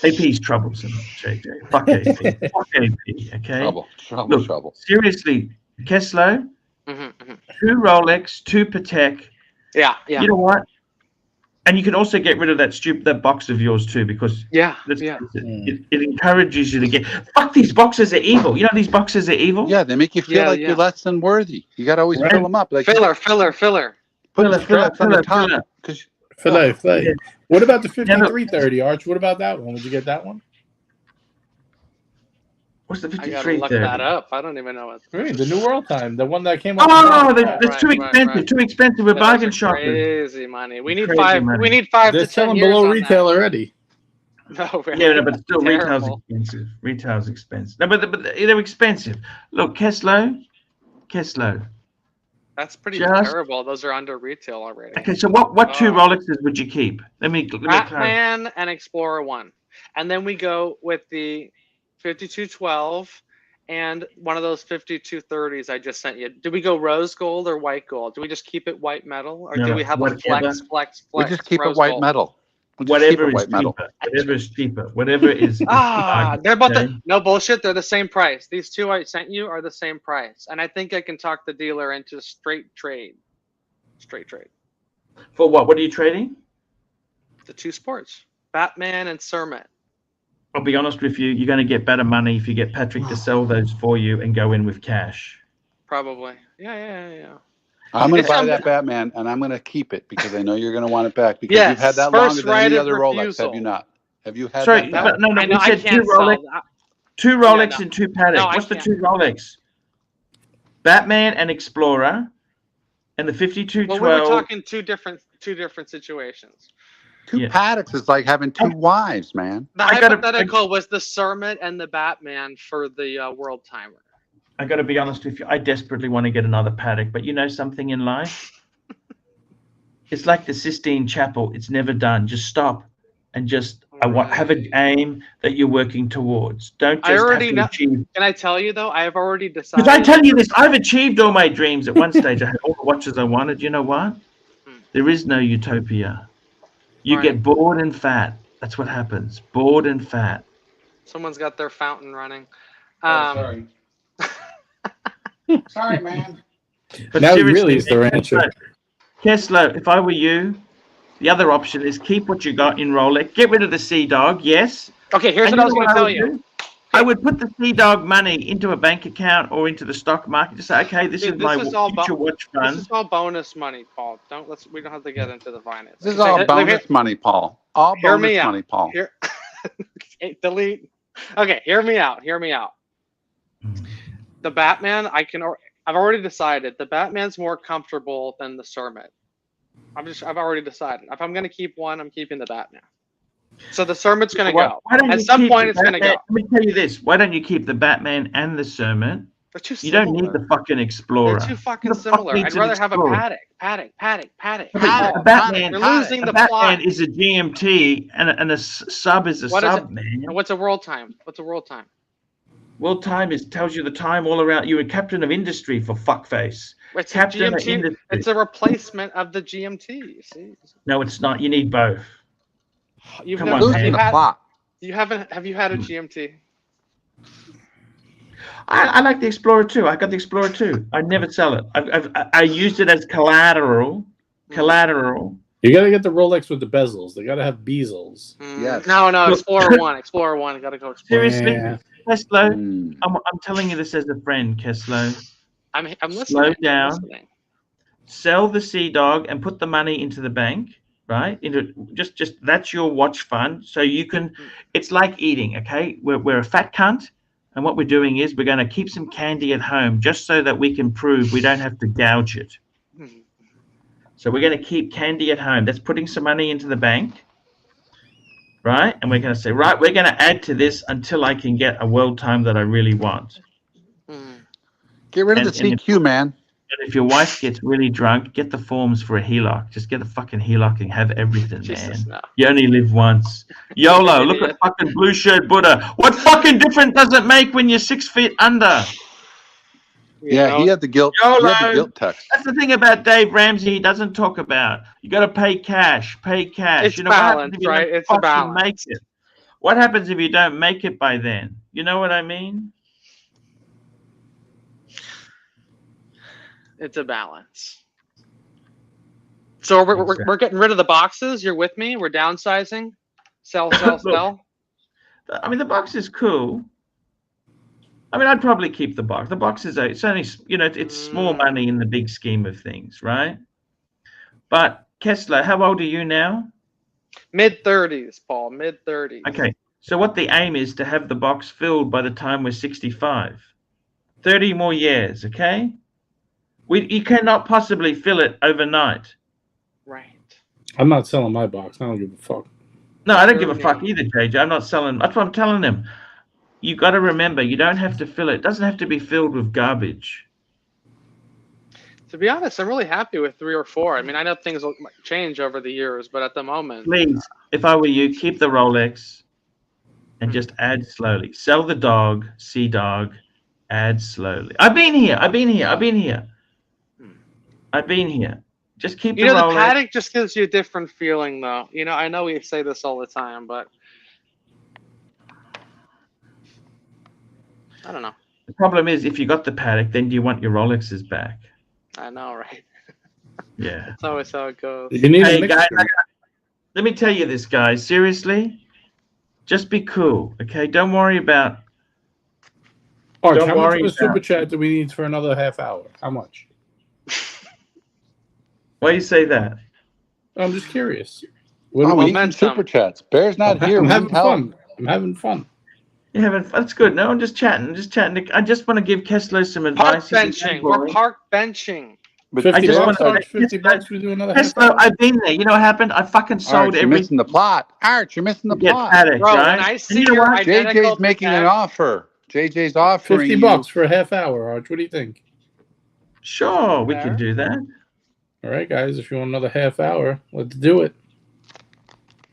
AP's troublesome, JJ. Fuck AP. Fuck AP. Okay. Trouble. Seriously, Kessler. 2 Rolex, 2 Patek. Yeah. You know what? And you can also get rid of that box of yours too, because it encourages you to get. Fuck, these boxes are evil. These boxes are evil. Yeah, they make you feel like you're less than worthy. You got to always fill them up. Like filler. Put the straps on the top. Filler. What about the 5330, Arch? What about that one? Would you get that one? What's the 5330? I gotta look that up. I don't even know what. The New World Time, the one that came out. Oh, that's too expensive. Right. Too expensive. We're bargain shopping. Crazy money. We need 5. Money. We need 5 They're to 10 selling years below on retail that. already. No, really? Yeah, but still, retail's expensive. No, but they're expensive. Look, Kessler. That's pretty terrible. Those are under retail already. Okay, so what 2 Rolexes would you keep? Let me Batman and Explorer 1, and then we go with the 5212 and one of those 5230s I just sent you. Do we go rose gold or white gold? Do we just keep it white metal, or do we have a flex? We just keep it white gold? Metal. Whatever is cheaper. Whatever is cheaper. Whatever is. They're about no bullshit. They're the same price. These 2 I sent you are the same price, and I think I can talk the dealer into straight trade. For what? What are you trading? The 2 sports, Batman and Sermet. I'll be honest with you. You're going to get better money if you get Patrick to sell those for you and go in with cash. Probably. Yeah. I'm going to buy that Batman, and I'm going to keep it because I know you're going to want it back because you've had that longer than any other Rolex, have you not? Have you had that? But no, we said 2 Rolex, 2 Rolex and 2 Patek. What's the 2 Rolex? Batman and Explorer, and the 5212. Well, we were talking two different situations. Two Paddocks is like having two wives, man. The hypothetical was the Sermon and the Batman for the World Timer. I got to be honest with you. I desperately want to get another paddock, but you know something in life? It's like the Sistine Chapel. It's never done. Just stop and just have an aim that you're working towards. Don't just I already have to know. achieve. Can I tell you though? I have already decided. Because I tell you this, I've achieved all my dreams. At one stage, I had all the watches I wanted. You know what? There is no utopia. You get bored and fat. That's what happens. Bored and fat. Someone's got their fountain running. Sorry. Sorry, man. But That seriously, really is their answer. Tesla, if I were you, the other option is keep what you got in Rolex. Get rid of the Sea Dog, yes. Okay, here's what I was going to tell you. I would put the Sea Dog money into a bank account or into the stock market. Just say, okay, this is my future watch fund. This is all bonus money, Paul. We don't have to get into the finance. This is all bonus money, Paul. All bonus money, Paul. Delete. Okay, hear me out. The Batman, I've already decided the Batman's more comfortable than the Sermon. I've already decided. If I'm going to keep one, I'm keeping the Batman. So the Sermon's going to go. At some point, it's going to go. Let me tell you this. Why don't you keep the Batman and the Sermon? They're too You similar. don't need the fucking Explorer. They're too fucking similar. I'd rather have a paddock. The Batman, You're losing the Batman plot. is a GMT and a sub is a sub, man. And what's a world time? World time tells you the time all around. You're a captain of industry, for fuckface. It's Captain a of GMT. industry. It's a replacement of the GMT. You see? No, it's not. You need both. You've Come never on, man. Have you had a GMT? I like the Explorer too. I got the Explorer too. I never sell it. I used it as collateral. You got to get the Rolex with the bezels. They got to have bezels. Yes. No, Explorer 1. Explorer 1. Got to go Explorer. Seriously, Yeah. Keslo, I'm telling you this as a friend, Keslo. I'm listening. Slow down. I'm listening. Sell the Sea Dog and put the money into the bank, right? Into just that's your watch fund. So you can. It's like eating, okay? We're a fat cunt, and what we're doing is we're going to keep some candy at home just so that we can prove we don't have to gouge it. So we're going to keep candy at home. That's putting some money into the bank, right? And we're going to say, right, we're going to add to this until I can get a world time that I really want. Get rid of the CQ, man. And if your wife gets really drunk, get the forms for a HELOC. Just get a fucking HELOC and have everything, man. No. You only live once. YOLO, look at fucking Blue Shirt Buddha. What fucking difference does it make when you're 6 feet under? Yeah, he had the guilt. YOLO. He had the guilt text. That's the thing about Dave Ramsey. He doesn't talk about. You got to pay cash. It's you know, what happens balance, if you right? don't It's a fucking balance. Make it? What happens if you don't make it by then? You know what I mean? It's a balance. So we're getting rid of the boxes. You're with me? We're downsizing. Sell. I mean, the box is cool. I mean, I'd probably keep the box. The box is it's only, you know, it's small money in the big scheme of things, right? But Kessler, how old are you now? Mid-30s, Paul. Mid-30s. Okay. So what the aim is to have the box filled by the time we're 65. 30 more years, okay? You cannot possibly fill it overnight. Right. I'm not selling my box. I don't give a fuck. No, I don't give a fuck either, JJ. I'm not selling. That's what I'm telling them. You got to remember, you don't have to fill it. It doesn't have to be filled with garbage. To be honest, I'm really happy with 3 or 4. I mean, I know things will change over the years, but at the moment, Please, if I were you, keep the Rolex and just add slowly. Sell the dog, Sea Dog, add slowly. I've been here. Just keep the Rolex. The paddock just gives you a different feeling, though. You know, I know we say this all the time, but I don't know. The problem is, if you got the paddock, then you want your Rolexes back. I know, right? Yeah. That's always how it goes. Hey, guys, let me tell you this, guys. Seriously, just be cool, okay? Don't worry about. Arch, Don't how much worry of a super about- chat do we need for another half hour? How much? Why do you say that? I'm just curious. We need some super chats. Bear's not here. I'm We having need help. fun. I'm having fun. You're having fun. That's good. No, I'm just chatting. I just want to give Kessler some Park advice. He says, benching. "Don't We're worry." park benching. But 50 just bucks, want Arch, 50 bucks, we do another half Tesla, hour. I've been there. You know what happened? I fucking sold Arch, you're everything. missing the plot. Arch, you're missing the to get plot. Paddock, Bro, right? when I see you know your what? identical JJ's making an Patek- offer. JJ's offering 50 you. bucks for a half hour, Arch. What do you think? Sure, we can do that. All right, guys, if you want another half hour, let's do it.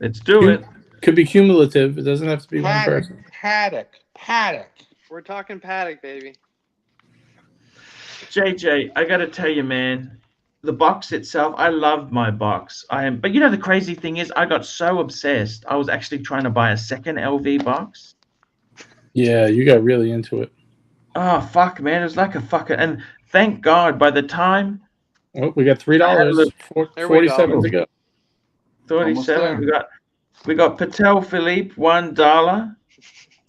Let's do it. Could be cumulative. It doesn't have to be one person. Paddock. We're talking Patek, baby. JJ, I got to tell you, man, the box itself, I love my box. But you know, the crazy thing is, I got so obsessed. I was actually trying to buy a second LV box. Yeah, you got really into it. Oh, fuck, man. It was like a fucking... And thank God, by the time... Well, we got $3. 47 to go. 37. We got Patel Philippe, $1.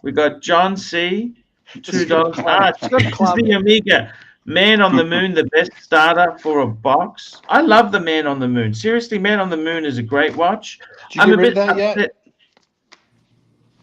We got John C, $2. The Amiga. Man on the Moon, the best starter for a box. I love the Man on the Moon. Seriously, Man on the Moon is a great watch. Did you get rid of that yet?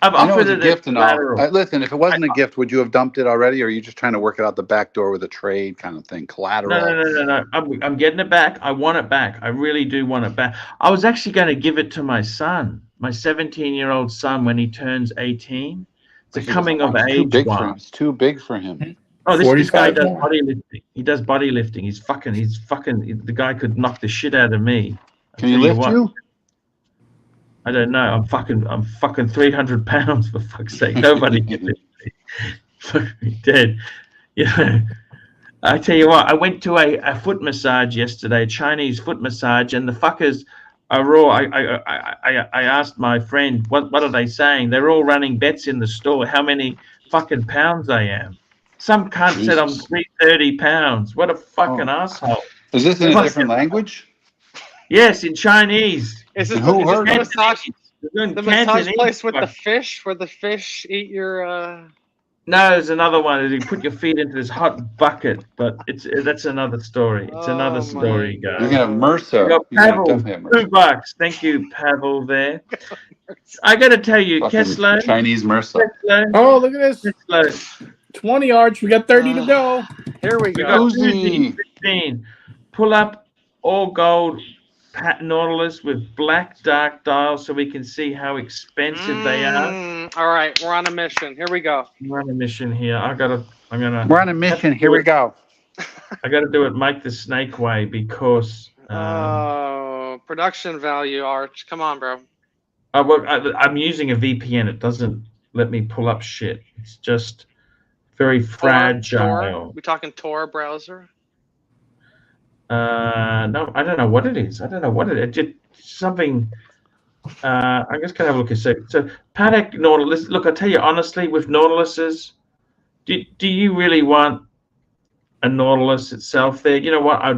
I've I know offered it was a it gift as and all. collateral. Listen, if it wasn't a gift, would you have dumped it already, or are you just trying to work it out the back door with a trade kind of thing, collateral? No. I'm getting it back. I want it back. I really do want it back. I was actually going to give it to my son, my 17-year-old son, when he turns 18. It's a coming of age one. It's too big for him. Oh, this guy does bodylifting. He does bodylifting. He's fucking. The guy could knock the shit out of me. Can he lift you? I don't know. I'm fucking 300 pounds, for fuck's sake. Nobody can lift me. Fucking dead. You know. I tell you what, I went to a foot massage yesterday, Chinese foot massage, and the fuckers are all. I asked my friend, what are they saying? They're all running bets in the store. How many fucking pounds I am? Some cunt said I'm 330 pounds. What a fucking asshole. Is this in a different language? Yes, in Chinese. Is this Who the heard massage? The massage Cantonese. place with the fish, where the fish eat your. No, there's another one. You put your feet into this hot bucket, but that's another story. It's another story, guys. You're gonna have MRSA. We got You're gonna Pavel, definitely have MRSA. $2. Thank you, Pavel. There. I got to tell you, Fucking Kessler. Chinese MRSA. Oh, look at this. 20, Arch. We got 30 to go. Here we We go. got 15. Pull up all gold Nautilus with black dark dials so we can see how expensive they are. All right, we're on a mission. Here we go. We're on a mission here. We're on a mission. Here we go. I got to do it Mike the Snake way because. Production value, Arch. Come on, bro. I'm using a VPN. It doesn't let me pull up shit. It's just very fragile. Tor? We talking Tor browser? No, I don't know what it is. It's just something. I'm just gonna have a look at it. So Patek Nautilus. Look, I tell you honestly, with Nautiluses, do you really want a Nautilus itself? There, you know what? I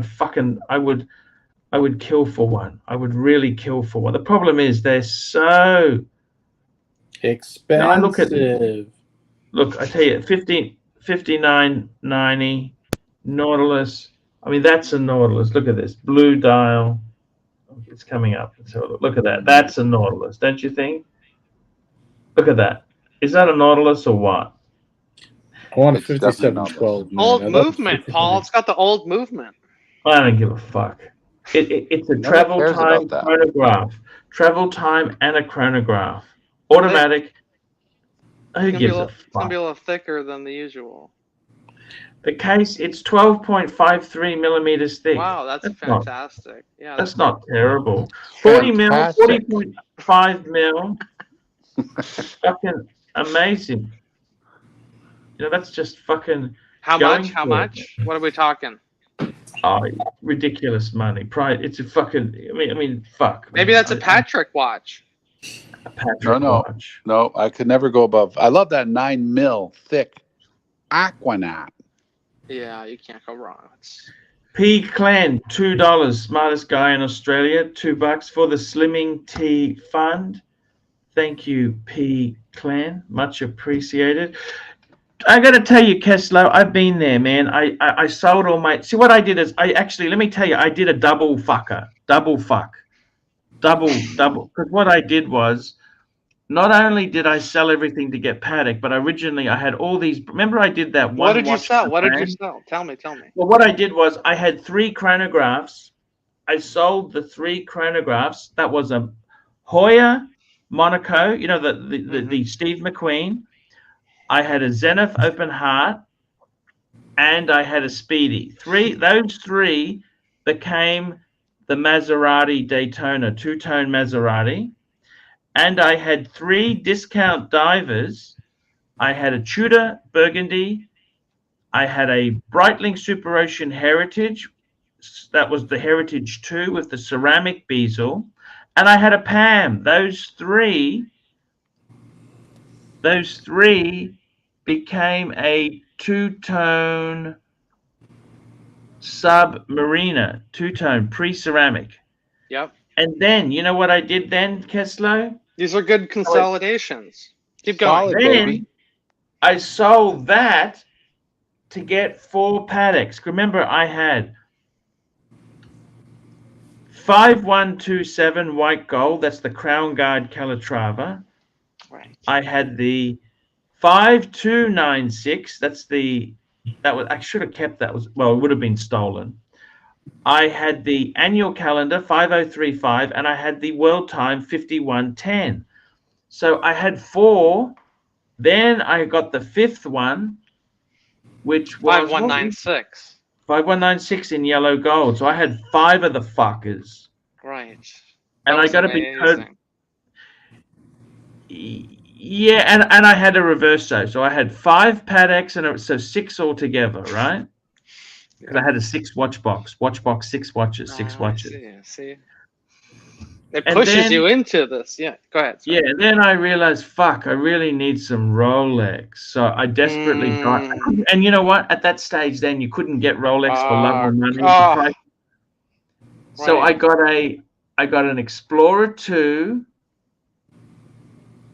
would kill for one. I would really kill for one. The problem is they're so expensive. Look, I tell you, 59.90 Nautilus. I mean, that's a Nautilus. Look at this blue dial. It's coming up. So look at that. That's a Nautilus, don't you think? Look at that. Is that a Nautilus or what? I want a 5712. Old movement, Paul. It's got the old movement. I don't give a fuck. It's a travel time chronograph. Travel time and a chronograph. Automatic. Who gives a fuck? It's going to be a little thicker than the usual. The case, it's 12.53 millimeters thick. Wow, that's fantastic. Yeah, that's not terrible. 40 mil, 40.5 mil. Fucking amazing. You know, that's just fucking. How much? How much? What are we talking? Oh, ridiculous money. It's a fucking. I mean, fuck. Maybe that's a Patrick watch. A Patrick watch. No, I could never go above. I love that 9 mil thick Aquanaut. Yeah, you can't go wrong. P. Clan, $2. Smartest guy in Australia. $2 for the Slimming Tea Fund. Thank you, P. Clan. Much appreciated. I got to tell you, Kessler, I've been there, man. I sold all my. See, what I did is let me tell you, I did a double fuck. Double. Because what I did was not only did I sell everything to get Paddock, but originally I had all these. Remember, I did that one. What did you watch sell? What did you brand? sell? Tell me. Well, what I did was I had 3 chronographs. I sold the 3 chronographs. That was a Hoya Monaco, you know, the Steve McQueen. I had a Zenith Open Heart, and I had a Speedy. Those three became the Maserati Daytona, 2-tone Maserati. And I had 3 discount divers. I had a Tudor Burgundy. I had a Breitling Super Ocean Heritage. That was the Heritage 2 with the ceramic bezel. And I had a Pam. Those three became a 2-tone Submariner, 2-tone pre-ceramic. Yep. And then, you know what I did then, Keslow? These are good consolidations. Keep going. Then I sold that to get 4 Paddocks. Remember, I had 5127 white gold. That's the Crown Guard Calatrava. Right. I had the 5296. I should have kept that. It would have been stolen. I had the annual calendar 5035, and I had the world time 5110. So I had 4. Then I got the 5th one, which was 5196. 5196 in yellow gold. So I had 5 of the fuckers. Right. And I got to be amazing. Yeah, and I had a reverso. So I had 5 Paddocks, and so 6 altogether, right? Because I had a 6 watch box, 6 watches, 6 watches. I see. It pushes you into this. Yeah, go ahead. Sorry. Yeah, and then I realized, fuck, I really need some Rolex. So I desperately got, and you know what? At that stage, then you couldn't get Rolex for love or money. So I got an Explorer 2,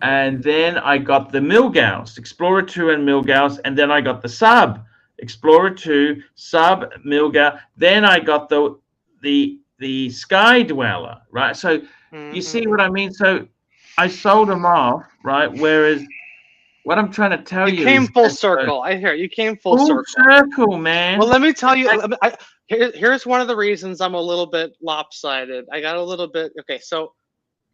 and then I got the Milgauss, Explorer 2 and Milgauss, and then I got the Sub, Explorer 2, Sub, Milgauss. Then I got the Sky Dweller, right? So you see what I mean? So I sold them off, right? Whereas what I'm trying to tell you, you came full circle. I hear you came full circle, man. Well, let me tell you. Here's one of the reasons I'm a little bit lopsided. I got a little bit. Okay, so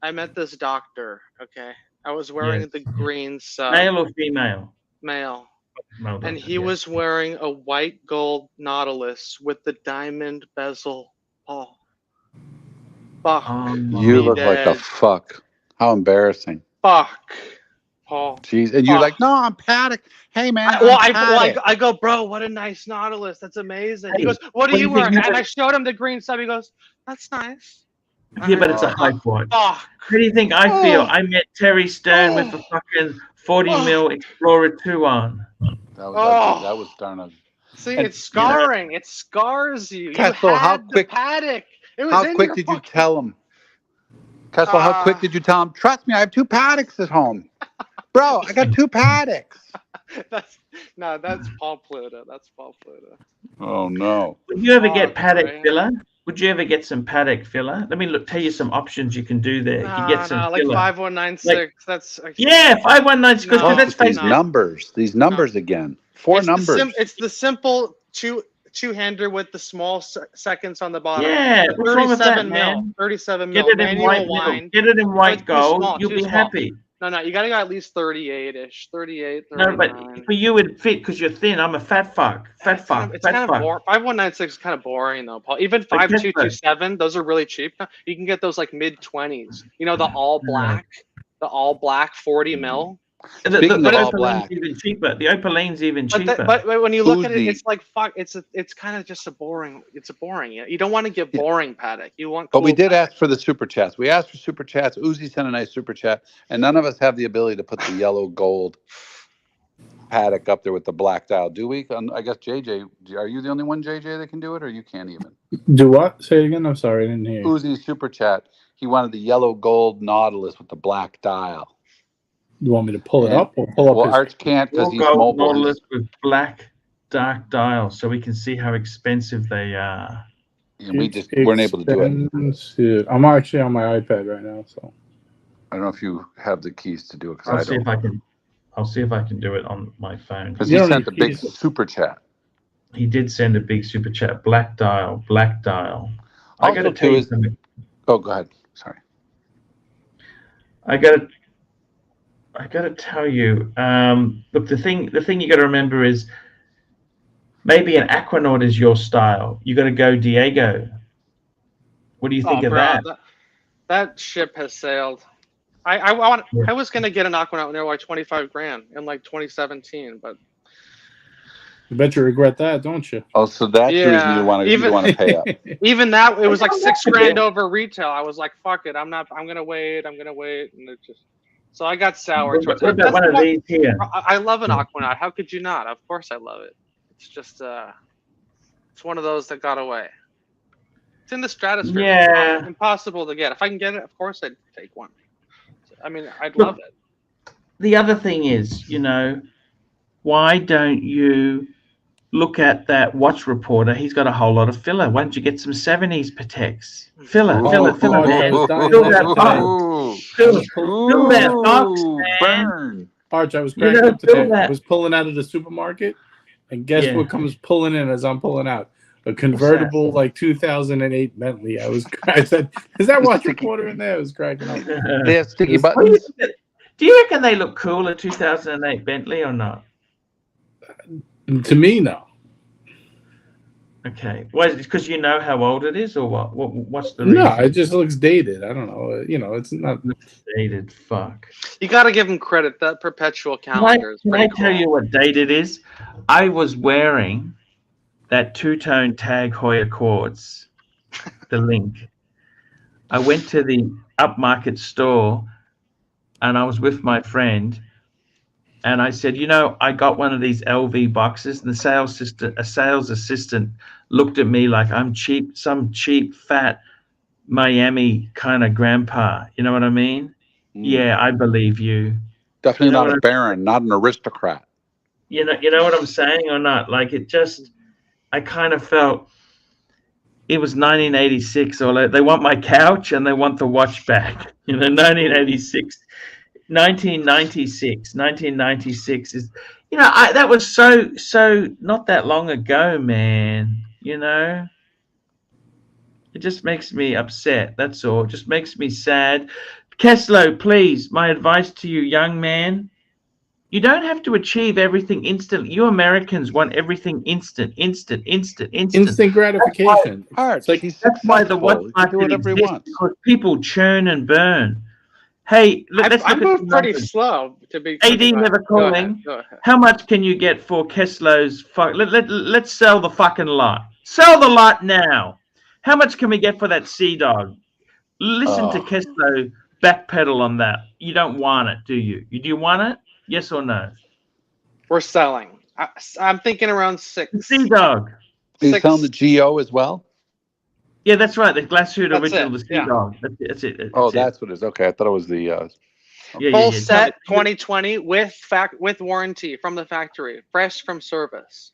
I met this doctor. Okay, I was wearing the green Sub. Male or female? Male. And he was wearing a white gold Nautilus with the diamond bezel. Paul. Fuck. You look like a fuck. How embarrassing. Fuck. Paul. Jeez. And you're like, no, I'm Paddock. Hey, man. I go, bro, what a nice Nautilus. That's amazing. He goes, what are you wearing? And I showed him the green Sub. He goes, that's nice. Yeah, but it's a high point. How do you think I feel? I met Terry Stern with a fucking 40 mil Explorer 2 on. That was darn ugly. See, it's scarring. It scars you. Kessel, you had how quick? The Paddock. It was how quick did you tell him? Kessel, how quick did you tell him? Trust me, I have 2 Paddocks at home, bro. I got 2 Paddocks. That's Paul Pluto. That's Paul Pluto. Oh no! Would you ever get Paddock filler? Would you ever get some Paddock filler? Let me tell you some options you can do there. You can get some like filler. 5196. That's 5196. Because that's these numbers. These numbers again. 4 numbers. It's the simple two-hander with the small seconds on the bottom. Yeah, what's wrong with that, 37 man? mil. 37 Get mil. it in white gold. Get it in white gold. You'll be happy. No, you gotta go at least 38-ish. 38, 39. No, but for you it'd fit because you're thin. I'm a fat fuck. Fat fuck. It's kind of boring. 5196 is kind of boring though, Paul. Even 5227, those are really cheap. You can get those like mid-20s. You know, the all black 40 mil. The Opaline's even cheaper. The Opaline's even cheaper. But when you look at it, it's like fuck. It's kind of just a boring. It's a boring. You don't want to get boring Paddock. You want. But we did ask for the super chats. We asked for super chats. Uzi sent a nice super chat, and none of us have the ability to put the yellow gold Paddock up there with the black dial. Do we? I guess JJ. Are you the only one, JJ, that can do it, or you can't even? Do what? Say it again. I'm sorry, I didn't hear you. Uzi super chat. He wanted the yellow gold Nautilus with the black dial. You want me to pull it up or pull up? Well, Arch can't because he's mobile. Nautilus with black dark dials, so we can see how expensive they are. And we just weren't able to do it. I'm actually on my iPad right now, so. I don't know if you have the keys to do it because I'll I see don't. if I can. I'll see if I can do it on my phone. Because he sent a big super chat. He did send a big super chat. Black Dial. I got to tell you something. Oh, go ahead. Sorry. I got to tell you. Look, the thing you got to remember is maybe an Aquanaut is your style. You got to go Diego. What do you think of that? That ship has sailed. I was gonna get an Aquanaut when they were like $25,000 in like 2017, but I bet you regret that, don't you? Oh, so that's the reason you want to pay up. Even that, it was like $6,000 over retail. I was like, fuck it, I'm gonna wait, and it just. So I got sour. What about one of these here? I love an Aquanaut. How could you not? Of course I love it. It's just it's one of those that got away. It's in the stratosphere. Yeah. It's impossible to get. If I can get it, of course I'd take one. I mean, I'd love it. The other thing is, why don't you look at that watch reporter? He's got a whole lot of filler. Why don't you get some 70s Pateks? Filler, man. Fill that box. Fill that box, man. Burn. Arch, I was cracking up today. I was pulling out of the supermarket, and guess what comes pulling in as I'm pulling out? A convertible, like 2008 Bentley. I said, "Is that watch reporter in there?" I was cracking up. They have sticky buttons. Do you reckon they look cool, a 2008 Bentley, or not? To me, no. Okay. Why? Because you know how old it is, or what? What's the reason? No, it just looks dated. I don't know. It's not dated. Fuck. You got to give them credit. That perpetual calendar is Can I tell you what date it is? I was wearing that two-tone Tag Heuer quartz, the link. I went to the upmarket store, and I was with my friend, and I said, I got one of these LV boxes, and a sales assistant looked at me like I'm cheap, some cheap, fat Miami kind of grandpa. You know what I mean? Yeah, I believe you. Definitely not a baron, not an aristocrat. You know what I'm saying or not? Like I kind of felt it was 1986, or they want my couch and they want the watch back. 1996 is, that was so not that long ago, man. It just makes me upset. That's all. It just makes me sad. Keslo, please, my advice to you, young man. You don't have to achieve everything instantly. You Americans want everything instant. Instant gratification. That's why the watch market exists, because people churn and burn. Hey, let's I look moved at pretty slow to be. AD never calling. Go ahead. How much can you get for Keslo's? Let's sell the fucking lot. Sell the lot now. How much can we get for that Sea Dog? Listen to Keslo backpedal on that. You don't want it, do you? Do you want it? Yes or no? We're selling. I'm thinking around 6. Sea Dog. Are you selling the GO as well? Yeah, that's right. The glass suit That's original, it, the Sea yeah. Dog. That's it. That's what it is. Okay, I thought it was the. Full set 2020 with warranty from the factory, fresh from service.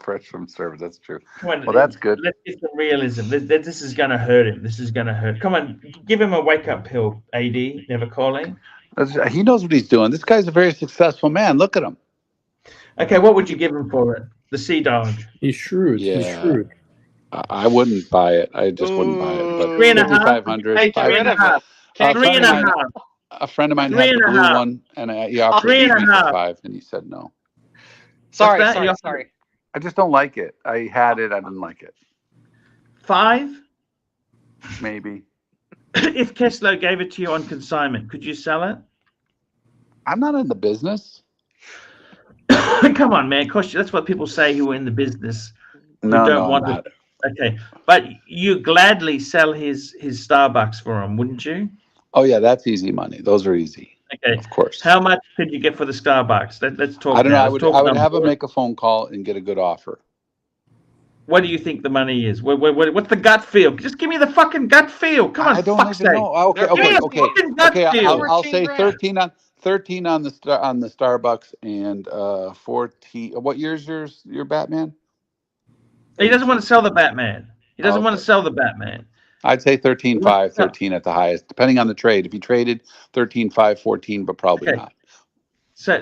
Fresh from service. That's true. On, well, that's good. Let's get some realism. This is going to hurt him. This is going to hurt. Come on, give him a wake-up pill, AD. Never calling. He knows what he's doing. This guy's a very successful man. Look at him. Okay, what would you give him for it? The Sea Dog. He's shrewd. Yeah. He's shrewd. I wouldn't buy it. I just wouldn't buy it. But 3.5. Hey, 3.5. 3.5. A friend of mine had the blue one, and he offered me 5, and he said no. Sorry. I just don't like it. I had it. I didn't like it. 5? Maybe. If Keslo gave it to you on consignment, could you sell it? I'm not in the business. Come on, man. That's what people say who are in the business. No, Okay, but you gladly sell his Starbucks for him, wouldn't you? Oh yeah, that's easy money. Those are easy. Okay, of course. How much could you get for the Starbucks? Let's talk. I don't know. Now. I would have him make a phone call and get a good offer. What do you think the money is? What's the gut feel? Just give me the fucking gut feel. Come on, I don't even know. Okay. I'll say 13 on the Starbucks and 14. What year's your Batman? He doesn't want to sell the Batman. He doesn't want to sell the Batman. I'd say 13.5, 13 at the highest, depending on the trade. If you traded 13.5, 14, but probably not. So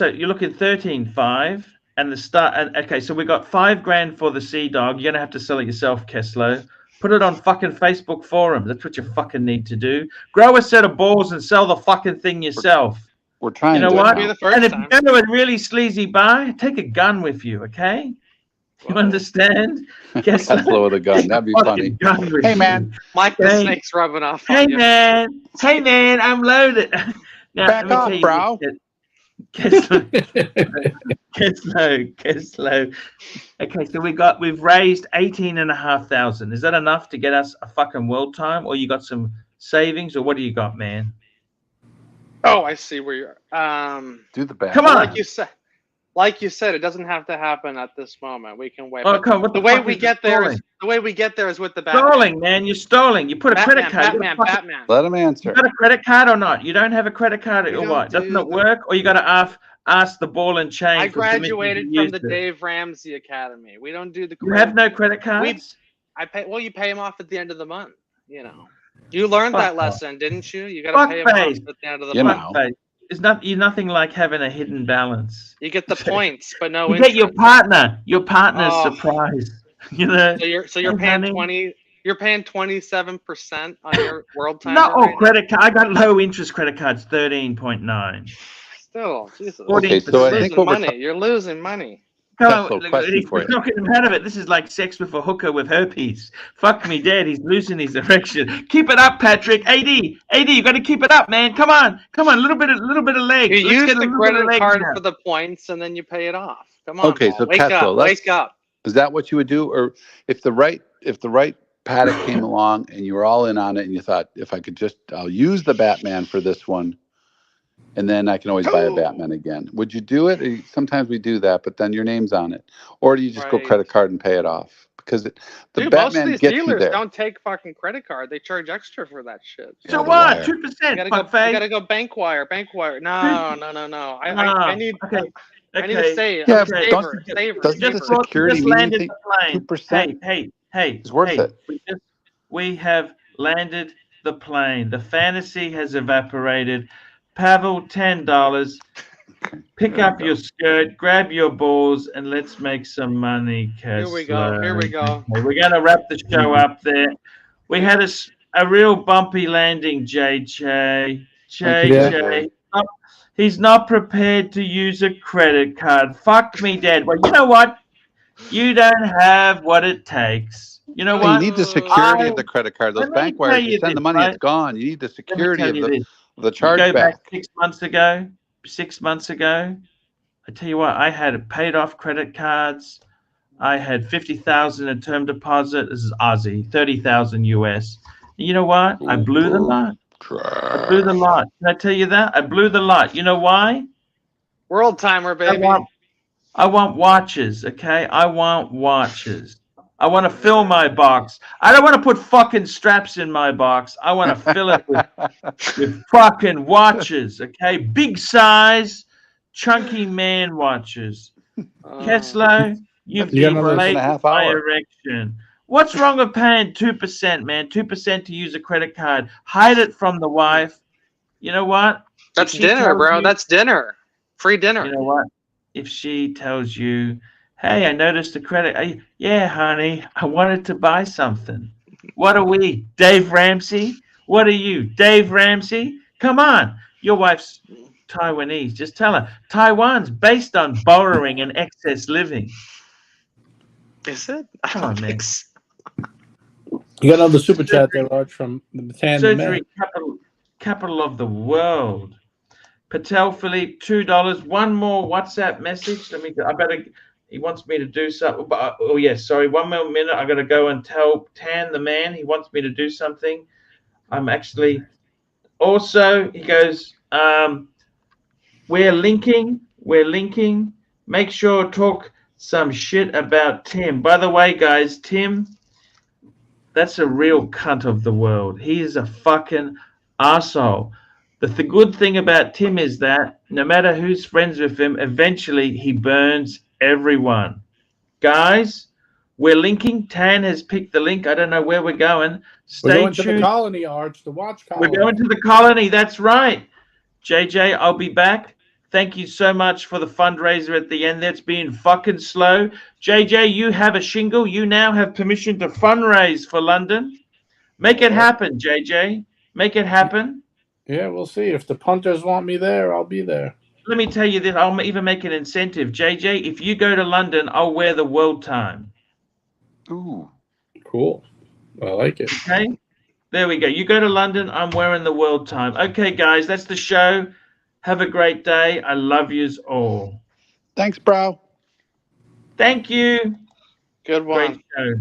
you're looking 13.5 and the start. And okay, so we got $5,000 for the Sea Dog. You're gonna have to sell it yourself, Kessler. Put it on fucking Facebook forums. That's what you fucking need to do. Grow a set of balls and sell the fucking thing yourself. We're trying. You know to what? now. And if you go to a really sleazy bar, take a gun with you, okay? You understand? Kessler with a gun. That'd be funny. Hey, man. Mike the Snake's rubbing off Hey, on you. man. Hey, man. I'm loaded. Now, Back off, bro. Kessler. Okay, so we've raised 18,500. Is that enough to get us a fucking world time, or you got some savings, or what do you got, man? Oh, I see where you're. Do the back. Come on. Like you said, it doesn't have to happen at this moment. We can wait. Oh, come on. The way we get there is with the Batman. Stalling, man. You're stalling. You put a credit card. Batman. Let him answer. You got a credit card or not? You don't have a credit card or what? Doesn't it work? Or you got to ask the ball and chain? I graduated from the Dave Ramsey Academy. We don't do the. You have no credit cards? Well, you pay them off at the end of the month. You know. You learned that lesson, didn't you? You got to pay them off at the end of the month. It's nothing like having a hidden balance. You get the points, but no. You get your partner's surprise. You know. So you're paying 20. You're paying 27% on your world time. Credit card. I got low interest credit cards, 13.9. Still, Jesus. Okay, so I think you're losing money. Come on, we're not getting out of it. This is like sex with a hooker with herpes. Fuck me dead. He's losing his erection. Keep it up, Patrick. AD, you got to keep it up, man. Come on, a little bit of legs. You use the credit card for the points, and then you pay it off. Come on. Okay, Paul. so wake up. Is that what you would do, or if the right paddock came along and you were all in on it, and you thought, if I could I'll use the Batman for this one. And then I can always buy a Batman again. Would you do it? Sometimes we do that, but then your name's on it. Or do you just go credit card and pay it off? Because the Batman most of these gets you dealers there. don't take fucking credit card. They charge extra for that shit. So what? 2%. You gotta go bank wire. No. I need to save. Yeah, Savor. Doesn't the security mean anything? 2%. Hey, it's worth it. We have landed the plane. The fantasy has evaporated. Pavel, $10. Pick up your skirt, grab your balls, and let's make some money, Kessler. Here we go. We're going to wrap the show up there. We had a real bumpy landing, JJ. He's not prepared to use a credit card. Fuck me dead. Well, you know what? You don't have what it takes. You know what? You need the security of the credit card. Those bank wires, you send the money, it's gone. You need the security of the chargeback. Back 6 months ago. 6 months ago, I tell you what, I had paid off credit cards. I had 50,000 in term deposit. This is Aussie, 30,000 US. And you know what? I blew the lot. I blew the lot. Can I tell you that? I blew the lot. You know why? World timer, baby. I want watches, okay? I want watches. I want to fill my box. I don't want to put fucking straps in my box. I want to fill it with fucking watches, okay? Big size, chunky man watches. Kessler, you've deflated my erection. What's wrong with paying 2%, man? 2% to use a credit card. Hide it from the wife. You know what? That's dinner, bro. That's dinner. Free dinner. You know what? If she tells you, hey, I noticed the credit. Yeah, honey, I wanted to buy something. What are we, Dave Ramsey? What are you, Dave Ramsey? Come on. Your wife's Taiwanese. Just tell her. Taiwan's based on borrowing and excess living. Is it? Come on, man. You got another super chat there, Raj, from the Tan. Surgery capital of the world. Patel Philippe, $2. One more WhatsApp message. He wants me to do something. Oh, yes. Sorry. 1 more minute. I got to go and tell Tan the man. He wants me to do something. I'm actually also, he goes, we're linking. Make sure to talk some shit about Tim. By the way, guys, Tim, that's a real cunt of the world. He is a fucking arsehole. The good thing about Tim is that no matter who's friends with him, eventually he burns everyone. Guys, We're linking. Tan has picked the link. I don't know where we're going. We're Stay going to the tuned. colony, Arch, the watch colony. We're going to the colony. That's right. JJ, I'll be back. Thank you so much for the fundraiser at the end. That's been fucking slow. JJ, you have a shingle. You now have permission to fundraise for London. Make it happen, JJ. Make it happen. Yeah, we'll see. If the punters want me there, I'll be there. Let me tell you this. I'll even make an incentive. JJ, if you go to London, I'll wear the world time. Ooh. Cool. I like it. Okay. There we go. You go to London, I'm wearing the world time. Okay, guys, that's the show. Have a great day. I love yous all. Thanks, bro. Thank you. Good one. Great show.